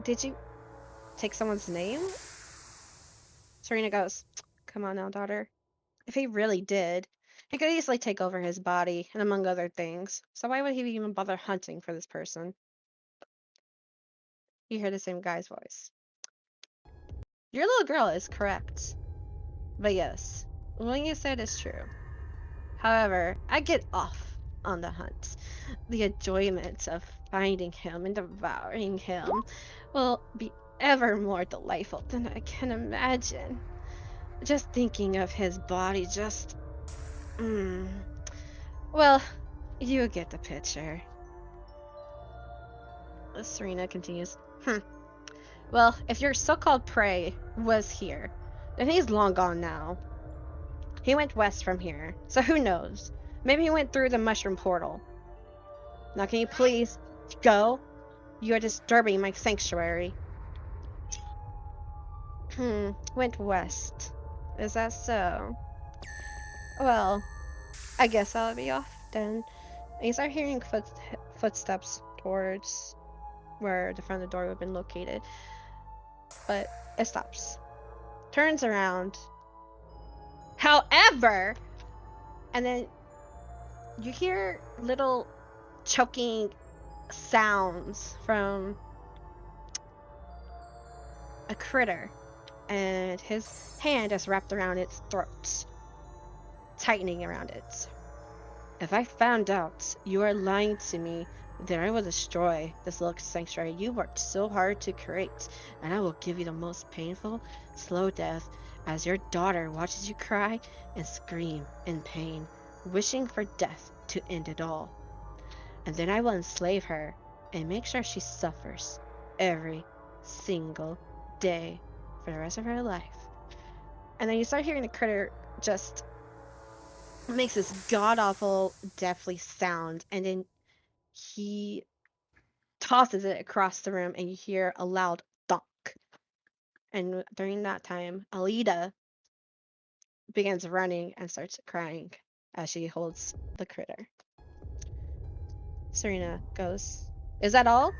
did you take someone's name? Serena goes, come on now, daughter. If he really did, he could easily take over his body, and among other things. So why would he even bother hunting for this person? You hear the same guy's voice. Your little girl is correct. But yes, what you said is true. However, I get off on the hunt. The enjoyment of finding him and devouring him will be ever more delightful than I can imagine. Just thinking of his body just... Well, you get the picture. Serena continues. Well, if your so-called prey was here, then he's long gone now. He went west from here, so who knows? Maybe he went through the mushroom portal. Now can you please go? You are disturbing my sanctuary. Went west. Is that so? Well, I guess I'll be off then. And you start hearing footsteps towards where the front of the door would have been located. But it stops. Turns around. However, and then you hear little choking sounds from a critter, and his hand is wrapped around its throat, tightening around it. If I found out you are lying to me, then I will destroy this little sanctuary you worked so hard to create, and I will give you the most painful, slow death as your daughter watches you cry and scream in pain, wishing for death to end it all. And then I will enslave her and make sure she suffers every single day for the rest of her life. And then you start hearing the critter just makes this god awful, deathly sound, and then he tosses it across the room, and you hear a loud thunk. And during that time, Alida begins running and starts crying as she holds the critter. Serena goes, is that all?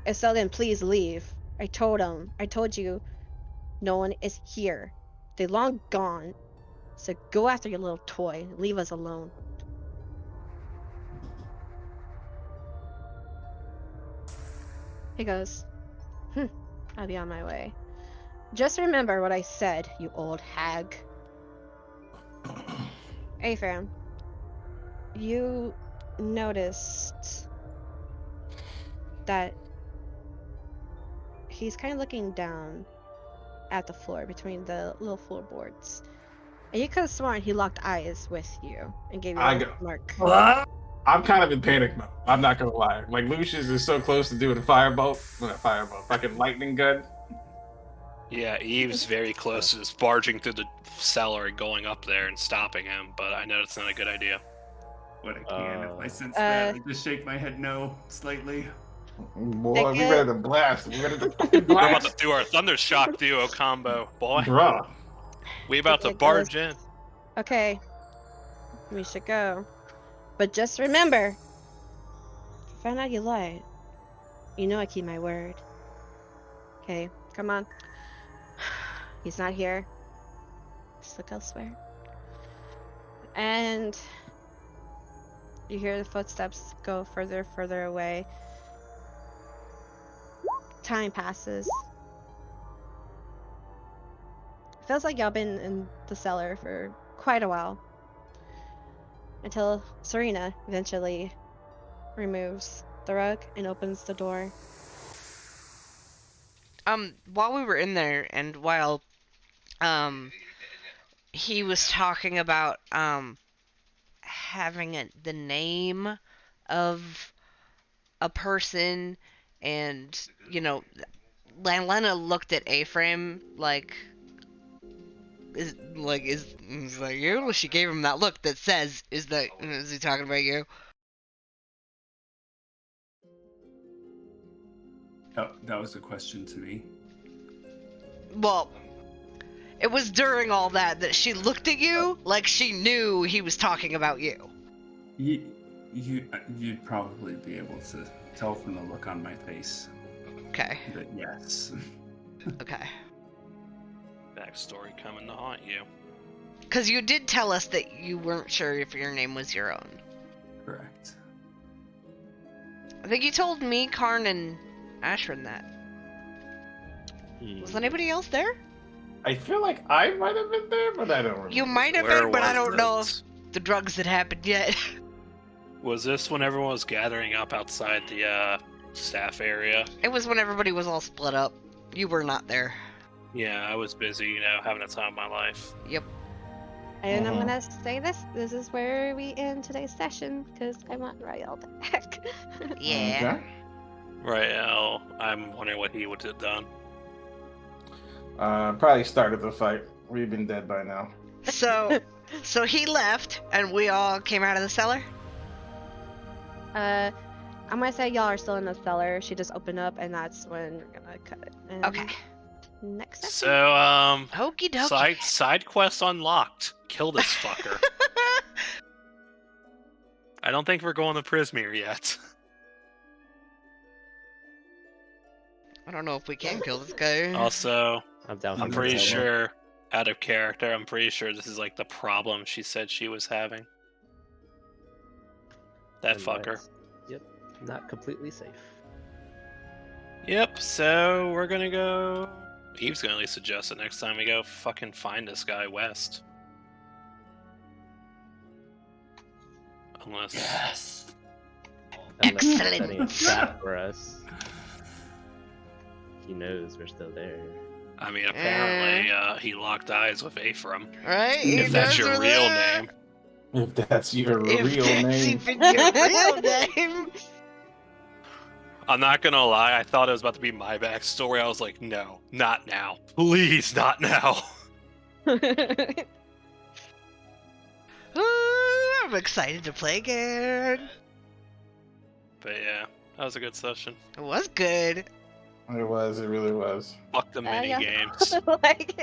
If so, then please leave. I told you no one is here. They long gone. So go after your little toy. Leave us alone. He goes, I'll be on my way. Just remember what I said, you old hag. Afram, you noticed that he's kind of looking down at the floor between the little floorboards. And you could have sworn he locked eyes with you and gave you a I little go. smirk. I'm kind of in panic mode. I'm not gonna lie. Like Lucius is so close to doing a fucking lightning gun. Yeah, Eve's very close to just barging through the cellar and going up there and stopping him, but I know it's not a good idea. What I can. If I sense Uh, that, I just shake my head no slightly. Boy, we Thicket. ready to blast. We ready to fucking We're about to blast. do our Thundershock duo combo, boy. Bruh. We about to Thicket goes, barge in. okay, we should go. But just remember, if I find out you lied, you know I keep my word. Okay, come on. He's not here. Just look elsewhere. And you hear the footsteps go further away. Time passes. It feels like y'all been in the cellar for quite a while. Until Serena eventually removes the rug and opens the door. While we were in there and while he was talking about having the name of a person and Lana looked at A-Frame like, is that you? She gave him that look that says, is he talking about you? Oh, that was a question to me. Well, it was during all that she looked at you like she knew he was talking about you. You'd probably be able to tell from the look on my face Okay. that yes. Okay. Backstory coming to haunt you. Because you did tell us that you weren't sure if your name was your own. Correct. I think you told me, Karn, and Ashrin that. Was anybody else there? I feel like I might have been there, but I don't remember. You might have Where been, but I was don't know if this? the drugs had happened yet. Was this when everyone was gathering up outside the staff area? It was when everybody was all split up. You were not there. Yeah, I was busy, having a time of my life. Yep. And I'm gonna say this. This is where we end today's session because I want Rael back. Yeah. Okay. Rael, I'm wondering what he would have done. Probably started the fight. We've been dead by now. So he left, and we all came out of the cellar? I'm gonna say y'all are still in the cellar. She just opened up, and that's when we're gonna cut it. And Okay. Next session. So, Okie dokie. side quest unlocked. Kill this fucker. I don't think we're going to Prismere yet. I don't know if we can kill this guy. Also, I'm down for I'm pretty that. sure, out of character, I'm pretty sure this is like the problem she said she was having. That And fucker. that's- Yep, not completely safe. Yep, so we're gonna go... Eve's gonna at least suggest it next time we go fucking find this guy west. Unless... Yes. Unless he's Excellent. setting a trap for us. He knows we're still there. I mean, apparently, he locked eyes with Ephraim. Right? He If that's knows your we're real there. name. If that's your If real that's name. even your real name. I'm not gonna lie, I thought it was about to be my backstory. I was like, no, not now. Please, not now. Ooh, I'm excited to play again. But yeah, that was a good session. It was good. It was. It really was. Fuck the mini yeah. games. Like,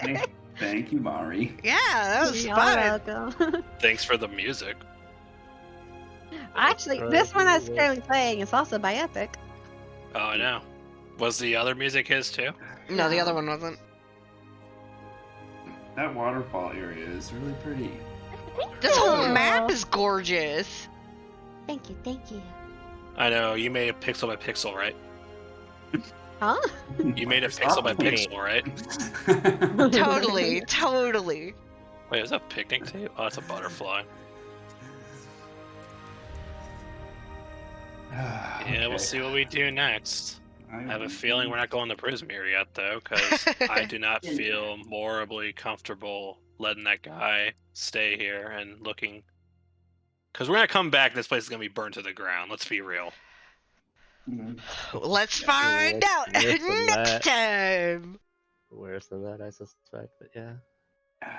Thank you, Mari. Yeah, that was y'all fun. welcome. Thanks for the music. Actually, this one that's currently playing is also by Epic. Oh, I know. Was the other music his too? No, the other one wasn't. That waterfall area is really pretty. This whole Aw. map is gorgeous. Thank you, thank you. I know, you made it pixel by pixel, right? Huh? You made it pixel by pixel, right? Totally, totally. Wait, is that a picnic table? Oh, that's a butterfly. Yeah, we'll see what we do next. I have a feeling we're not going to Prismere yet, though, because I do not feel morally comfortable letting that guy stay here and looking. Because we're going to come back, and this place is going to be burned to the ground. Let's be real. Let's find out Worse than next that. time. Worse than that, I suspect, but yeah.